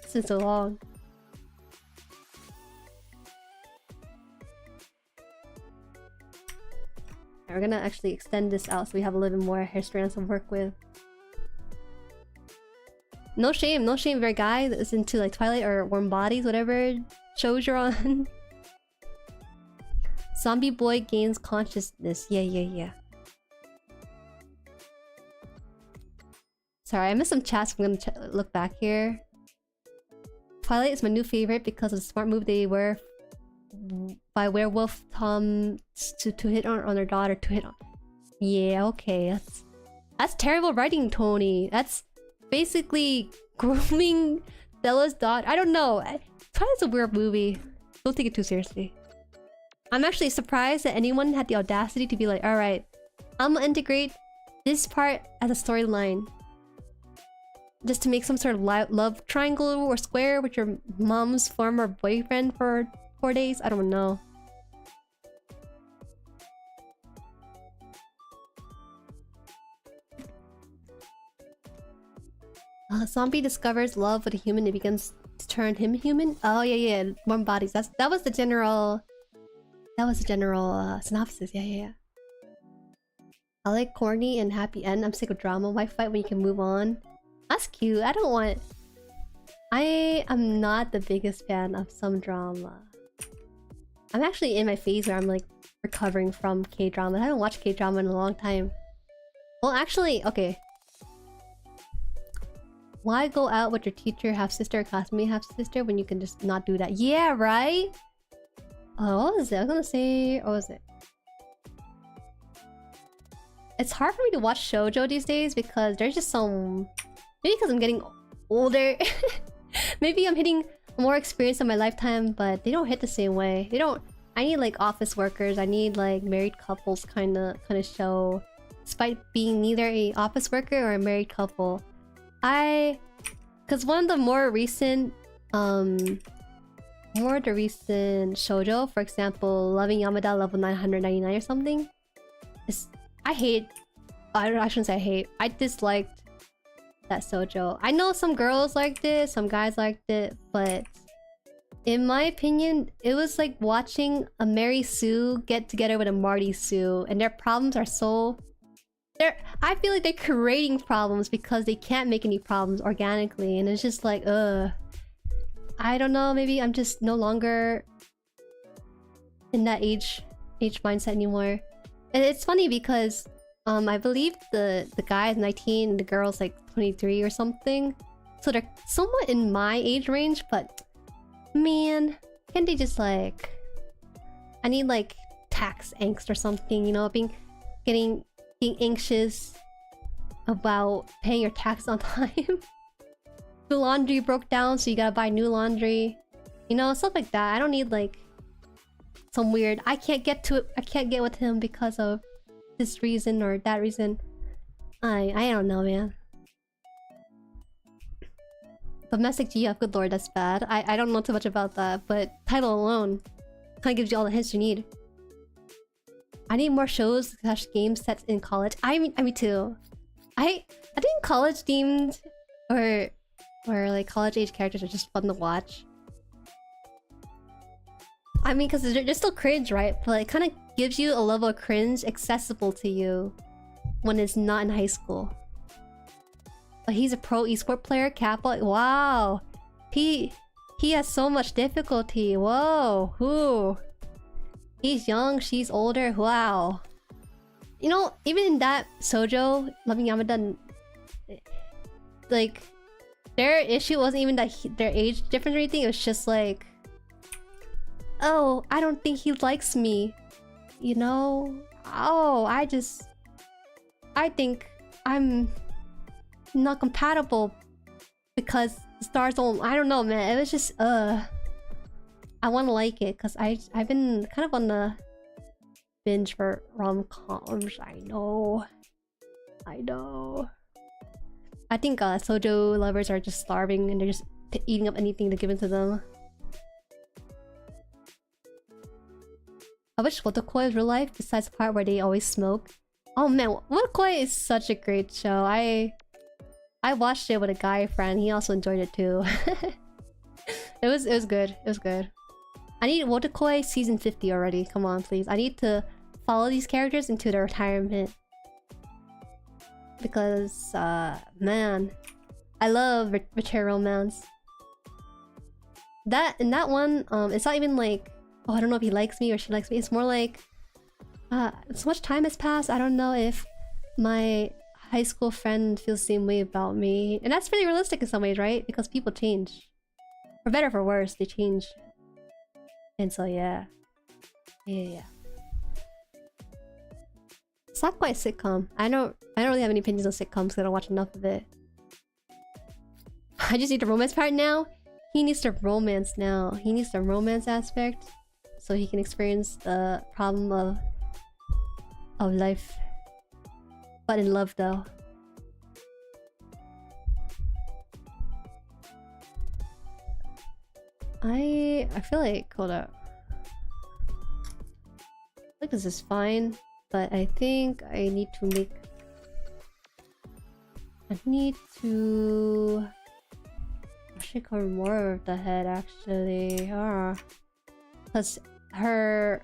It's been so long. We're gonna actually extend this out so we have a little bit more hair strands to work with. No shame if you're a guy that's into like Twilight or Warm Bodies, whatever shows you're on. Zombie boy gains consciousness. Yeah. Sorry, I missed some chats. I'm gonna look back here. Twilight is my new favorite because of the smart move they were by werewolf Tom to hit on her daughter to hit on. Yeah, okay, that's terrible writing, Tony. That's basically grooming Bella's daughter. I don't know. Twilight's a weird movie. Don't take it too seriously. I'm actually surprised that anyone had the audacity to be like, all right, I'm gonna integrate this part as a storyline. Just to make some sort of love triangle or square with your mom's former boyfriend for 4 days? I don't know. Zombie discovers love with a human. It begins to turn him human. Oh yeah. Warm Bodies. That was the general. That was the general synopsis. Yeah. I like corny and happy end. I'm sick of drama. Why fight when you can move on? That's cute. I don't want... I am not the biggest fan of some drama. I'm actually in my phase where I'm like recovering from K-drama. I haven't watched K-drama in a long time. Well, actually, okay. Why go out with your teacher, half-sister, or classmate, half-sister when you can just not do that? Yeah, right? Oh, what was it? I was gonna say... What was it? It's hard for me to watch shoujo these days because there's just some... Maybe because I'm getting older. Maybe I'm hitting more experience in my lifetime, but they don't hit the same way. They don't... I need like office workers. I need like married couples kind of show. Despite being neither a office worker or a married couple. Because one of the more recent shoujo, for example, Loving Yamada level 999 or something, I shouldn't say I hate. I disliked that shoujo. I know some girls liked it, some guys liked it, but in my opinion, it was like watching a Mary Sue get together with a Marty Sue, and their problems are so... I feel like they're creating problems because they can't make any problems organically, and it's just like, ugh. I don't know, maybe I'm just no longer in that age mindset anymore. And it's funny because I believe the guy is 19 and the girl's like 23 or something. So they're somewhat in my age range, but man, can't they just like... I need like tax angst or something, you know, getting anxious about paying your tax on time. The laundry broke down, so you gotta buy new laundry. You know, stuff like that. I don't need like some weird... I can't get with him because of this reason or that reason. I don't know, man. Domestic GF, good lord, that's bad. I don't know too much about that, but title alone kind of gives you all the hints you need. I need more shows / games set in college. I mean, me too. I think college themed or like college age characters are just fun to watch. I mean, because they're still cringe, right? But it kind of gives you a level of cringe accessible to you when it's not in high school. But he's a pro esport player, Kappa. Wow, he has so much difficulty. Whoa, who? He's young, she's older. Wow. You know, even in that Sojo, Loving Yamada, like, their issue wasn't even that their age difference or anything. It was just like, oh, I don't think he likes me. You know? Oh, I think I'm not compatible because the stars don't. I don't know, man. It was just I want to like it because I've been kind of on the binge for rom-coms. I know. I think Sojo lovers are just starving and they're just eating up anything to give it to them. I wish Wotakoi was real life besides the part where they always smoke. Oh man, Wotakoi is such a great show. I watched it with a guy friend. He also enjoyed it too. It was good. It was good. I need Wotakoi season 50 already. Come on, please. I need to follow these characters into their retirement. Because, man, I love mature romance. In that one, it's not even like, oh, I don't know if he likes me or she likes me. It's more like, so much time has passed. I don't know if my high school friend feels the same way about me. And that's really realistic in some ways, right? Because people change. For better or for worse, they change. And so, yeah. Yeah. It's not quite a sitcom. I don't really have any opinions on sitcoms because I don't watch enough of it. I just need the romance part now. He needs the romance now. He needs the romance aspect so he can experience the problem of life. But in love though. I feel like, hold up. I think this is fine. But I think I need to make... I should cover more of the head actually. Because her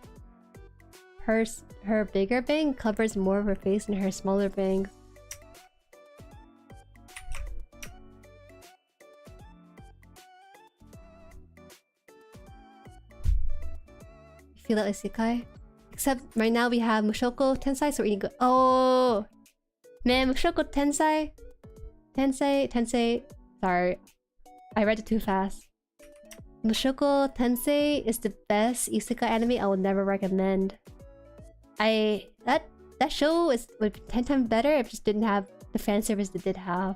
bigger bang covers more of her face than her smaller bangs. You feel that like Isekai? Except right now we have Mushoku Tensei, so we're gonna go. Oh man, Mushoku Tensei. Sorry, I read it too fast. Mushoku Tensei is the best isekai anime I would never recommend. That show would be 10 times better if it just didn't have the fan service it did have,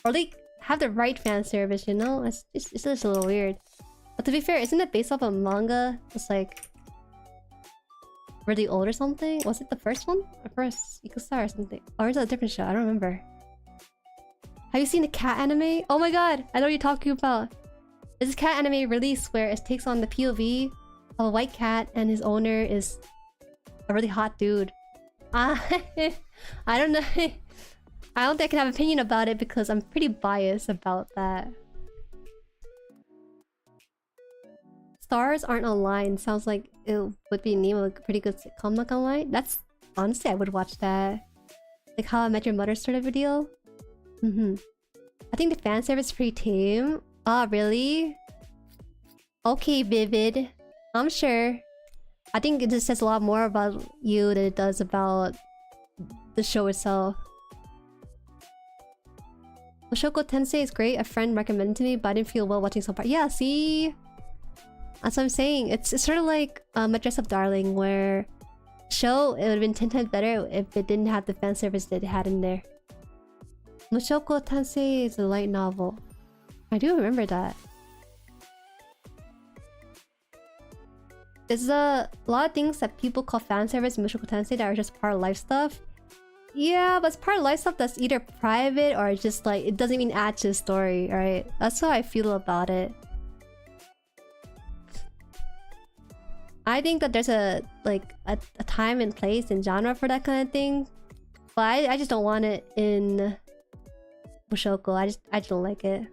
or like have the right fan service. You know, it's just a little weird. But to be fair, isn't it based off a manga? It's like really old or something? Was it the first one? Or first Ikusar or something? Or is it a different show? I don't remember. Have you seen the cat anime? Oh my god! I know what you're talking about. There's this cat anime release where it takes on the POV of a white cat and his owner is a really hot dude. I don't know. I don't think I can have an opinion about it because I'm pretty biased about that. Stars Aren't Online sounds like it would be a name of a pretty good sitcom, not gonna lie. That's honestly, I would watch that. Like How I Met Your Mother sort of video. I think the fan service is pretty tame. Ah, really? Okay, Vivid. I'm sure. I think it just says a lot more about you than it does about the show itself. Mushoku Tensei is great. A friend recommended to me, but I didn't feel well watching so far. Yeah, see? That's what I'm saying. It's sort of like a Dress Up Darling, where show it would have been 10 times better if it didn't have the fan service that it had in there. Mushoku Tensei is a light novel. I do remember that. There's a lot of things that people call fan service in Mushoku Tensei that are just part of life stuff. Yeah, but it's part of life stuff that's either private or just like it doesn't even add to the story, right? That's how I feel about it. I think that there's a time and place and genre for that kind of thing, but I just don't want it in Mushoku. I just don't like it.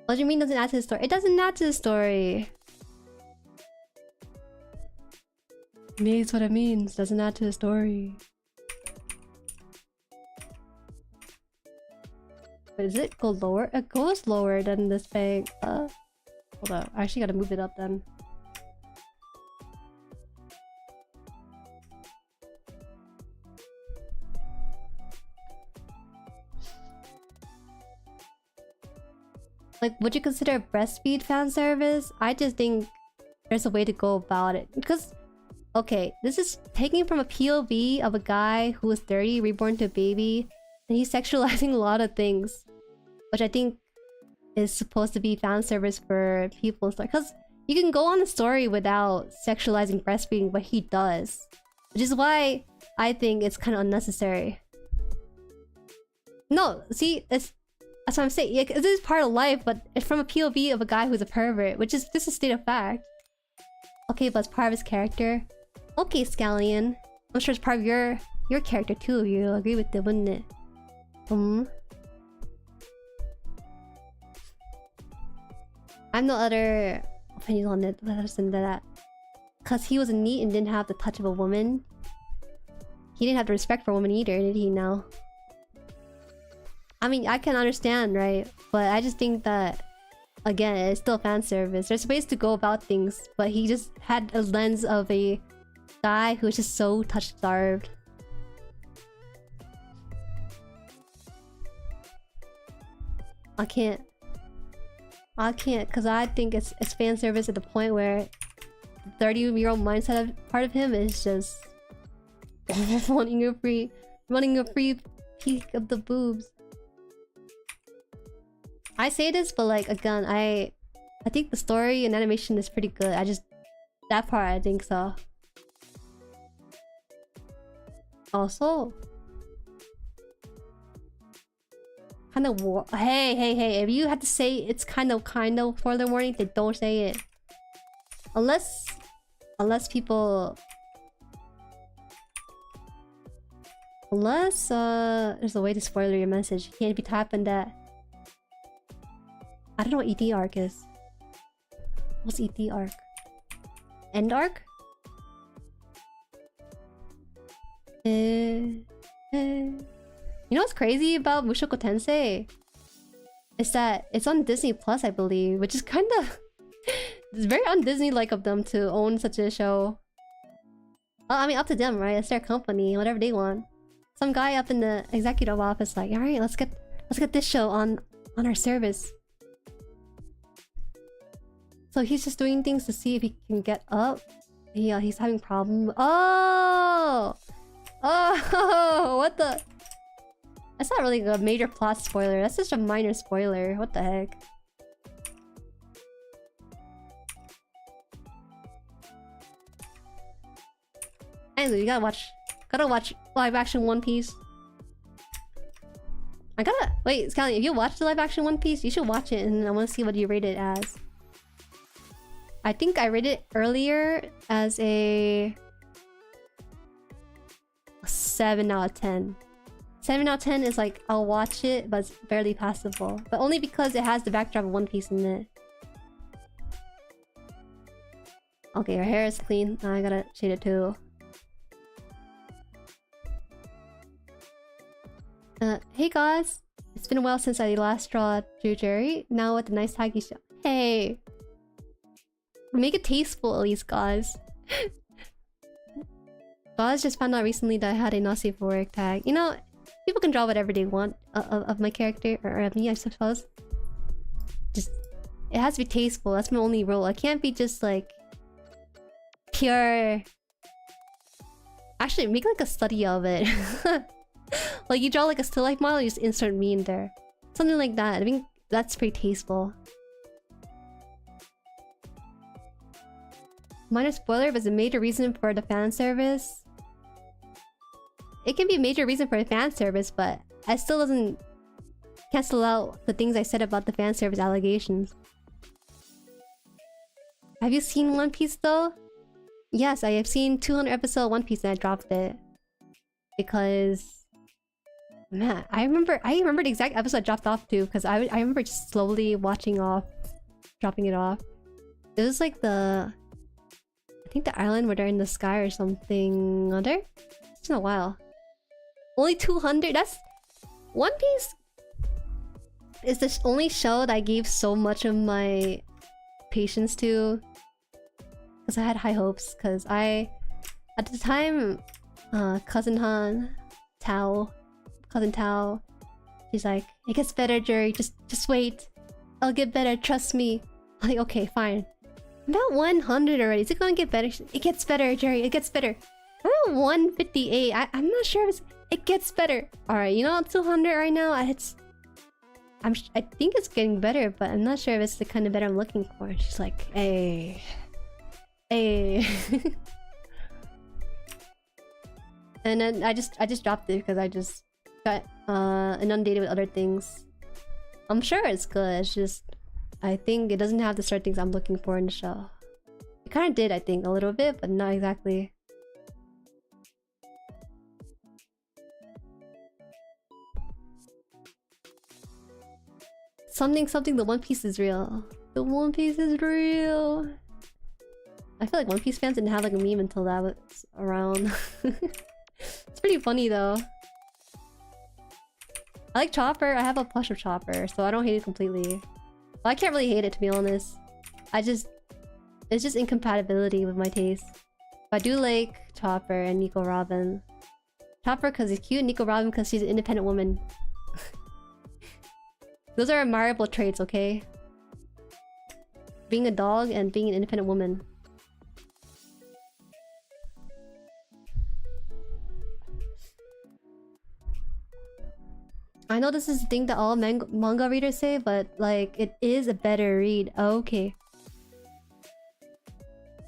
What do you mean doesn't add to the story? It doesn't add to the story. Means what it means. Doesn't add to the story. But does it go lower? It goes lower than this bag. Hold up. I actually gotta move it up then. Like, would you consider breastfeed fan service? I just think there's a way to go about it. Because, okay, this is taking from a POV of a guy who was 30, reborn to a baby, and he's sexualizing a lot of things, which I think is supposed to be fan service for people. Because you can go on the story without sexualizing breastfeeding, but he does. Which is why I think it's kind of unnecessary. No, see, that's what I'm saying. Yeah, this is part of life, but it's from a POV of a guy who's a pervert, which is just a state of fact. Okay, but it's part of his character. Okay, Scallion. I'm sure it's part of your character too. You'll agree with it, wouldn't it? I have no other opinions on it other than that. Cause he was a NEET and didn't have the touch of a woman. He didn't have the respect for a woman either, did he now? I mean, I can understand, right? But I just think that, again, it's still fan service. There's ways to go about things, but he just had a lens of a guy who was just so touch-starved. I can't, because I think it's fan service at the point where the 30-year-old mindset part of him is just wanting a free peek of the boobs. I say this, but like, again, I think the story and animation is pretty good. That part I think so. Also, kind of hey, if you had to say it's kind of spoiler warning, then don't say it. Unless people... Unless there's a way to spoiler your message. You can't be typing that. I don't know what ED arc is. What's ED arc? End arc? You know what's crazy about Mushoku Tensei? Is that it's on Disney Plus, I believe, which is kind of... It's very un-Disney-like of them to own such a show. Well, I mean, up to them, right? It's their company, whatever they want. Some guy up in the executive office like, alright, let's get this show on our service. So he's just doing things to see if he can get up. Yeah, he's having problems. Oh, what the? That's not really a major plot spoiler. That's just a minor spoiler. What the heck? Anyway, you gotta watch live action One Piece. Wait, Scally, if you watch the live action One Piece, you should watch it, and I want to see what you rate it as. I think I rated it earlier as a 7 out of 10. 7 out of 10 is like, I'll watch it, but it's barely passable. But only because it has the backdrop of One Piece in it. Okay, her hair is clean. Now I gotta shade it too. Hey guys! It's been a while since I last drew Jueri. Now with the nice taggy show. Hey! Make it tasteful at least, guys. Guys just found out recently that I had a Nasiphoric tag. You know, people can draw whatever they want of my character, or of me, I suppose. Just, it has to be tasteful. That's my only rule. I can't be just like pure. Actually, make like a study of it. Like you draw like a still life model, you just insert me in there. Something like that. I think that's pretty tasteful. Minor spoiler, but it's a major reason for the fan service. It can be a major reason for the fan service, but it still doesn't cancel out the things I said about the fan service allegations. Have you seen One Piece though? Yes, I have seen 200 episode One Piece and I dropped it. Because... Man, I remember the exact episode I dropped off to, because I remember just slowly watching off, dropping it off. It was like I think the island where they're in the sky or something. Other? It's been a while. Only 200? That's... One Piece is the only show that I gave so much of my patience to. Because I had high hopes. Because at the time, Cousin Haan, Cousin Tao, she's like, it gets better, Jueri, just wait. I'll get better, trust me. Like, okay, fine. I'm at 100 already. Is it gonna get better? It gets better, Jueri. It gets better. I'm at 158. I'm not sure if it gets better. Alright, you know, 200 right now. I think it's getting better, but I'm not sure if it's the kind of better I'm looking for. She's like, hey. Hey. And then I just dropped it because I just got inundated with other things. I'm sure it's good, it's just I think it doesn't have the certain things I'm looking for in the show. It kind of did, I think, a little bit, but not exactly. Something, the One Piece is real. The One Piece is real. I feel like One Piece fans didn't have like a meme until that was around. It's pretty funny though. I like Chopper. I have a plush of Chopper, so I don't hate it completely. Well, I can't really hate it, to be honest. It's just incompatibility with my taste. But I do like Chopper and Nico Robin. Chopper because he's cute, Nico Robin because she's an independent woman. Those are admirable traits, okay? Being a dog and being an independent woman. I know this is the thing that all manga readers say, but like, it is a better read. Okay.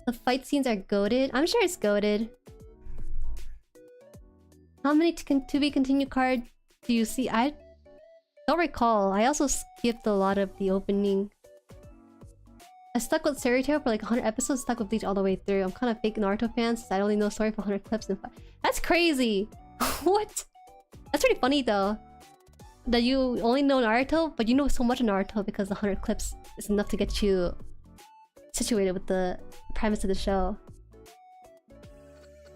The fight scenes are goated. I'm sure it's goated. How many to be continued cards do you see? I don't recall. I also skipped a lot of the opening. I stuck with Fairy Tail for like 100 episodes, stuck with Bleach all the way through. I'm kind of fake Naruto fan since I only know story for 100 clips and that's crazy! What? That's pretty funny though. That you only know Naruto, but you know so much of Naruto because the 100 clips is enough to get you situated with the premise of the show.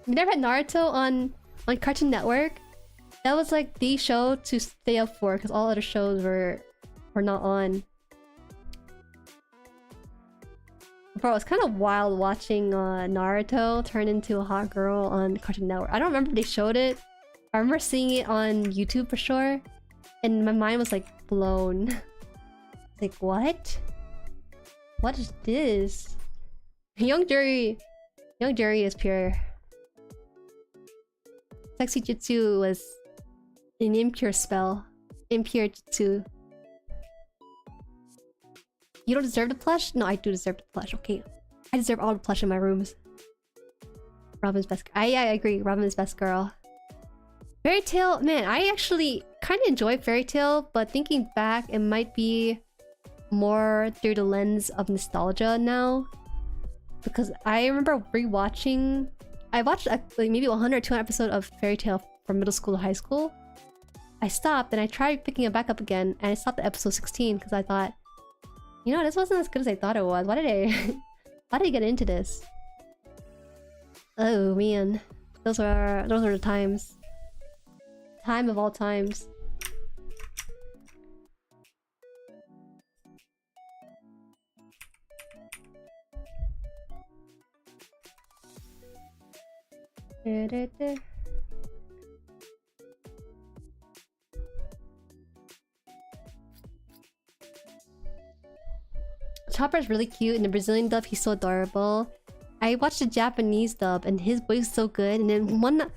You never had Naruto on Cartoon Network? That was like the show to stay up for because all other shows were not on. Bro, it's kind of wild watching Naruto turn into a hot girl on Cartoon Network. I don't remember if they showed it. I remember seeing it on YouTube for sure. And my mind was like blown. Like, what? What is this? Young Jueri is pure. Sexy Jutsu was an impure spell. Impure Jutsu. You don't deserve the plush? No, I do deserve the plush. Okay. I deserve all the plush in my rooms. Robin's best. I agree. Robin's best girl. Fairy Tail, man, I actually kind of enjoy Fairy Tail, but thinking back, it might be more through the lens of nostalgia now. Because I remember rewatching... I watched like maybe 100 or 200 episodes of Fairy Tail from middle school to high school. I stopped and I tried picking it back up again, and I stopped at episode 16 because I thought, you know, this wasn't as good as I thought it was. Why did I get into this? Oh man, those were the times. Time of all times. Chopper's really cute. In the Brazilian dub, he's so adorable. I watched the Japanese dub and his voice is so good. And then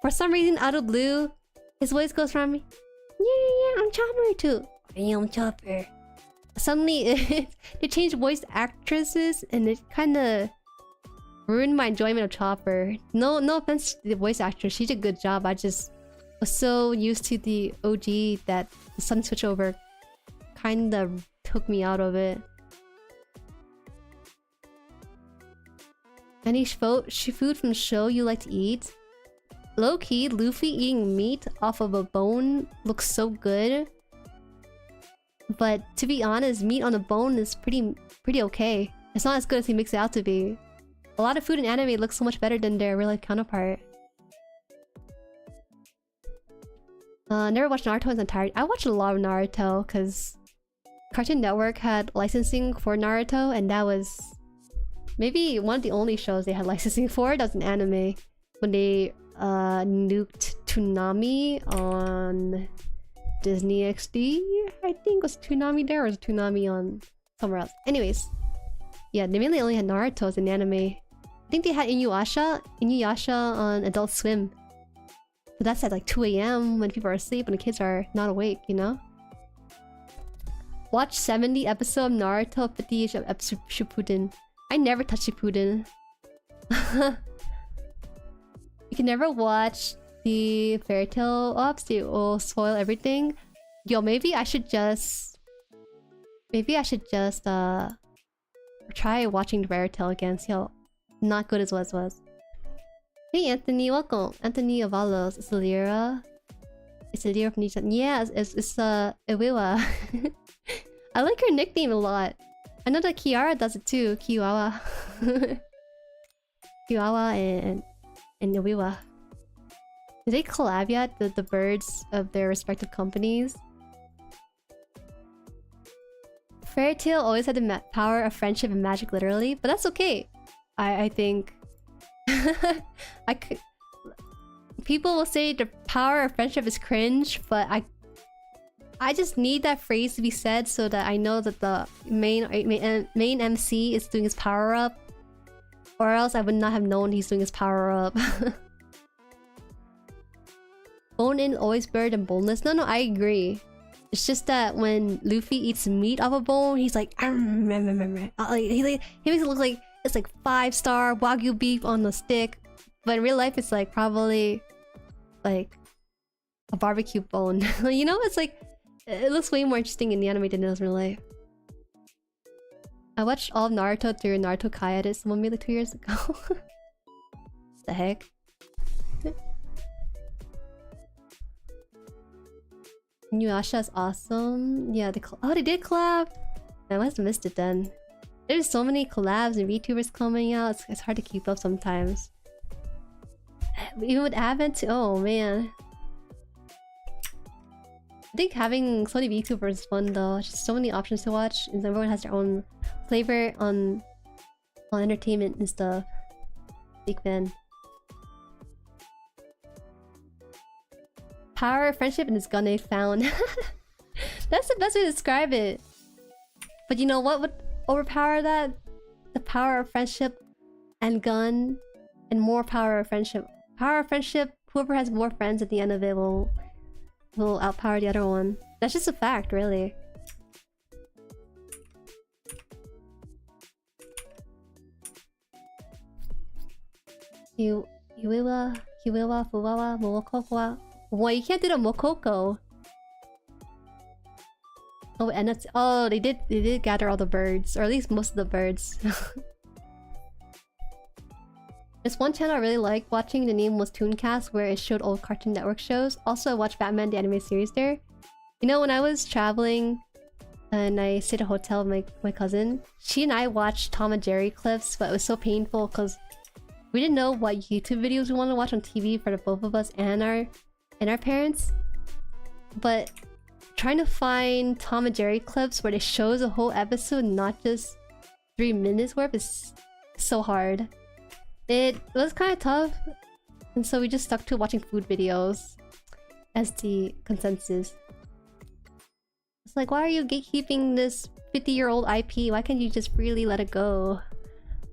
for some reason, out of blue, his voice goes from me, yeah, I'm Chopper too. I'm Chopper. Suddenly, they changed voice actresses, and it kind of ruined my enjoyment of Chopper. No offense to the voice actress, she did a good job. I just was so used to the OG that the sudden switchover kind of took me out of it. Any food from the show you like to eat? Low-key, Luffy eating meat off of a bone looks so good. But to be honest, meat on a bone is pretty okay. It's not as good as he makes it out to be. A lot of food in anime looks so much better than their real life counterpart. Never watched Naruto in its entirety. I watched a lot of Naruto because Cartoon Network had licensing for Naruto, and that was maybe one of the only shows they had licensing for. That was an anime when they nuked Toonami on Disney XD. I think was Toonami there, or was Toonami on somewhere else. Anyways, yeah, they mainly only had Naruto as an anime. I think they had Inuyasha on Adult Swim. But that's at like 2 AM when people are asleep and the kids are not awake, you know? Watch 70 episode of Naruto, 50 episode Shippuden. I never touch Shippuden. You can never watch the fairy tale ops, they will spoil everything. Yo, maybe I should just try watching the fairy tale again, see how not good as what it was. Hey Anthony, welcome. Anthony Avalos. It's Elira. It's Elira from Nijisanji. Yeah, it's Ewiwa. I like her nickname a lot. I know that Kiara does it too. Kiwawa. Kiwawa and Ewiwa. Did they collab yet? The birds of their respective companies? Fairy tale always had the power of friendship and magic, literally, but that's okay. I think I could. People will say the power of friendship is cringe, but I just need that phrase to be said so that I know that the main MC is doing his power up, or else I would not have known he's doing his power up. Bone in always better than boneless. No, I agree. It's just that when Luffy eats meat off a bone, he's like, he makes it look like it's like 5-star Wagyu beef on the stick, but in real life it's like probably like a barbecue bone. You know, it's like it looks way more interesting in the anime than it does in real life. I watched all of Naruto through Naruto Kai edit someone made like 2 years ago. What the heck? Inuyasha is awesome. Yeah, they did collab. I must have missed it then. There's so many collabs and VTubers coming out. It's hard to keep up sometimes. Even with Advent, oh man. I think having so many VTubers is fun though. Just so many options to watch, and everyone has their own flavor on entertainment and stuff. Big fan. Power of friendship and it's gonna found. That's the best way to describe it. But you know what would overpower that? The power of friendship and gun and more power of friendship. Power of friendship, whoever has more friends at the end of it will outpower the other one. That's just a fact, really. Ewiwa, Fuwawa, Mokokowa. Well, you can't do the Mokoko. Oh, and that's they did gather all the birds, or at least most of the birds. There's one channel I really liked watching. The name was Tooncast, where it showed old Cartoon Network shows. Also, I watched Batman the anime series there. You know, when I was traveling and I stayed at a hotel with my cousin, she and I watched Tom and Jerry clips, but it was so painful because we didn't know what YouTube videos we wanted to watch on TV for the both of us and our parents. But trying to find Tom and Jerry clips where they shows a whole episode, not just 3 minutes worth, is so hard. It was kind of tough, and so we just stuck to watching food videos as the consensus. It's like, why are you gatekeeping this 50-year-old IP? Why can't you just freely let it go?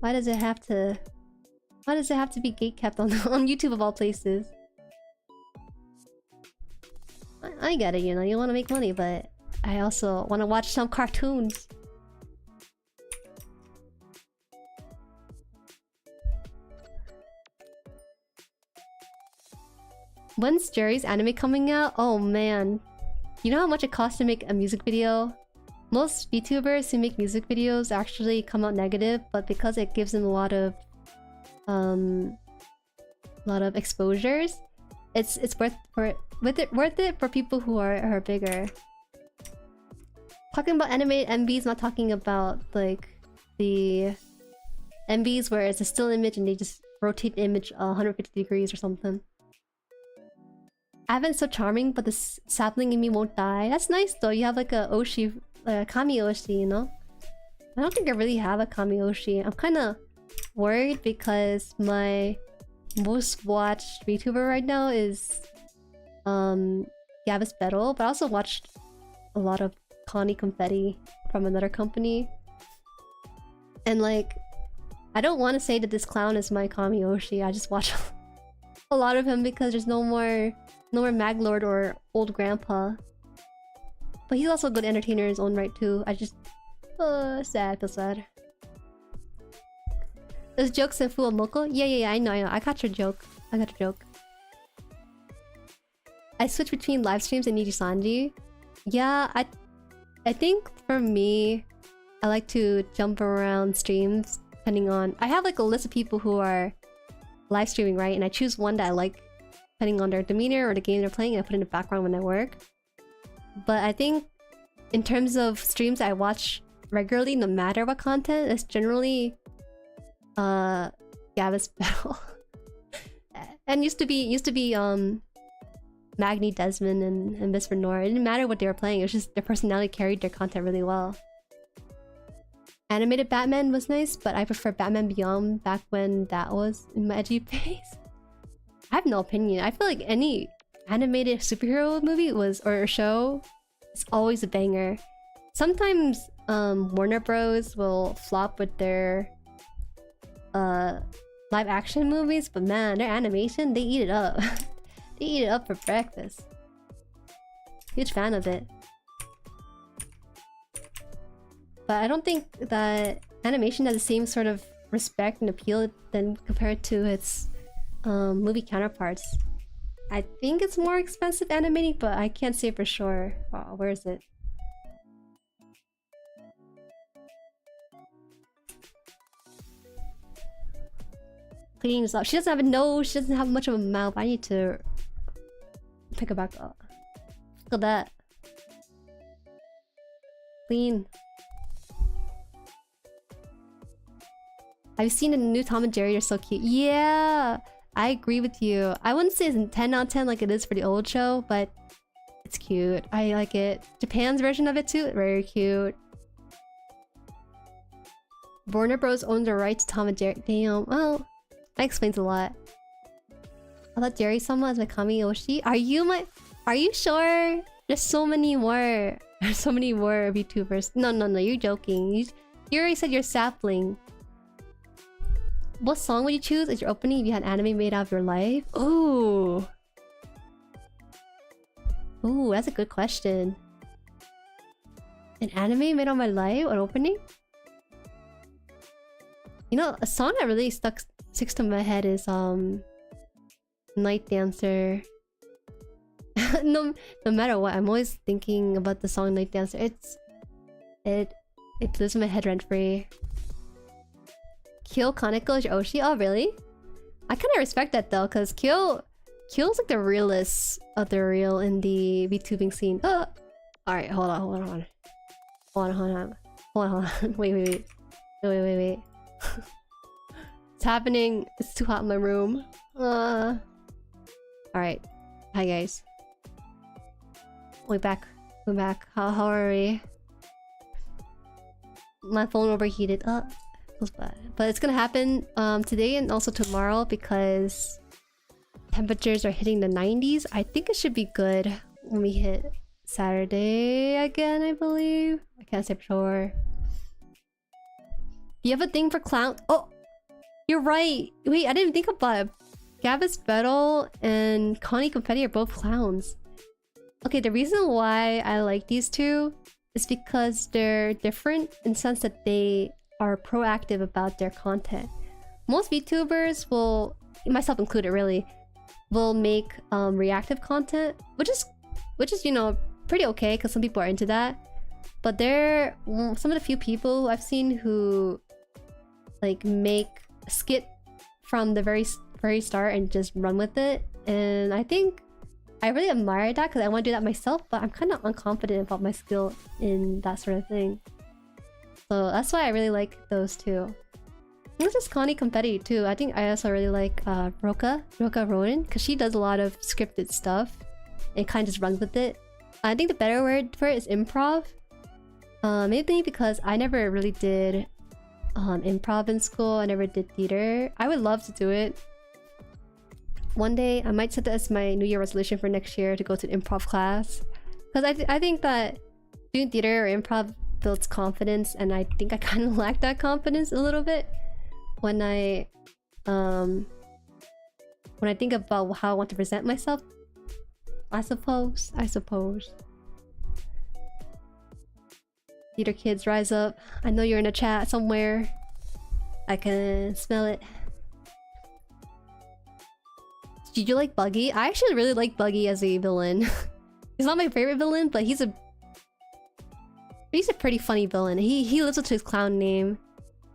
Why does it have to be gatekept on YouTube of all places? I get it, you know, you want to make money, but I also want to watch some cartoons. When's Jueri's anime coming out? Oh man. You know how much it costs to make a music video? Most VTubers who make music videos actually come out negative, but because it gives them a lot of exposures, it's worth it for people who are bigger. Talking about animated MVs, not talking about like the MVs where it's a still image and they just rotate the image 150 degrees or something. Advent's so charming, but the sapling in me won't die. That's nice though. You have like a Oshi, like a Kami Oshi, you know? I don't think I really have a Kami Oshi. I'm kind of worried because my most watched VTuber right now is Gavis Battle, but I also watched a lot of Connie Confetti from another company. And like, I don't want to say that this clown is my Kamiyoshi. I just watch a lot of him because there's no more Maglord or old grandpa. But he's also a good entertainer in his own right too. I just sad, feel sad. There's jokes in Fu Moko? Yeah, I know. I got your joke. I switch between live streams and Nijisanji. Yeah, I think for me, I like to jump around streams depending on... I have like a list of people who are live streaming, right? And I choose one that I like depending on their demeanor or the game they're playing, and I put it in the background when I work. But I think in terms of streams I watch regularly, no matter what content, it's generally Gavis Battle. And used to be Magni, Desmond, and Miss Renor. It didn't matter what they were playing, it was just their personality carried their content really well. Animated Batman was nice, but I prefer Batman Beyond back when that was in my edgy phase. I have no opinion. I feel like any animated superhero movie or show is always a banger. Sometimes Warner Bros will flop with their live action movies, but man, their animation, they eat it up. They eat it up for breakfast. Huge fan of it. But I don't think that animation has the same sort of respect and appeal than compared to its movie counterparts. I think it's more expensive animating, but I can't say for sure. Oh, where is it? Cleaning this up. She doesn't have a nose. She doesn't have much of a mouth. I need to pick her back up. Look at that. Clean. I've seen the new Tom and Jerry. They're so cute. Yeah, I agree with you. I wouldn't say it's 10 out of 10 like it is for the old show, but it's cute. I like it. Japan's version of it too, very cute. Warner Bros. Owns the rights to Tom and Jerry. Damn. Well, that explains a lot. I thought Jerry-sama is my Kamiyoshi. Are you sure? There's so many more. There's so many more VTubers. No, you're joking. You already said you're sapling. What song would you choose as your opening if you had anime made out of your life? Ooh. Ooh, that's a good question. An anime made out of my life? An opening? You know, a song that really sticks to my head is Night Dancer. no matter what, I'm always thinking about the song Night Dancer. It lives in my head rent free. Kyo Kaneko is your Oshi? Oh really? I kinda respect that though, cause Kyo's like the realest of the real in the VTubing scene. Alright, hold on. Wait. It's happening. It's too hot in my room. Alright. Hi guys. We're back. How are we? My phone overheated. Feels bad. But it's gonna happen today and also tomorrow because temperatures are hitting the 90s. I think it should be good when we hit Saturday again, I believe. I can't say for sure. Do you have a thing for clown? Oh! You're right! Wait, I didn't think about it. Gavis Battle and Connie Confetti are both clowns. Okay, the reason why I like these two is because they're different in the sense that they are proactive about their content. Most VTubers will, myself included really, will make reactive content, which is you know pretty okay because some people are into that. But they're some of the few people I've seen who like make a skit from the very start and just run with it, and I think I really admire that because I want to do that myself, but I'm kind of unconfident about my skill in that sort of thing. So that's why I really like those two. This is Connie Confetti too. I think I also really like Roka Ronin because she does a lot of scripted stuff and kind of just runs with it. I think the better word for it is improv. Maybe because I never really did improv in school. I never did theater. I would love to do it. one day I might set that as my New Year resolution for next year to go to an improv class. Because I think that doing theater or improv builds confidence, and I think I kind of lack that confidence a little bit when I think about how I want to present myself. I suppose. Theater kids, rise up. I know you're in a chat somewhere. I can smell it. Did you like Buggy? I actually really like Buggy as a villain. He's not my favorite villain, but he's a pretty funny villain. He lives up to his clown name.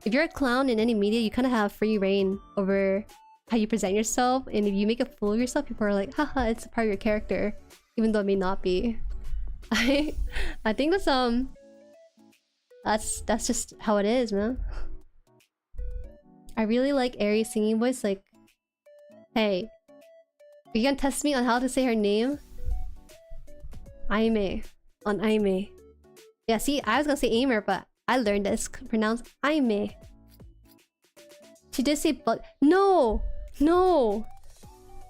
If you're a clown in any media, you kind of have free reign over how you present yourself, and if you make a fool of yourself, people are like, haha, it's a part of your character, even though it may not be. I think that's just how it is, man. I really like Ari's singing voice. Like, hey, are you gonna test me on how to say her name? Aime. On Aime. Yeah, see, I was gonna say Aimer, but I learned that it's pronounced Aime. She did say but no! No!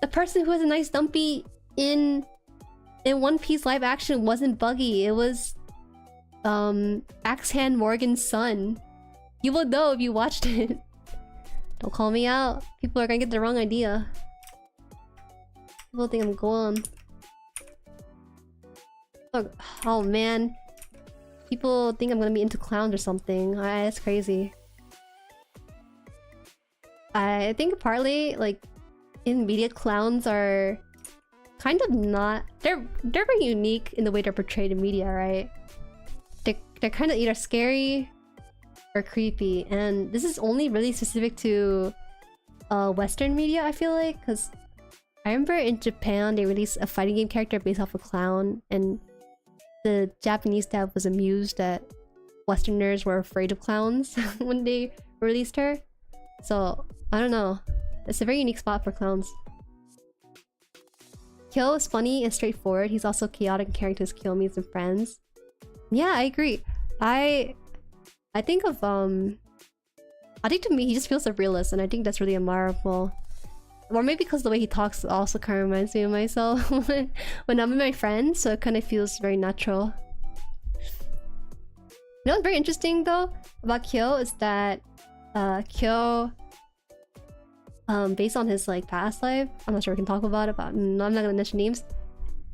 The person who has a nice dumpy in One Piece live action wasn't Buggy. It was Axe-Hand Morgan's son. You will know if you watched it. Don't call me out. People are gonna get the wrong idea. People think I'm Gollum. Look, oh man. People think I'm gonna be into clowns or something. That's crazy. I think partly, like, in media, clowns are kind of not... They're very unique in the way they're portrayed in media, right? They're kind of either scary or creepy, and this is only really specific to Western media, I feel like, because I remember in Japan they released a fighting game character based off a clown, and the Japanese dad was amused that Westerners were afraid of clowns when they released her. So, I don't know. It's a very unique spot for clowns. Kyo is funny and straightforward. He's also chaotic and caring to his Kyo mates and friends. Yeah, I agree. I think of I think to me he just feels a realist, and I think that's really admirable. Or maybe because the way he talks also kind of reminds me of myself when I'm with my friends, so it kind of feels very natural. You know what's very interesting though about Kyo is that Kyo, based on his like past life, I'm not sure we can talk about it, but no, I'm not gonna mention names.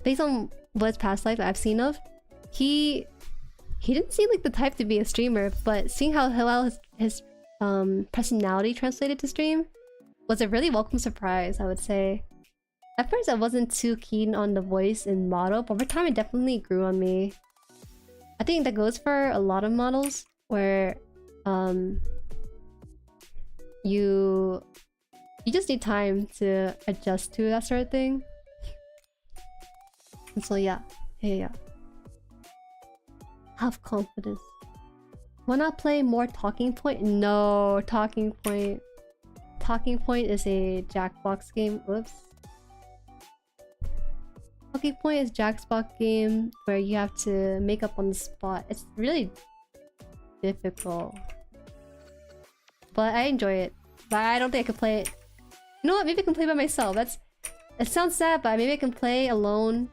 Based on what his past life I've seen of, he didn't seem like the type to be a streamer, but seeing how well his personality translated to stream was a really welcome surprise, I would say. At first I wasn't too keen on the voice and model, but over time it definitely grew on me. I think that goes for a lot of models where you just need time to adjust to that sort of thing. And so yeah. Have confidence. Wanna play more Talking Point? No, Talking Point. Talking Point is a Jackbox game. Whoops. Talking Point is Jackbox game where you have to make up on the spot. It's really difficult, but I enjoy it. But I don't think I could play it. You know what? Maybe I can play by myself. It sounds sad, but maybe I can play alone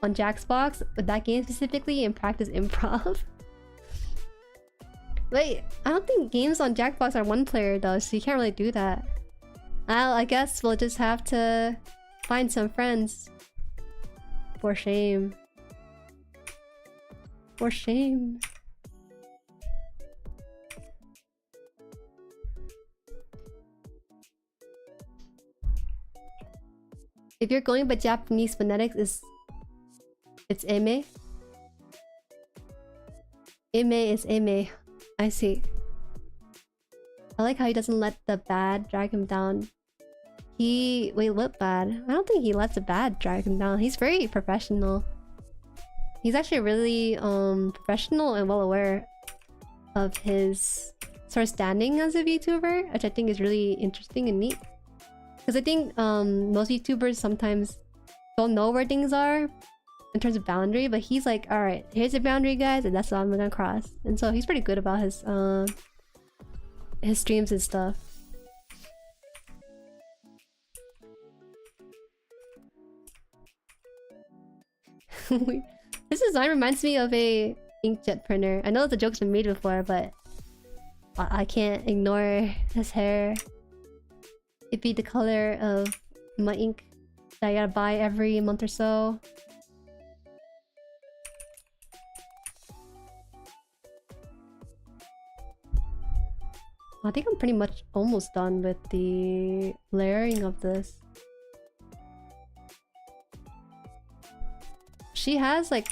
on Jackbox with that game specifically and practice improv. Wait, I don't think games on Jackbox are one player though, so you can't really do that. Well, I guess we'll just have to find some friends. For shame. For shame. If you're going by Japanese phonetics, it's eme? Eme is eme. I see. I like how he doesn't let the bad drag him down. Wait, what bad? I don't think he lets the bad drag him down. He's very professional. He's actually really professional and well aware of his sort of standing as a VTuber, which I think is really interesting and neat. Because I think most VTubers sometimes don't know where things are in terms of boundary, but he's like, alright, here's the boundary guys, and that's what I'm gonna cross. And so he's pretty good about his streams and stuff. This design reminds me of a inkjet printer. I know the joke's been made before, but I can't ignore his hair. It'd be the color of my ink that I gotta buy every month or so. I think I'm pretty much almost done with the layering of this. She has like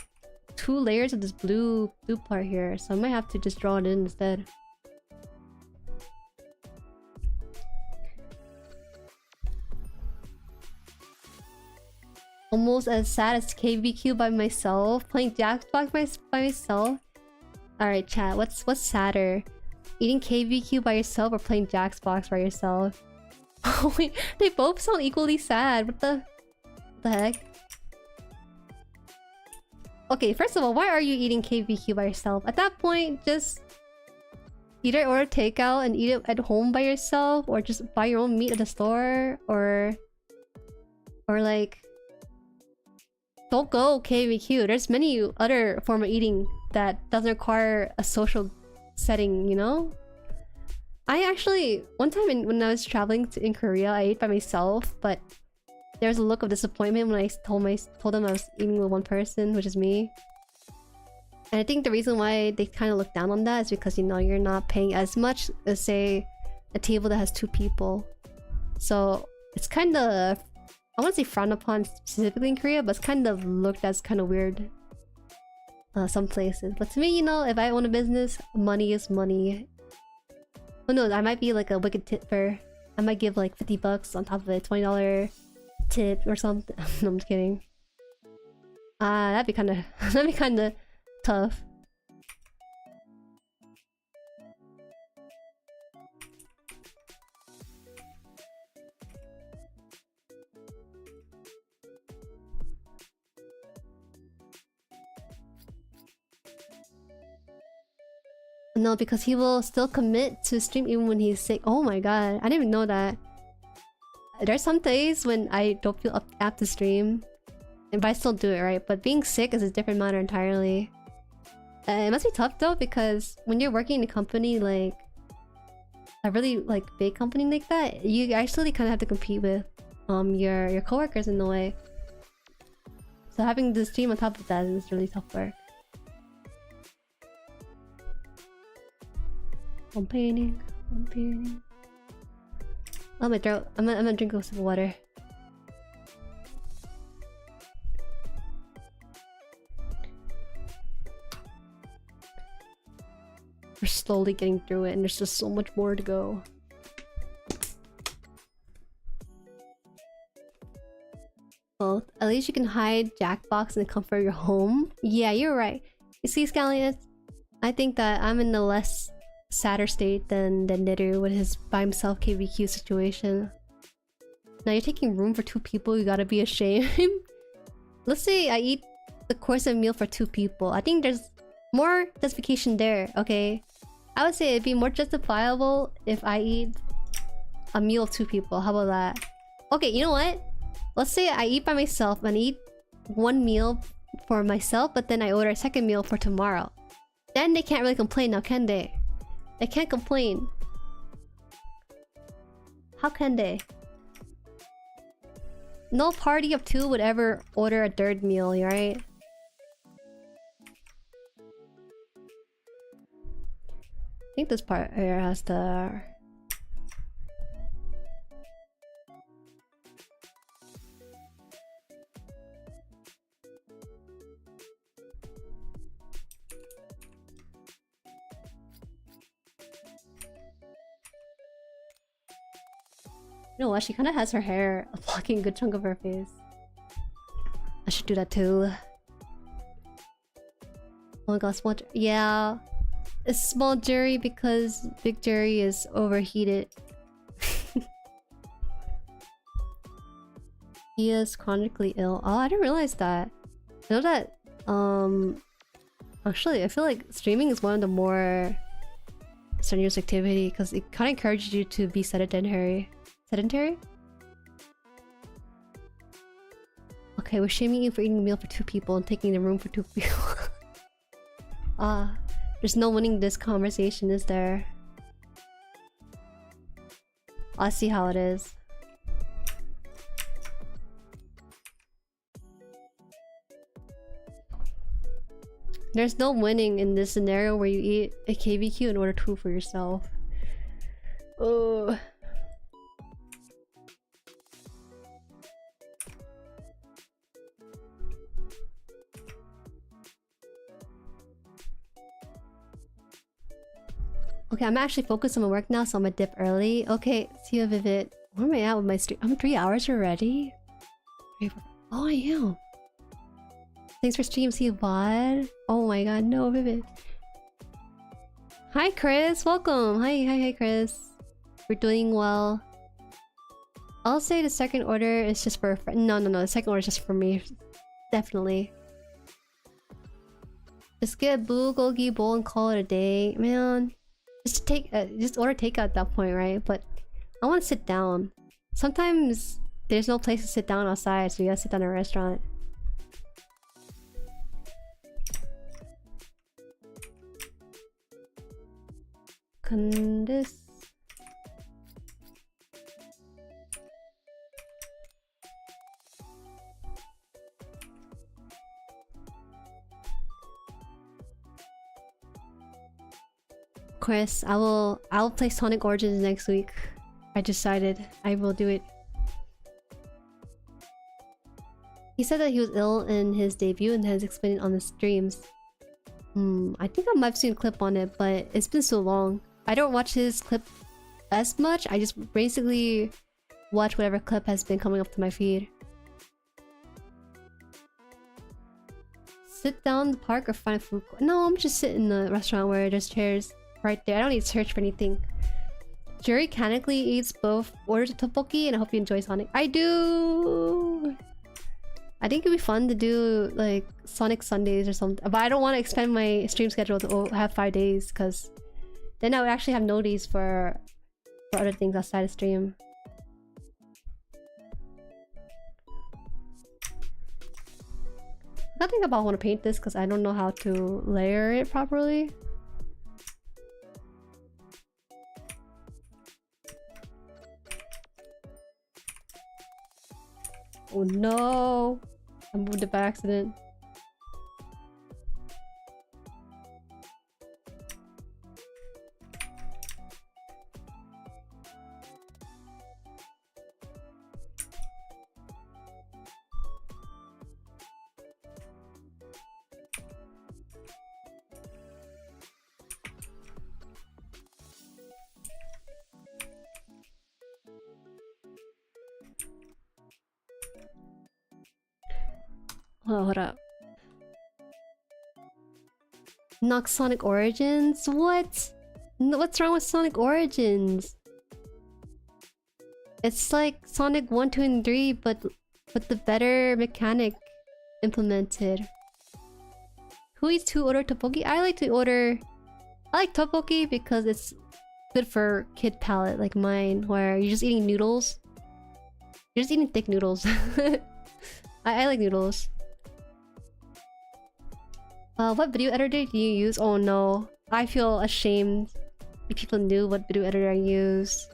2 layers of this blue part here, so I might have to just draw it in instead. Almost as sad as KBQ by myself, playing Jackbox by myself. Alright chat, what's sadder? Eating KBQ by yourself or playing Jackbox by yourself? Oh wait, they both sound equally sad. What the heck? Okay, first of all, why are you eating KBQ by yourself? At that point, just either order takeout and eat it at home by yourself, or just buy your own meat at the store, or like, don't go KBQ. There's many other form of eating that doesn't require a social setting, you know? I actually, one time when I was traveling in Korea, I ate by myself, but there was a look of disappointment when I told them I was eating with one person, which is me. And I think the reason why they kind of look down on that is because, you know, you're not paying as much as, say, a table that has 2 people. So it's kind of, I won't say frowned upon specifically in Korea, but it's kind of looked as kind of weird some places. But to me, you know, if I own a business, money is money. Oh no, I might be like a wicked tipper. I might give like 50 bucks on top of a $20 tip or something. No, I'm just kidding. That'd be kind of tough. No, because he will still commit to stream even when he's sick. Oh my god, I didn't even know that. There's some days when I don't feel up to stream, but I still do it, right? But being sick is a different matter entirely. It must be tough though, because when you're working in a company like a really like big company like that, you actually kind of have to compete with your coworkers in a way. So having the stream on top of that is really tough work. I'm painting. Oh my throat. I'm gonna drink a sip of water. We're slowly getting through it and there's just so much more to go. Well, at least you can hide Jackbox in the comfort of your home. Yeah, you're right. You see, Scallion, I think that I'm in the less sadder state than Niru with his by himself KBQ situation. Now you're taking room for 2 people, you gotta be ashamed. Let's say I eat the course of meal for 2 people. I think there's more justification there, okay? I would say it'd be more justifiable if I eat a meal of 2 people. How about that? Okay, you know what? Let's say I eat by myself and eat 1 meal for myself, but then I order a 2nd meal for tomorrow. Then they can't really complain now, can they? They can't complain. How can they? No party of 2 would ever order a 3rd meal, right? I think this part here has the... You know what? She kind of has her hair blocking a good chunk of her face. I should do that too. Oh my god, small... Yeah. It's small Jueri because big Jueri is overheated. He is chronically ill. Oh, I didn't realize that. I know that... Actually, I feel like streaming is one of the more strenuous activity because it kind of encourages you to be sedentary. Sedentary? Okay, we're shaming you for eating a meal for 2 people and taking the room for 2 people. There's no winning this conversation, is there? I'll see how it is. There's no winning in this scenario where you eat a KBQ and order 2 for yourself. Oh. Okay, I'm actually focused on my work now, so I'm gonna dip early. Okay, see you, Vivid. Where am I at with my stream? I'm 3 hours already? Oh, I am. Thanks for stream, see you, bud. Oh my god, no, Vivid. Hi, Chris. Welcome. Hi, Chris. We're doing well. I'll say the second order is just for a friend. No. The second order is just for me. Definitely. Just get a bulgogi bowl and call it a day. Man. Just order takeout at that point, right? But I want to sit down. Sometimes there's no place to sit down outside, so you gotta sit down in a restaurant. This. Chris, I'll play Sonic Origins next week. I decided I will do it. He said that he was ill in his debut and has explained it on the streams. I think I might have seen a clip on it, but it's been so long. I don't watch his clip as much. I just basically watch whatever clip has been coming up to my feed. Sit down in the park or find food court? No, I'm just sitting in the restaurant where there's chairs right there. I don't need to search for anything. Jueri canically eats both orders of tteokbokki, and I hope you enjoy Sonic. I do! I think it'd be fun to do like Sonic Sundays or something. But I don't want to expand my stream schedule to have 5 days, because then I would actually have no days for other things outside of stream. I think about want to paint this because I don't know how to layer it properly. Oh no! I moved it by accident. Oh, hold up. Knock Sonic Origins? What? What's wrong with Sonic Origins? It's like Sonic 1, 2, and 3, but with the better mechanic implemented. Who eats to order tteokbokki? I like tteokbokki because it's good for kid palate like mine, where you're just eating noodles. You're just eating thick noodles. I like noodles. What video editor do you use? Oh no. I feel ashamed if people knew what video editor I use.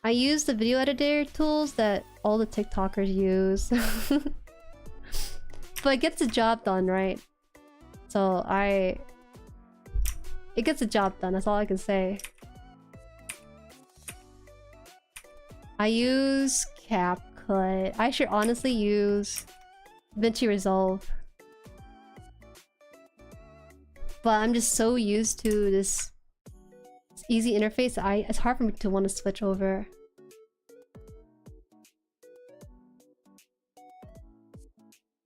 I use the video editor tools that all the TikTokers use. But it gets the job done, right? So it gets the job done, that's all I can say. I use CapCut. I should honestly use DaVinci Resolve. But I'm just so used to this easy interface that it's hard for me to want to switch over.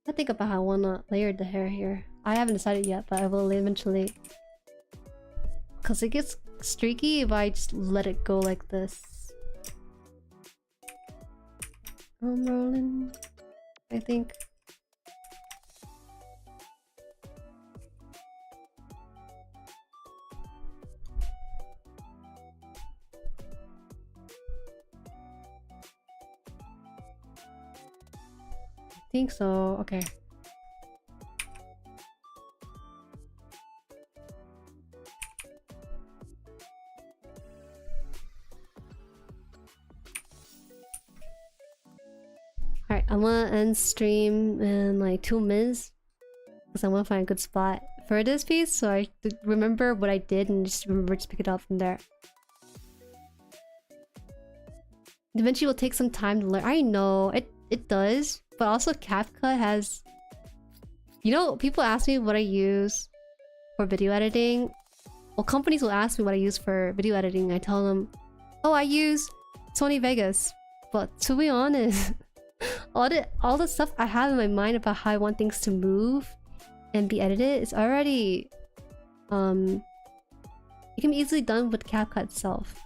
I think about how I want to layer the hair here. I haven't decided yet, but I will eventually. Because it gets streaky if I just let it go like this. I'm rolling, I think. think so. Okay. Alright, I'm gonna end stream in like 2 minutes. Because I want to find a good spot for this piece, so I remember what I did and just remember to pick it up from there. DaVinci will take some time to learn. I know, it does, but also CapCut has... You know, people ask me what I use for video editing. Well, companies will ask me what I use for video editing. I tell them, oh, I use Sony Vegas. But to be honest, all the stuff I have in my mind about how I want things to move and be edited is already... it can be easily done with CapCut itself.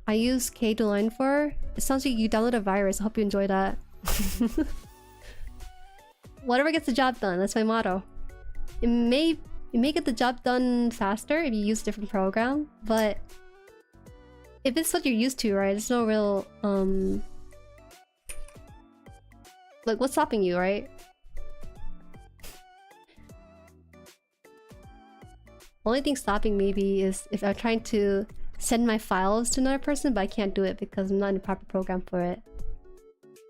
I use K2Line for. It sounds like you download a virus. I hope you enjoy that. Whatever gets the job done, that's my motto. It may get the job done faster if you use a different program, but if it's what you're used to, right? There's no real like, what's stopping you, right? Only thing stopping maybe is if I'm trying to send my files to another person, but I can't do it because I'm not in the proper program for it.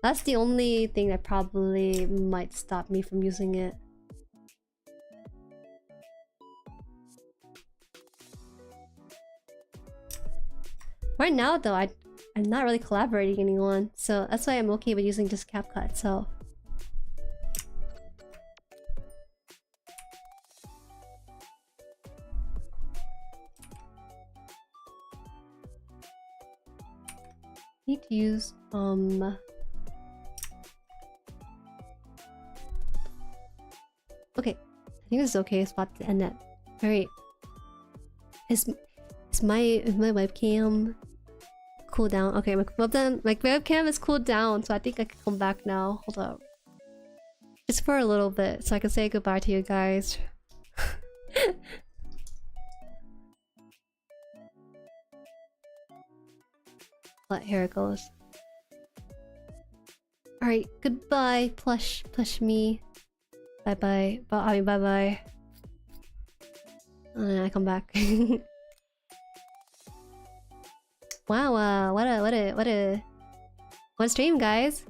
That's the only thing that probably might stop me from using it. Right now though, I'm not really collaborating with anyone, so that's why I'm okay with using just CapCut, so... Need to use okay, I think this is okay spot to end that. Alright. Is my webcam cooled down? Okay, my webcam is cooled down, so I think I can come back now. Hold up. Just for a little bit, so I can say goodbye to you guys. But here it goes. Alright, goodbye, plush me. Bye bye. I mean, bye bye. And then I come back. Wow, what a stream, guys.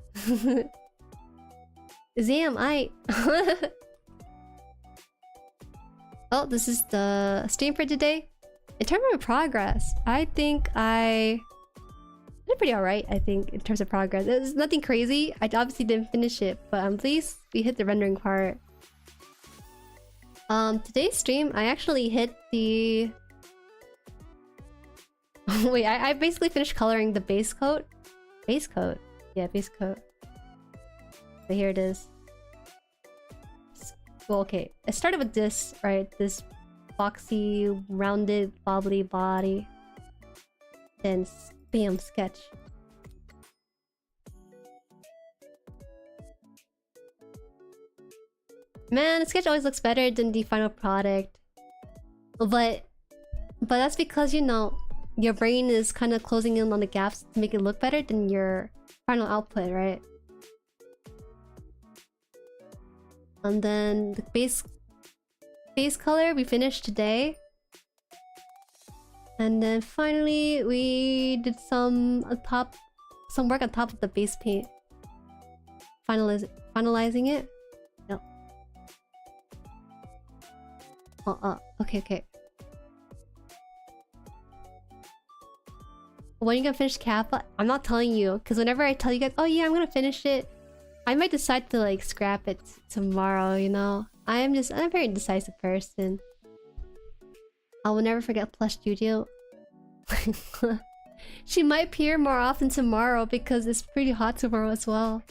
Zam, oh, this is the stream for today. In terms of progress, I think I did pretty alright, I think, in terms of progress. It was nothing crazy. I obviously didn't finish it, but at least we hit the rendering part. Today's stream, I actually hit the... Wait, I basically finished coloring the base coat. Base coat? Yeah, base coat. So here it is. Well, okay. I started with this, right? This boxy, rounded, bobbly body. Then, bam, sketch. Man, the sketch always looks better than the final product. But that's because, you know, your brain is kind of closing in on the gaps to make it look better than your final output, right? And then the base color we finished today. And then finally we did some work on top of the base paint. Finalizing it. Yep. Okay. When are you gonna finish Kappa? I'm not telling you, because whenever I tell you guys, oh yeah, I'm gonna finish it, I might decide to like scrap it tomorrow, you know? I'm a very indecisive person. I will never forget Plush Studio. She might appear more often tomorrow because it's pretty hot tomorrow as well.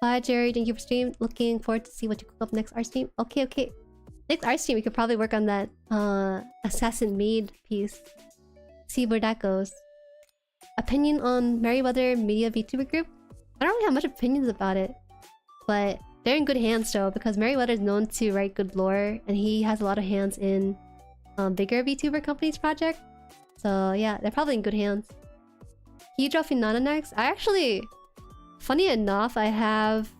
Bye Jerry, thank you for stream. Looking forward to see what you cook up next art stream. Okay. Next art stream we could probably work on that Assassin Maid piece. See where that goes. Opinion on Merryweather Media VTuber group? I don't really have much opinions about it, but they're in good hands though, because Merryweather is known to write good lore, and he has a lot of hands in bigger VTuber companies' project. So yeah, they're probably in good hands. Can you draw Finana next? I Funny enough, I have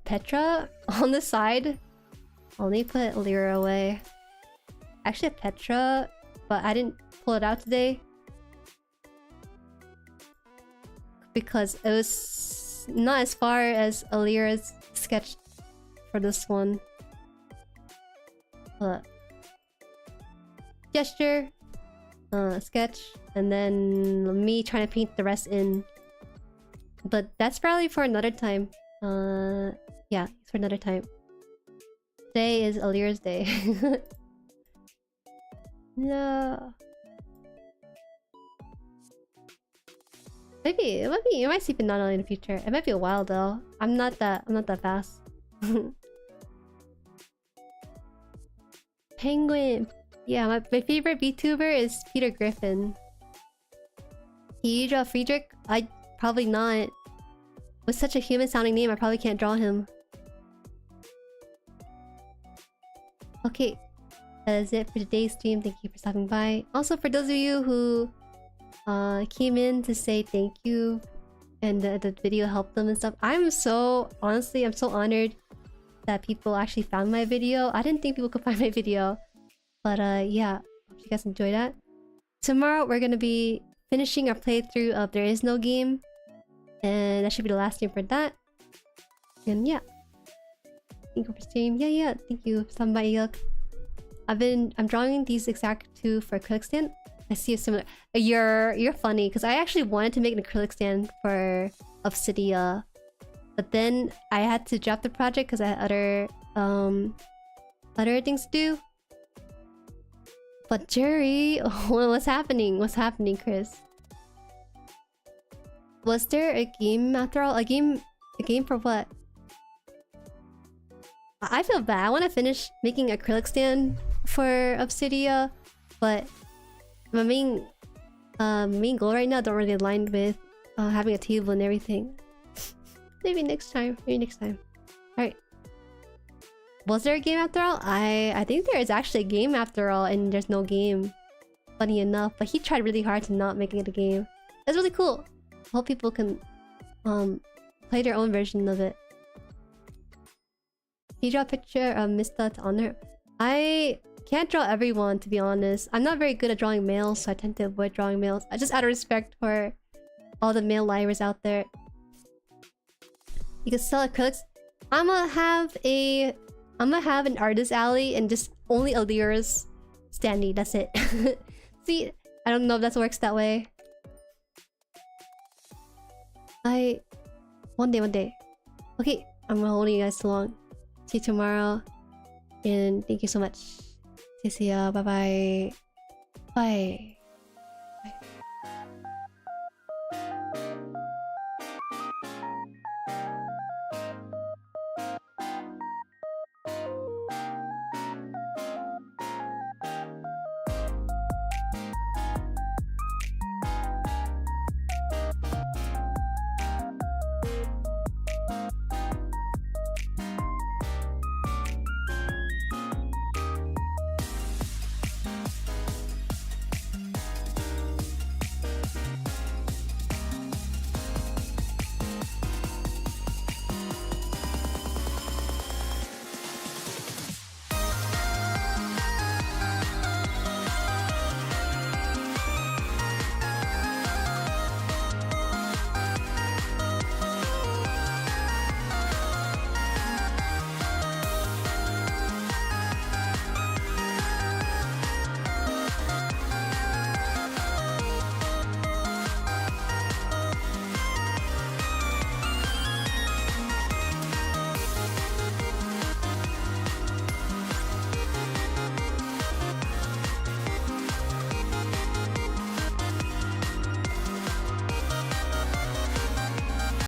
Petra on the side. I'll need to put Elira away. Actually have Petra, but I didn't pull it out today because it was not as far as Elira's sketch for this one. Gesture, sketch, and then me trying to paint the rest in. But that's probably for another time. Yeah, it's for another time. Today is Elira's day. No. Maybe it might sleep in not only in the future. It might be a while though. I'm not that fast. Penguin. Yeah, my favorite VTuber is Peter Griffin. Can you draw Friedrich? I probably not. With such a human sounding name, I probably can't draw him. Okay. That is it for today's stream. Thank you for stopping by. Also, for those of you who came in to say thank you and the video helped them and stuff, honestly, I'm so honored that people actually found my video. I didn't think people could find my video, but yeah, hope you guys enjoy that. Tomorrow we're gonna be finishing our playthrough of There Is No Game, and that should be the last stream for that. And yeah, thank you for stream. Yeah, thank you for stopping by, Yuk. I'm drawing these exact two for acrylic stand. I see a similar. You're funny because I actually wanted to make an acrylic stand for Obsidia, but then I had to drop the project because I had other things to do. But Jueri, what's happening? What's happening, Chris? Was there a game after all? A game for what? I feel bad. I want to finish making acrylic stand for Obsidia, but my main goal right now don't really align with having a table and everything. Maybe next time. Alright. Was there a game after all? I think there is actually a game after all, and there's no game. Funny enough, but he tried really hard to not make it a game. It's really cool. I hope people can play their own version of it. Can you draw a picture of Mista to honor? I can't draw everyone, to be honest. I'm not very good at drawing males, so I tend to avoid drawing males. I just out of respect for all the male liars out there. You can sell acrylics. I'm gonna have an artist alley and just only Elira's standee. That's it. See, I don't know if that works that way. One day. Okay, I'm not holding you guys too long. See you tomorrow. And thank you so much. See ya. Bye bye. Bye.